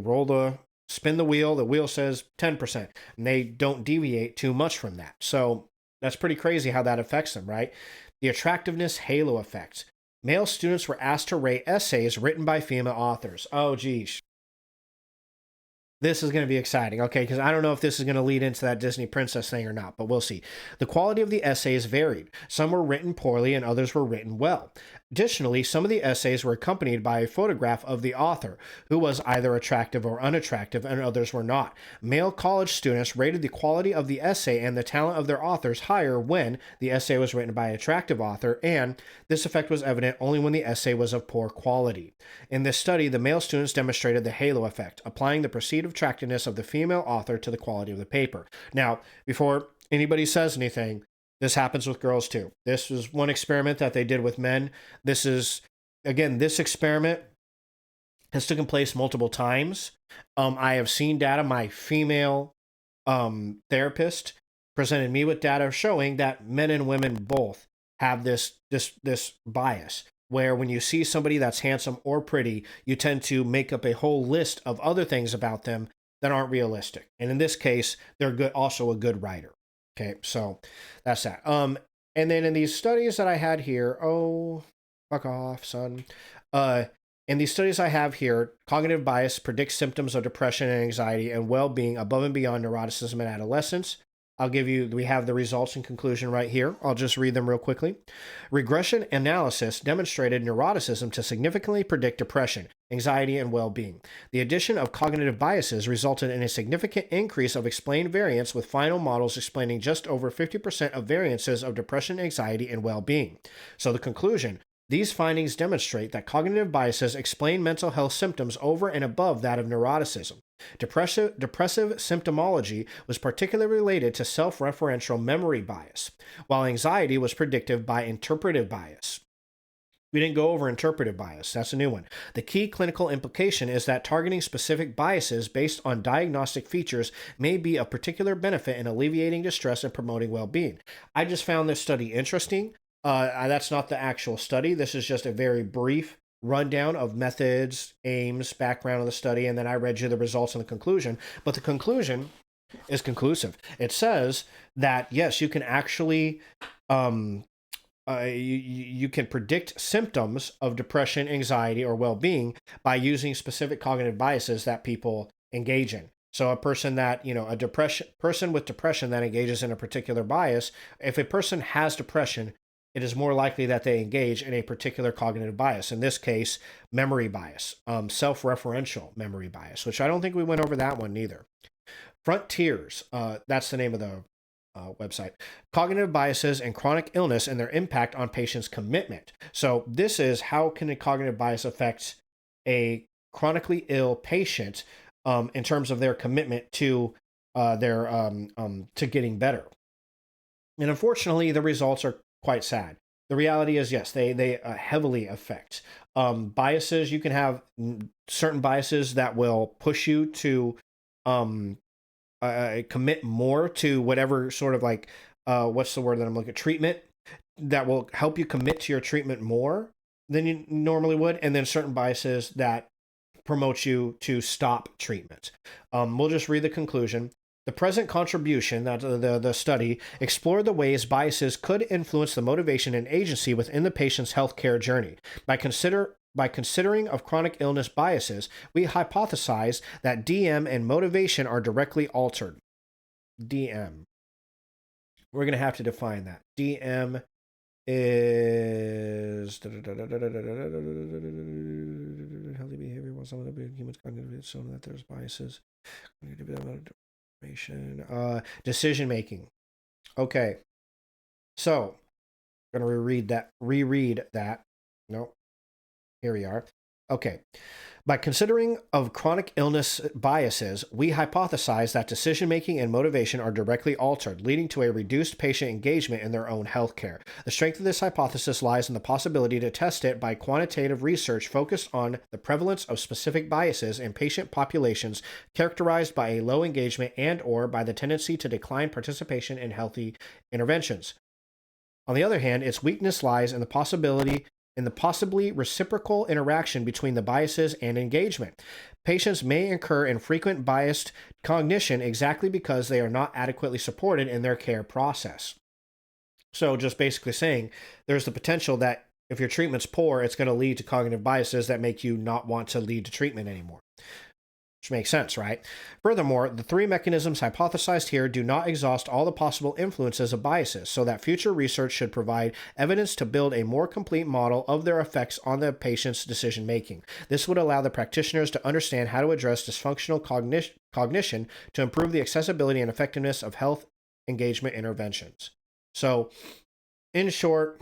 spin the wheel says 10%, and they don't deviate too much from that. So that's pretty crazy how that affects them, right? The attractiveness halo effect. Male students were asked to rate essays written by female authors. Oh, geez. This is going to be exciting, okay, because I don't know if this is going to lead into that Disney princess thing or not, but we'll see. The quality of the essays varied. Some were written poorly and others were written well. Additionally, some of the essays were accompanied by a photograph of the author, who was either attractive or unattractive, and others were not. Male college students rated the quality of the essay and the talent of their authors higher when the essay was written by an attractive author, and this effect was evident only when the essay was of poor quality. In this study, the male students demonstrated the halo effect, applying the perceived attractiveness of the female author to the quality of the paper. Now, before anybody says anything, this happens with girls too. This is one experiment that they did with men. This experiment has taken place multiple times. I have seen data. My female therapist presented me with data showing that men and women both have this bias, where when you see somebody that's handsome or pretty, you tend to make up a whole list of other things about them that aren't realistic. And in this case, they're also a good writer. Okay, so that's that. And then in these studies that I had here, oh, fuck off, son. In these studies I have here, cognitive bias predicts symptoms of depression and anxiety and well-being above and beyond neuroticism in adolescence. We have the results and conclusion right here. I'll just read them real quickly. Regression analysis demonstrated neuroticism to significantly predict depression, anxiety, and well-being. The addition of cognitive biases resulted in a significant increase of explained variance, with final models explaining just over 50% of variances of depression, anxiety, and well-being. So the conclusion: these findings demonstrate that cognitive biases explain mental health symptoms over and above that of neuroticism. Depressive symptomology was particularly related to self-referential memory bias, while anxiety was predicted by interpretive bias. We didn't go over interpretive bias. That's a new one. The key clinical implication is that targeting specific biases based on diagnostic features may be of particular benefit in alleviating distress and promoting well-being. I just found this study interesting. That's not the actual study. This is just a very brief rundown of methods, aims, background of the study, and then I read you the results and the conclusion. But the conclusion is conclusive. It says that, yes, you can actually you can predict symptoms of depression, anxiety, or well-being by using specific cognitive biases that people engage in. So a person that, a person with depression that engages in a particular bias, if a person has depression, it is more likely that they engage in a particular cognitive bias. In this case, memory bias, self-referential memory bias, which I don't think we went over that one either. Frontiers, that's the name of the website. Cognitive biases and chronic illness and their impact on patients' commitment. So this is how can a cognitive bias affect a chronically ill patient in terms of their commitment to to getting better. And unfortunately, the results are quite sad. The reality is, yes, they heavily affect biases. You can have certain biases that will push you to commit more to whatever sort of what's the word that I'm looking at? Treatment that will help you commit to your treatment more than you normally would, and then certain biases that promote you to stop treatment. We'll just read the conclusion. The present contribution, that the study, explored the ways biases could influence the motivation and agency within the patient's healthcare journey. By considering of chronic illness biases, we hypothesize that DM and motivation are directly altered. DM. We're going to have to define that. DM is healthy behavior while some of the humans cognitive so that there's biases. Decision making. Okay. So, I'm going to reread that. No. Here we are. Okay. By considering of chronic illness biases, we hypothesize that decision-making and motivation are directly altered, leading to a reduced patient engagement in their own healthcare. The strength of this hypothesis lies in the possibility to test it by quantitative research focused on the prevalence of specific biases in patient populations characterized by a low engagement and/or by the tendency to decline participation in healthy interventions. On the other hand, its weakness lies in the possibly reciprocal interaction between the biases and engagement. Patients may incur infrequent biased cognition exactly because they are not adequately supported in their care process. So just basically saying there's the potential that if your treatment's poor, it's going to lead to cognitive biases that make you not want to lead to treatment anymore. Which makes sense, right? Furthermore, the three mechanisms hypothesized here do not exhaust all the possible influences of biases, so that future research should provide evidence to build a more complete model of their effects on the patient's decision-making. This would allow the practitioners to understand how to address dysfunctional cognition to improve the accessibility and effectiveness of health engagement interventions. So, in short,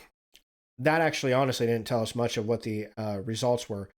that actually honestly didn't tell us much of what the results were.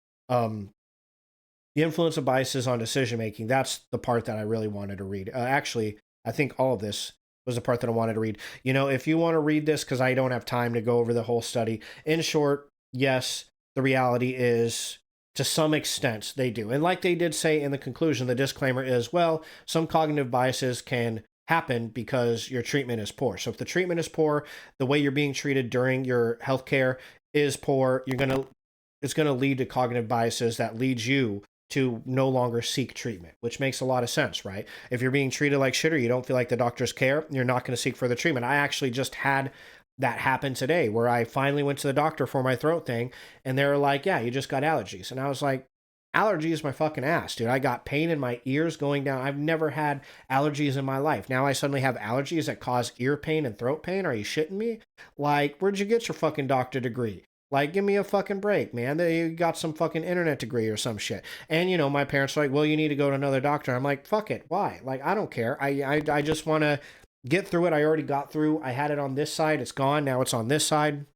The influence of biases on decision-making, that's the part that I really wanted to read. Actually, I think all of this was the part that I wanted to read. If you want to read this, because I don't have time to go over the whole study, in short, yes, the reality is, to some extent, they do. And like they did say in the conclusion, the disclaimer is, well, some cognitive biases can happen because your treatment is poor. So if the treatment is poor, the way you're being treated during your healthcare is poor, it's going to lead to cognitive biases that leads you to no longer seek treatment, which makes a lot of sense, right? If you're being treated like shit or you don't feel like the doctors care, you're not going to seek further treatment. I actually just had that happen today where I finally went to the doctor for my throat thing and they were like, yeah, you just got allergies. And I was like, Allergies my fucking ass, dude. I got pain in my ears going down. I've never had allergies in my life. Now I suddenly have allergies that cause ear pain and throat pain. Are you shitting me? Like, where'd you get your fucking doctor degree? Like, give me a fucking break, man. You got some fucking internet degree or some shit. And, you know, my parents are like, well, you need to go to another doctor. I'm like, fuck it. Why? Like, I don't care. I just want to get through it. I already got through. I had it on this side. It's gone. Now it's on this side.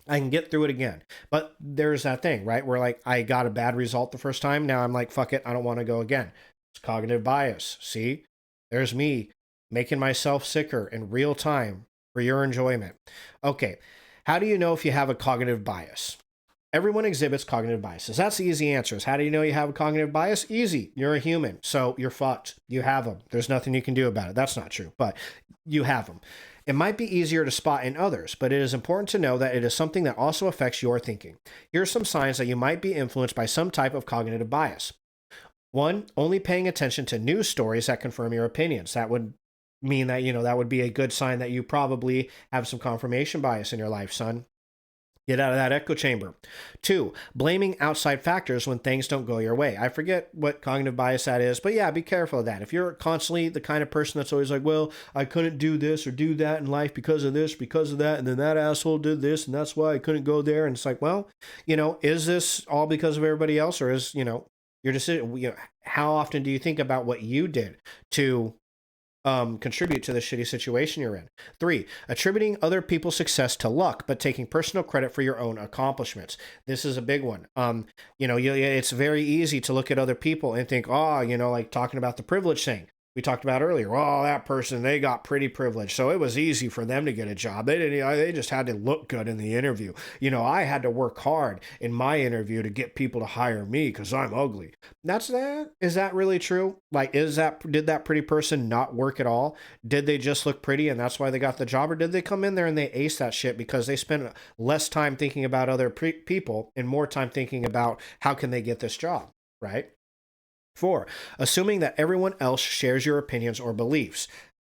I can get through it again. But there's that thing, right? Where like I got a bad result the first time. Now I'm like, fuck it. I don't want to go again. It's cognitive bias. See, there's me making myself sicker in real time for your enjoyment. Okay. How do you know if you have a cognitive bias? Everyone exhibits cognitive biases. That's the easy answers. How do you know you have a cognitive bias? Easy. You're a human. So you're fucked. You have them. There's nothing you can do about it. That's not true, but you have them. It might be easier to spot in others, but it is important to know that it is something that also affects your thinking. Here are some signs that you might be influenced by some type of cognitive bias. 1, only paying attention to news stories that confirm your opinions. That would mean that, you know, that would be a good sign that you probably have some confirmation bias in your life, son. Get out of that echo chamber. 2, blaming outside factors when things don't go your way. I forget what cognitive bias that is, but yeah, be careful of that. If you're constantly the kind of person that's always like, well, I couldn't do this or do that in life because of this, because of that, and then that asshole did this, and that's why I couldn't go there. And it's like, well, you know, is this all because of everybody else, or is, you know, your decision? You know, how often do you think about what you did to contribute to the shitty situation you're in? 3, attributing other people's success to luck, but taking personal credit for your own accomplishments. This is a big one. You know, it's very easy to look at other people and think, oh, you know, like talking about the privilege thing we talked about earlier. Oh, that person, they got pretty privileged, so it was easy for them to get a job. They just had to look good in the interview. You know, I had to work hard in my interview to get people to hire me because I'm ugly. That's that. Is that really true? Like, did that pretty person not work at all? Did they just look pretty and that's why they got the job? Or did they come in there and they ace that shit because they spent less time thinking about other people and more time thinking about how can they get this job, right? 4, assuming that everyone else shares your opinions or beliefs.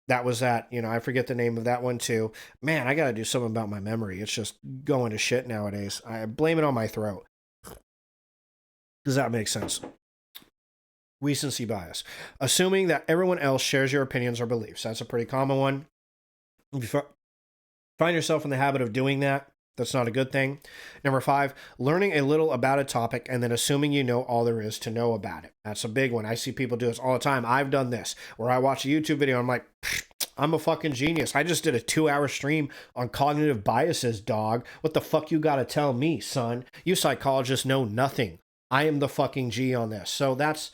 That was that, you know, I forget the name of that one too. Man, I got to do something about my memory. It's just going to shit nowadays. I blame it on my throat. Does that make sense? Recency bias. Assuming that everyone else shares your opinions or beliefs. That's a pretty common one. If you find yourself in the habit of doing that, that's not a good thing. Number 5, learning a little about a topic and then assuming you know all there is to know about it. That's a big one. I see people do this all the time. I've done this where I watch a YouTube video. I'm like, I'm a fucking genius. I just did a 2-hour stream on cognitive biases, dog. What the fuck you got to tell me, son? You psychologists know nothing. I am the fucking G on this. So that's,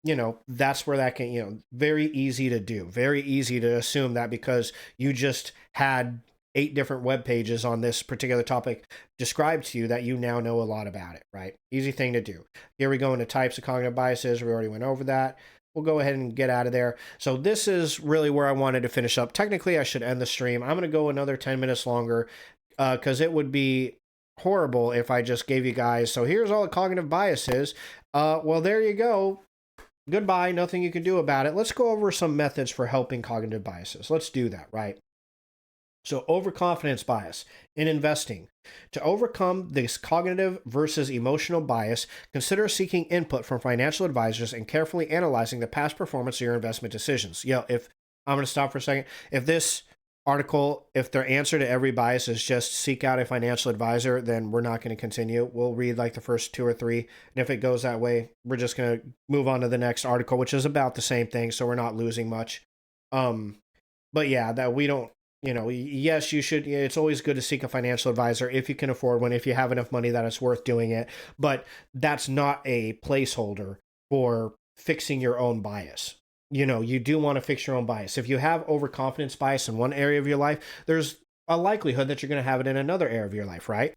you know, that's where that can, you know, very easy to do. Very easy to assume that because you just had 8 different web pages on this particular topic described to you that you now know a lot about it, right? Easy thing to do. Here we go into types of cognitive biases. We already went over that. We'll go ahead and get out of there. So this is really where I wanted to finish up. Technically, I should end the stream. I'm going to go another 10 minutes longer because it would be horrible if I just gave you guys, so here's all the cognitive biases. Well, there you go. Goodbye. Nothing you can do about it. Let's go over some methods for helping cognitive biases. Let's do that, right? So overconfidence bias in investing. To overcome this cognitive versus emotional bias, consider seeking input from financial advisors and carefully analyzing the past performance of your investment decisions. If I'm going to stop for a second. If this article, if their answer to every bias is just seek out a financial advisor, then we're not going to continue. We'll read like the first 2 or 3. And if it goes that way, we're just going to move on to the next article, which is about the same thing. So we're not losing much. But yeah, that we don't, you know, yes, you should. It's always good to seek a financial advisor if you can afford one, if you have enough money that it's worth doing it. But that's not a placeholder for fixing your own bias. You know, you do want to fix your own bias. If you have overconfidence bias in one area of your life, there's a likelihood that you're going to have it in another area of your life, right?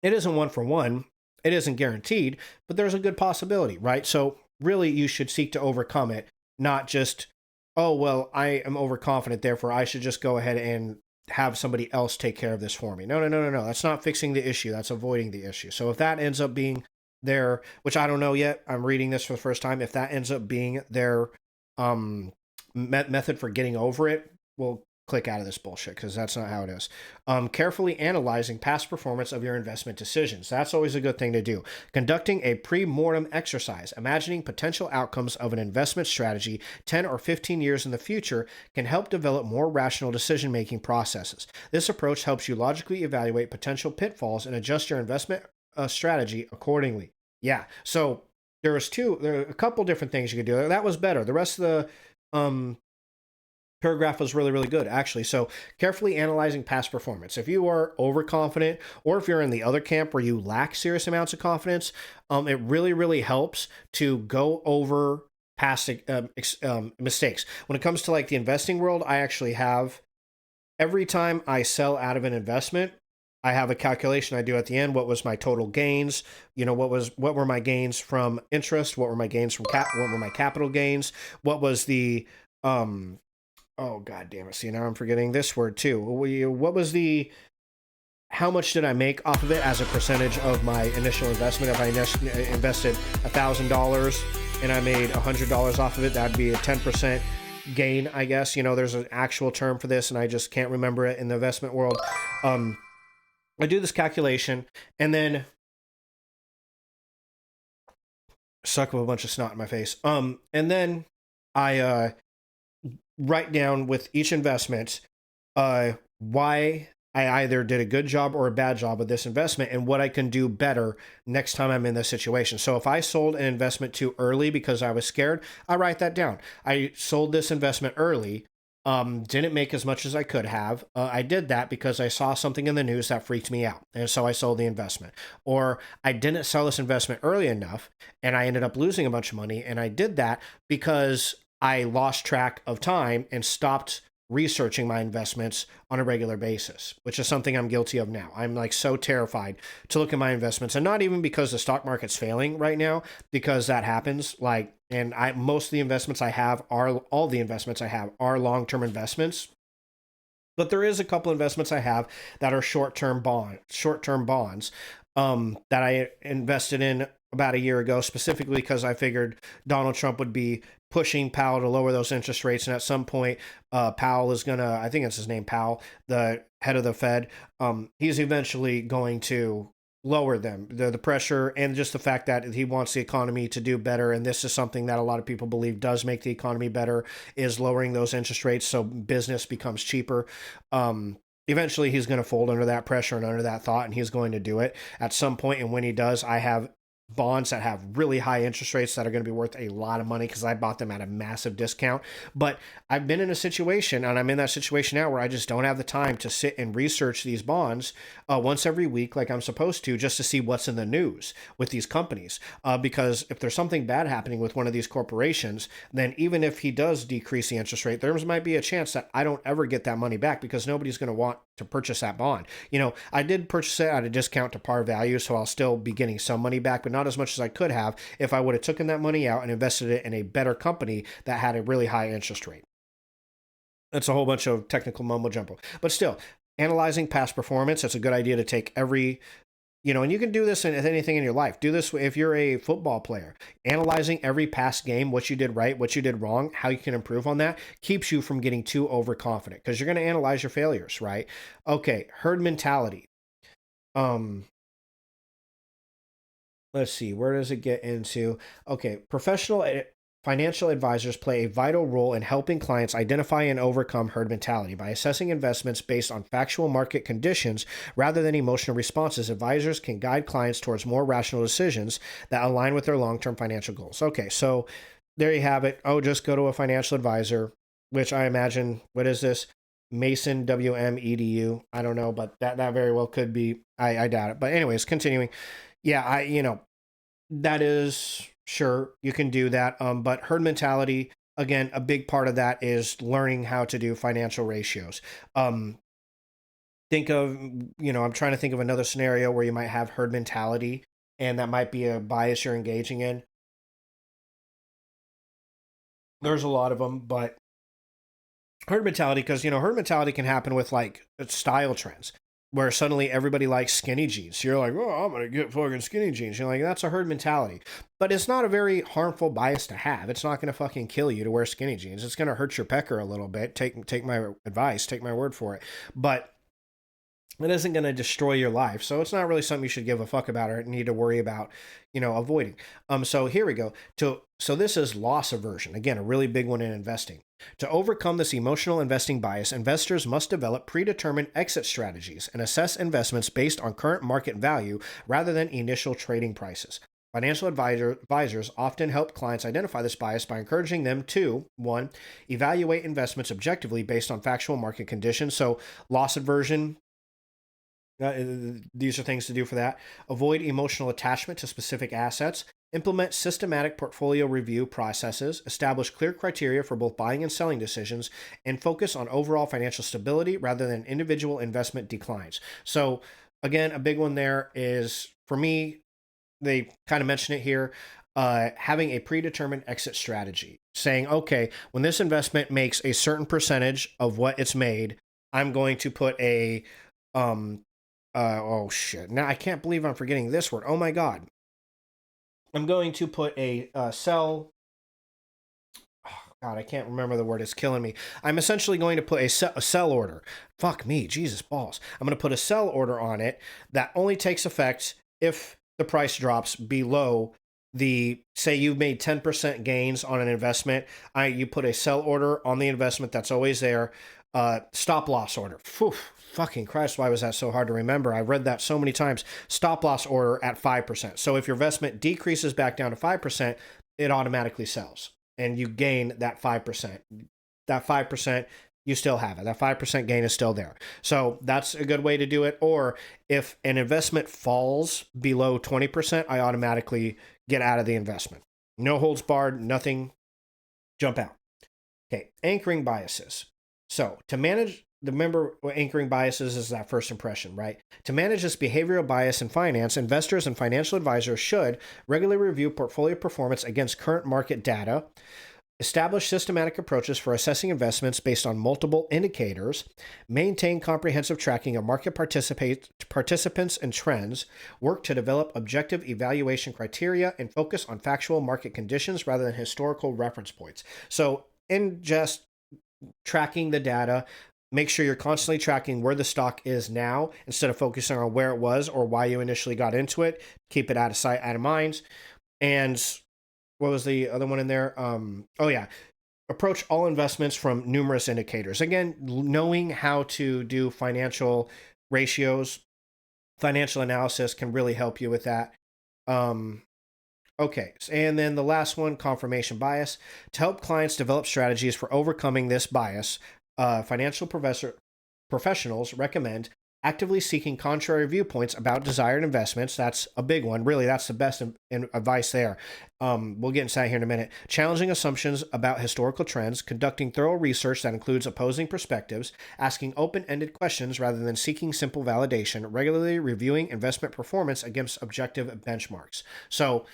It isn't 1 for 1. It isn't guaranteed, but there's a good possibility, right? So really, you should seek to overcome it, not just, oh, well, I am overconfident, therefore I should just go ahead and have somebody else take care of this for me. No. That's not fixing the issue. That's avoiding the issue. So if that ends up being their, which I don't know yet, I'm reading this for the first time, if that ends up being their method for getting over it, well, click out of this bullshit because that's not how it is. Carefully analyzing past performance of your investment decisions. That's always a good thing to do. Conducting a pre-mortem exercise, imagining potential outcomes of an investment strategy 10 or 15 years in the future can help develop more rational decision-making processes. This approach helps you logically evaluate potential pitfalls and adjust your investment strategy accordingly. Yeah, so there are a couple different things you could do. That was better. The rest of the paragraph was really, really good, actually. So carefully analyzing past performance. If you are overconfident, or if you're in the other camp where you lack serious amounts of confidence, it really, really helps to go over past mistakes. When it comes to like the investing world, I actually have, every time I sell out of an investment, I have a calculation I do at the end. What was my total gains? You know, what were my gains from interest? What were my gains from what were my capital gains? What was the oh god damn it. See, now I'm forgetting this word too. What was the, how much did I make off of it as a percentage of my initial investment? If I invested $1,000 and I made $100 off of it, that'd be a 10% gain, I guess. You know, there's an actual term for this and I just can't remember it in the investment world. I do this calculation and then suck up a bunch of snot in my face. And then I write down with each investment why I either did a good job or a bad job of this investment and what I can do better next time I'm in this situation. So if I sold an investment too early because I was scared, I write that down. I sold this investment early. Didn't make as much as I could have. I did that because I saw something in the news that freaked me out. And so I sold the investment. Or I didn't sell this investment early enough and I ended up losing a bunch of money. And I did that because I lost track of time and stopped researching my investments on a regular basis, which is something I'm guilty of now. I'm like so terrified to look at my investments, and not even because the stock market's failing right now, because that happens. Like, and most of the investments I have are, all the investments I have are long-term investments. But there is a couple investments I have that are short-term bonds that I invested in about a year ago, specifically because I figured Donald Trump would be pushing Powell to lower those interest rates. And at some point, Powell is going to, I think it's his name, Powell, the head of the Fed, he's eventually going to lower them, the pressure, and just the fact that he wants the economy to do better. And this is something that a lot of people believe does make the economy better, is lowering those interest rates so business becomes cheaper. Eventually, he's going to fold under that pressure and under that thought, and he's going to do it at some point. And when he does, I have bonds that have really high interest rates that are going to be worth a lot of money because I bought them at a massive discount. But I've been in a situation, and I'm in that situation now, where I just don't have the time to sit and research these bonds once every week like I'm supposed to, just to see what's in the news with these companies. Because if there's something bad happening with one of these corporations, then even if he does decrease the interest rate, there might be a chance that I don't ever get that money back because nobody's going to want to purchase that bond. You know, I did purchase it at a discount to par value, so I'll still be getting some money back, but not as much as I could have if I would have taken that money out and invested it in a better company that had a really high interest rate. That's a whole bunch of technical mumbo jumbo. But still, analyzing past performance, it's a good idea to take every, you know, and you can do this in anything in your life. Do this if you're a football player. Analyzing every past game, what you did right, what you did wrong, how you can improve on that, keeps you from getting too overconfident because you're going to analyze your failures, right? Okay, herd mentality. Let's see, where does it get into? Okay, professional financial advisors play a vital role in helping clients identify and overcome herd mentality. By assessing investments based on factual market conditions rather than emotional responses, advisors can guide clients towards more rational decisions that align with their long-term financial goals. Okay, so there you have it. Oh, just go to a financial advisor, which I imagine, what is this? Mason, WM-EDU. I don't know, but that very well could be. I doubt it. But anyways, continuing. Yeah, that is, sure, you can do that. But herd mentality, again, a big part of that is learning how to do financial ratios. Think of, I'm trying to think of another scenario where you might have herd mentality and that might be a bias you're engaging in. There's a lot of them, but herd mentality, because, herd mentality can happen with like style trends. where suddenly everybody likes skinny jeans. You're like, oh, I'm going to get fucking skinny jeans. You're like, that's a herd mentality. But it's not a very harmful bias to have. It's not going to fucking kill you to wear skinny jeans. It's going to hurt your pecker a little bit. Take my advice. Take my word for it. But it isn't going to destroy your life. So it's not really something you should give a fuck about or need to worry about, avoiding. So here we go. So this is loss aversion. Again, a really big one in investing. To overcome this emotional investing bias, investors must develop predetermined exit strategies and assess investments based on current market value rather than initial trading prices. Financial advisors often help clients identify this bias by encouraging them to, 1, evaluate investments objectively based on factual market conditions. So loss aversion, these are things to do for that. Avoid emotional attachment to specific assets. Implement systematic portfolio review processes. Establish clear criteria for both buying and selling decisions. And focus on overall financial stability rather than individual investment declines. So, again, a big one there is, for me, they kind of mention it here, having a predetermined exit strategy. Saying, okay, when this investment makes a certain percentage of what it's made, I'm going to put a... oh shit. Now I can't believe I'm forgetting this word. Oh my God. I'm going to put a sell. Oh God, I can't remember the word. It's killing me. I'm essentially going to put a sell order. Fuck me. Jesus balls. I'm going to put a sell order on it that only takes effect if the price drops below say you've made 10% gains on an investment. You put a sell order on the investment that's always there. Stop loss order. Phew, fucking Christ, why was that so hard to remember? I've read that so many times. Stop loss order at 5%. So if your investment decreases back down to 5%, it automatically sells and you gain that 5%. That 5%, you still have it. That 5% gain is still there. So that's a good way to do it. Or if an investment falls below 20%, I automatically get out of the investment. No holds barred, nothing, jump out. Okay, anchoring biases. So to manage, remember anchoring biases is that first impression, right? To manage this behavioral bias in finance, investors and financial advisors should regularly review portfolio performance against current market data, establish systematic approaches for assessing investments based on multiple indicators, maintain comprehensive tracking of market participants and trends, work to develop objective evaluation criteria, and focus on factual market conditions rather than historical reference points. So in just tracking the data, make sure you're constantly tracking where the stock is now instead of focusing on where it was or why you initially got into it. Keep it out of sight, out of mind. And what was the other one in there? Approach all investments from numerous indicators. Again, knowing how to do financial ratios, financial analysis can really help you with that. Okay, and then the last one, confirmation bias. To help clients develop strategies for overcoming this bias, financial professionals recommend actively seeking contrary viewpoints about desired investments. That's a big one. Really, that's the best advice there. We'll get into that here in a minute. Challenging assumptions about historical trends, conducting thorough research that includes opposing perspectives, asking open-ended questions rather than seeking simple validation, regularly reviewing investment performance against objective benchmarks. So,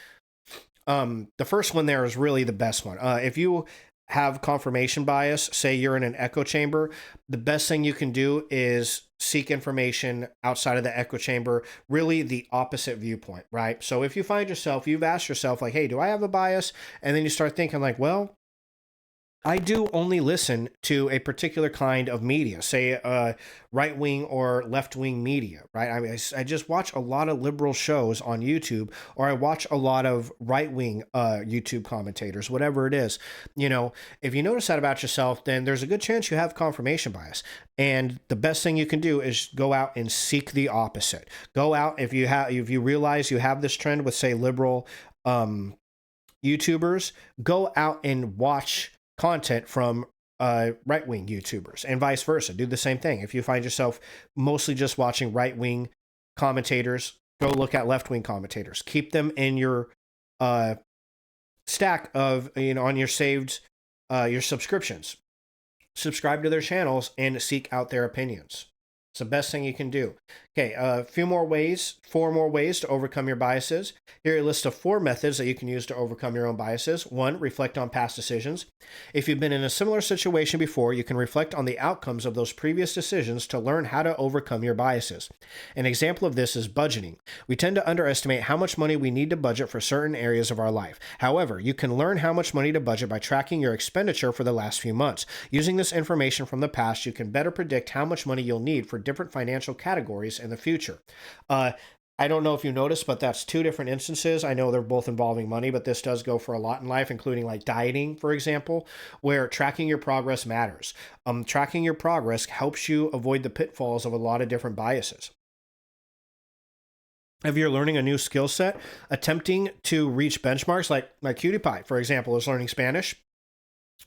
the first one there is really the best one. If you have confirmation bias, say you're in an echo chamber, the best thing you can do is seek information outside of the echo chamber, really the opposite viewpoint, right? So if you find yourself, you've asked yourself like, hey, do I have a bias? And then you start thinking like, well, I do only listen to a particular kind of media, say right-wing or left-wing media, right? I mean, I just watch a lot of liberal shows on YouTube, or I watch a lot of right-wing YouTube commentators, whatever it is. If you notice that about yourself, then there's a good chance you have confirmation bias. And the best thing you can do is go out and seek the opposite. Go out, if you realize you have this trend with, say, liberal YouTubers, go out and watch content from right-wing YouTubers and vice versa. Do the same thing. If you find yourself mostly just watching right-wing commentators, go look at left-wing commentators. Keep them in your stack of, on your saved, your subscriptions. Subscribe to their channels and seek out their opinions. It's the best thing you can do. Okay, a few more ways, 4 more ways to overcome your biases. Here are a list of 4 methods that you can use to overcome your own biases. 1, reflect on past decisions. If you've been in a similar situation before, you can reflect on the outcomes of those previous decisions to learn how to overcome your biases. An example of this is budgeting. We tend to underestimate how much money we need to budget for certain areas of our life. However, you can learn how much money to budget by tracking your expenditure for the last few months. Using this information from the past, you can better predict how much money you'll need for different financial categories in the future. I don't know if you noticed, but that's 2 different instances. I know they're both involving money, but this does go for a lot in life, including like dieting, for example, where tracking your progress matters. Tracking your progress helps you avoid the pitfalls of a lot of different biases. If you're learning a new skill set, attempting to reach benchmarks, like my cutie pie, for example, is learning Spanish.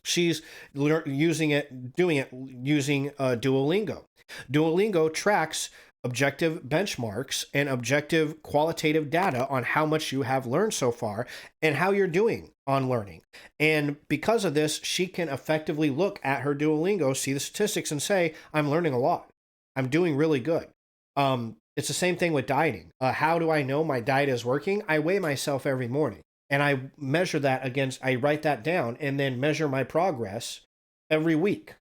She's using Duolingo. Duolingo tracks objective benchmarks and objective qualitative data on how much you have learned so far and how you're doing on learning. And because of this, she can effectively look at her Duolingo, see the statistics, and say, I'm learning a lot. I'm doing really good. It's the same thing with dieting. How do I know my diet is working? I weigh myself every morning and I measure that I write that down and then measure my progress every week.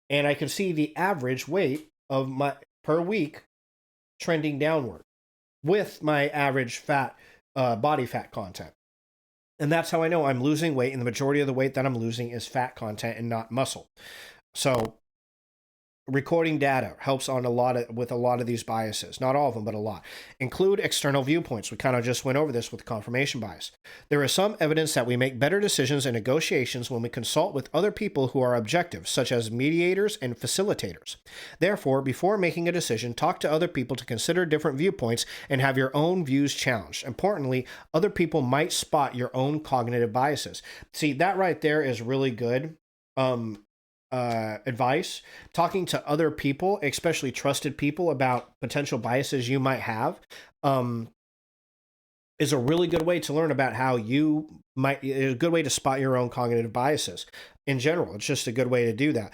And I can see the average weight of my per week trending downward with my average body fat content. And that's how I know I'm losing weight, and the majority of the weight that I'm losing is fat content and not muscle. So recording data helps with a lot of these biases. Not all of them, but a lot. Include external viewpoints. We kind of just went over this with confirmation bias. There is some evidence that we make better decisions in negotiations when we consult with other people who are objective, such as mediators and facilitators. Therefore, before making a decision, talk to other people to consider different viewpoints and have your own views challenged. Importantly, other people might spot your own cognitive biases. See, that right there is really good. Advice. Talking to other people, especially trusted people, about potential biases you might have is a really good way to learn about how a good way to spot your own cognitive biases in general. It's just a good way to do that.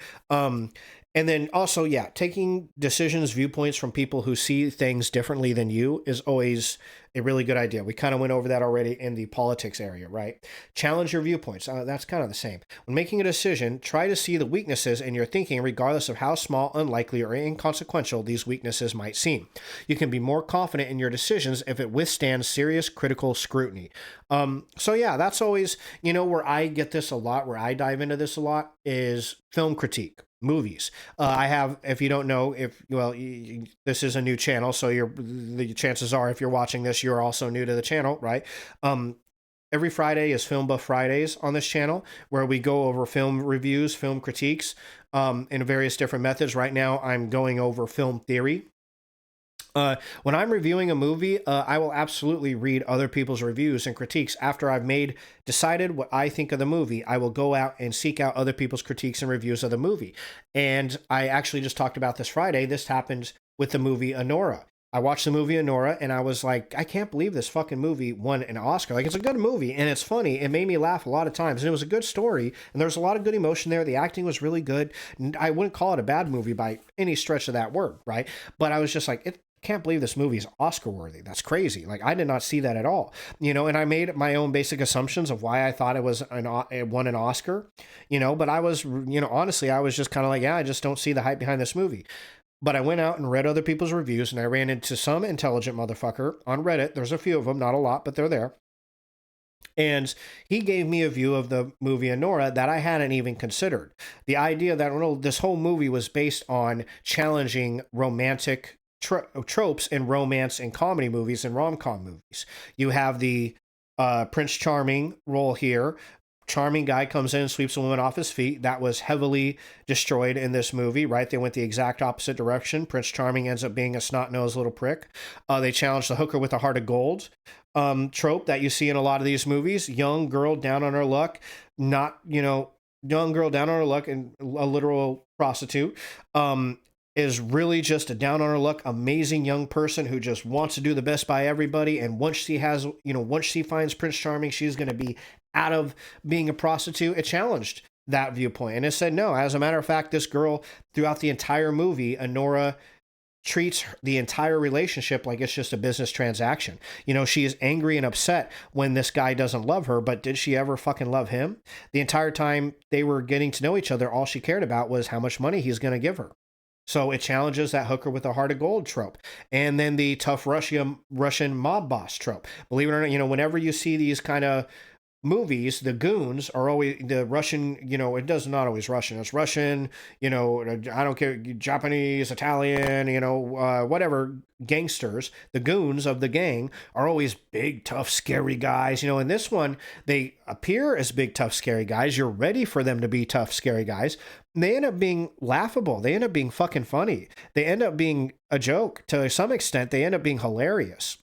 And then also, taking decisions, viewpoints from people who see things differently than you is always a really good idea. We kind of went over that already in the politics area, right? Challenge your viewpoints. That's kind of the same. When making a decision, try to see the weaknesses in your thinking, regardless of how small, unlikely, or inconsequential these weaknesses might seem. You can be more confident in your decisions if it withstands serious critical scrutiny. That's always, where I get this a lot, where I dive into this a lot, is film critique. Movies. I have, if you don't know, this is a new channel, so the chances are, if you're watching this, you're also new to the channel, right? Every Friday is Film Buff Fridays on this channel, where we go over film reviews, film critiques, in various different methods. Right now, I'm going over film theory. When I'm reviewing a movie, I will absolutely read other people's reviews and critiques. After I've decided what I think of the movie, I will go out and seek out other people's critiques and reviews of the movie. And I actually just talked about this Friday. This happened with the movie Anora. I watched the movie Anora and I was like, I can't believe this fucking movie won an Oscar. Like, it's a good movie and it's funny. It made me laugh a lot of times and it was a good story and there's a lot of good emotion there. The acting was really good. I wouldn't call it a bad movie by any stretch of that word, right? But I was just like, can't believe this movie is Oscar worthy. That's crazy. Like, I did not see that at all, and I made my own basic assumptions of why I thought it won an Oscar, but I was, honestly, I was just kind of like, I just don't see the hype behind this movie. But I went out and read other people's reviews and I ran into some intelligent motherfucker on Reddit. There's a few of them, not a lot, but they're there. And he gave me a view of the movie Anora that I hadn't even considered. The idea that this whole movie was based on challenging romantic tropes in romance and comedy movies and rom-com movies. You have the Prince Charming role here. Charming guy comes in and sweeps a woman off his feet. That was heavily destroyed in this movie, right? They went the exact opposite direction. Prince Charming ends up being a snot-nosed little prick. They challenged the hooker with a heart of gold trope that you see in a lot of these movies. Young girl down on her luck, young girl down on her luck and a literal prostitute. Is really just a down on her luck, amazing young person who just wants to do the best by everybody. And once she finds Prince Charming, she's going to be out of being a prostitute. It challenged that viewpoint. And it said, no, as a matter of fact, this girl throughout the entire movie, Anora, treats the entire relationship like it's just a business transaction. You know, she is angry and upset when this guy doesn't love her, but did she ever fucking love him? The entire time they were getting to know each other, all she cared about was how much money he's going to give her. So it challenges that hooker with a heart of gold trope. And then the tough Russian mob boss trope. Believe it or not, you know, whenever you see these kind of movies, the goons are always the Russian, you know, it does not always Russian. It's Russian, you know, I don't care, Japanese, Italian, you know, whatever, gangsters, the goons of the gang are always big, tough, scary guys. You know, in this one, they appear as big, tough, scary guys. You're ready for them to be tough, scary guys. And they end up being laughable. They end up being fucking funny. They end up being a joke to some extent. They end up being hilarious.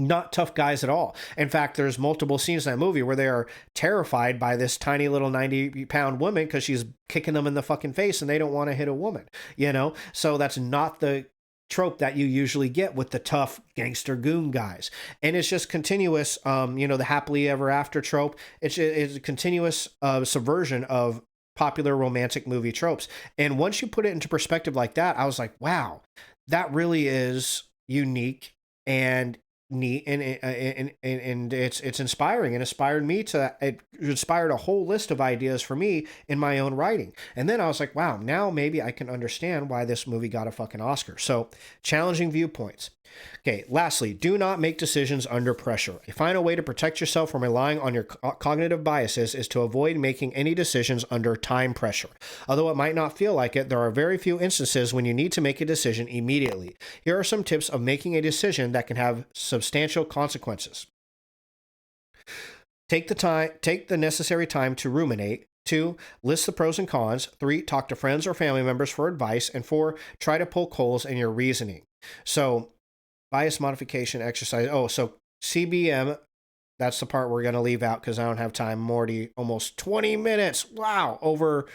Not tough guys at all. In fact, there's multiple scenes in that movie where they are terrified by this tiny little 90-pound woman because she's kicking them in the fucking face and they don't want to hit a woman, you know? So that's not the trope that you usually get with the tough gangster goon guys. And it's just continuous, you know, the happily ever after trope. It's a continuous subversion of popular romantic movie tropes. And once you put it into perspective like that, I was like, wow, that really is unique and neat, and it's inspiring, and inspired me to, it inspired a whole list of ideas for me in my own writing. And then I was like, wow, now maybe I can understand why this movie got a fucking Oscar. So challenging viewpoints. Okay, lastly, do not make decisions under pressure. A final way to protect yourself from relying on your cognitive biases is to avoid making any decisions under time pressure. Although it might not feel like it, there are very few instances when you need to make a decision immediately. Here are some tips of making a decision that can have substantial consequences. Take the necessary time to ruminate. 2, list the pros and cons. 3, talk to friends or family members for advice. And 4, try to poke holes in your reasoning. So, bias modification exercise. Oh, so CBM, that's the part we're going to leave out because I don't have time. Morty, almost 20 minutes. Wow, over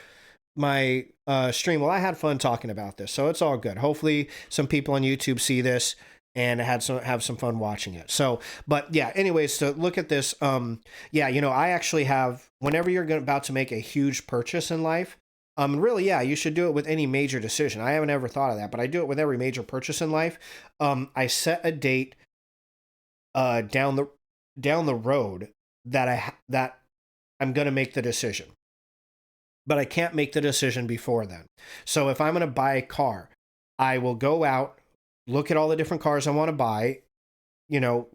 my stream. Well, I had fun talking about this, so it's all good. Hopefully some people on YouTube see this and have some fun watching it. So, but yeah, anyways, to look at this, yeah, you know, I actually have, whenever you're about to make a huge purchase in life, really, yeah, you should do it with any major decision. I haven't ever thought of that, but I do it with every major purchase in life. I set a date down the road that I'm going to make the decision, but I can't make the decision before then. So if I'm going to buy a car, I will go out, look at all the different cars I want to buy, you know,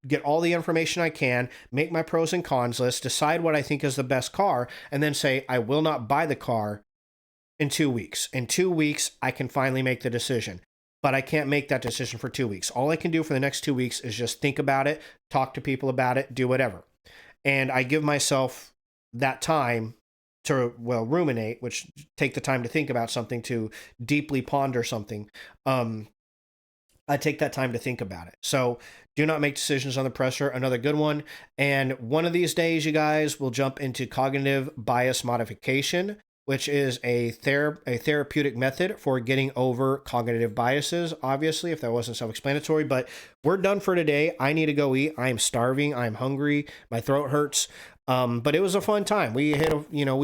get all the information I can, make my pros and cons list, decide what I think is the best car, and then say, I will not buy the car in 2 weeks. In 2 weeks, I can finally make the decision. But I can't make that decision for 2 weeks. All I can do for the next 2 weeks is just think about it, talk to people about it, do whatever. And I give myself that time to, well, ruminate, which take the time to think about something, to deeply ponder something. I take that time to think about it. So do not make decisions under pressure. Another good one. And one of these days, you guys, will jump into cognitive bias modification, which is a therapeutic method for getting over cognitive biases, obviously, if that wasn't self-explanatory. But we're done for today. I need to go eat. I'm starving. I'm hungry. My throat hurts. But it was a fun time. We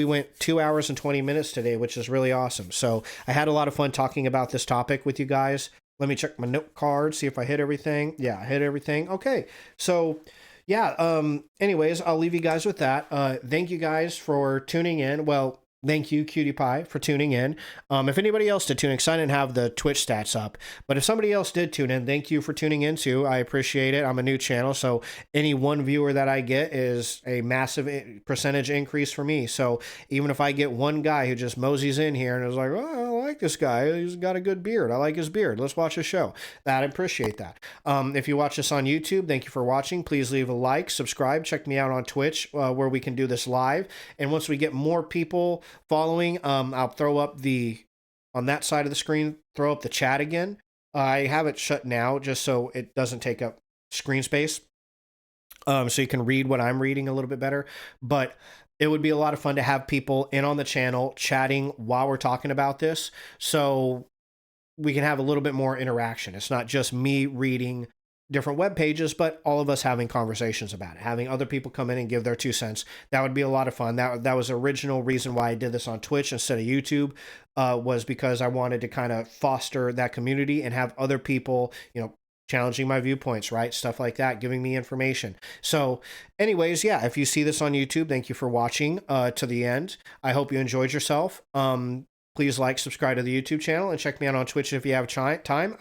went 2 hours and 20 minutes today, which is really awesome. So I had a lot of fun talking about this topic with you guys. Let me check my note card, see if I hit everything. Yeah, I hit everything. Okay. So yeah, anyways, I'll leave you guys with that. Thank you guys for tuning in. Well, thank you, Cutie Pie, for tuning in. If anybody else did tune in, because I didn't have the Twitch stats up, but if somebody else did tune in, thank you for tuning in too. I appreciate it. I'm a new channel, so any one viewer that I get is a massive percentage increase for me. So even if I get one guy who just moseys in here and is like, oh, I like this guy, he's got a good beard, I like his beard, let's watch his show, I appreciate that. If you watch this on YouTube, thank you for watching. Please leave a like, subscribe, check me out on Twitch, where we can do this live. And once we get more people following, I'll throw up on that side of the screen, throw up the chat again. I have it shut now just so it doesn't take up screen space, so you can read what I'm reading a little bit better. But it would be a lot of fun to have people in on the channel chatting while we're talking about this, so we can have a little bit more interaction. It's not just me reading different web pages, but all of us having conversations about it, having other people come in and give their 2 cents. That would be a lot of fun. That was the original reason why I did this on Twitch instead of YouTube, was because I wanted to kind of foster that community and have other people, challenging my viewpoints, right? Stuff like that, giving me information. So anyways, yeah, if you see this on YouTube, thank you for watching to the end. I hope you enjoyed yourself. Please like, subscribe to the YouTube channel, and check me out on Twitch if you have time.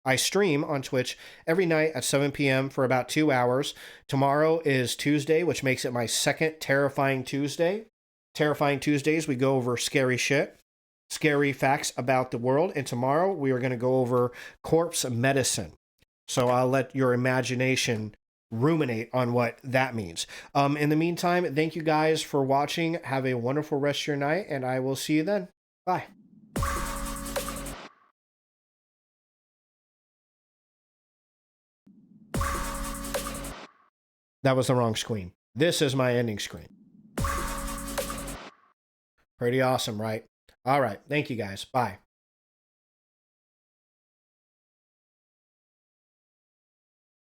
I stream on Twitch every night at 7 p.m. for about 2 hours. Tomorrow is Tuesday, which makes it my second Terrifying Tuesday. Terrifying Tuesdays, we go over scary shit, scary facts about the world. And tomorrow we are going to go over corpse medicine. So I'll let your imagination ruminate on what that means. In the meantime, thank you guys for watching. Have a wonderful rest of your night, and I will see you then. Bye. That was the wrong screen. This is my ending screen. Pretty awesome, right? All right. Thank you guys. Bye.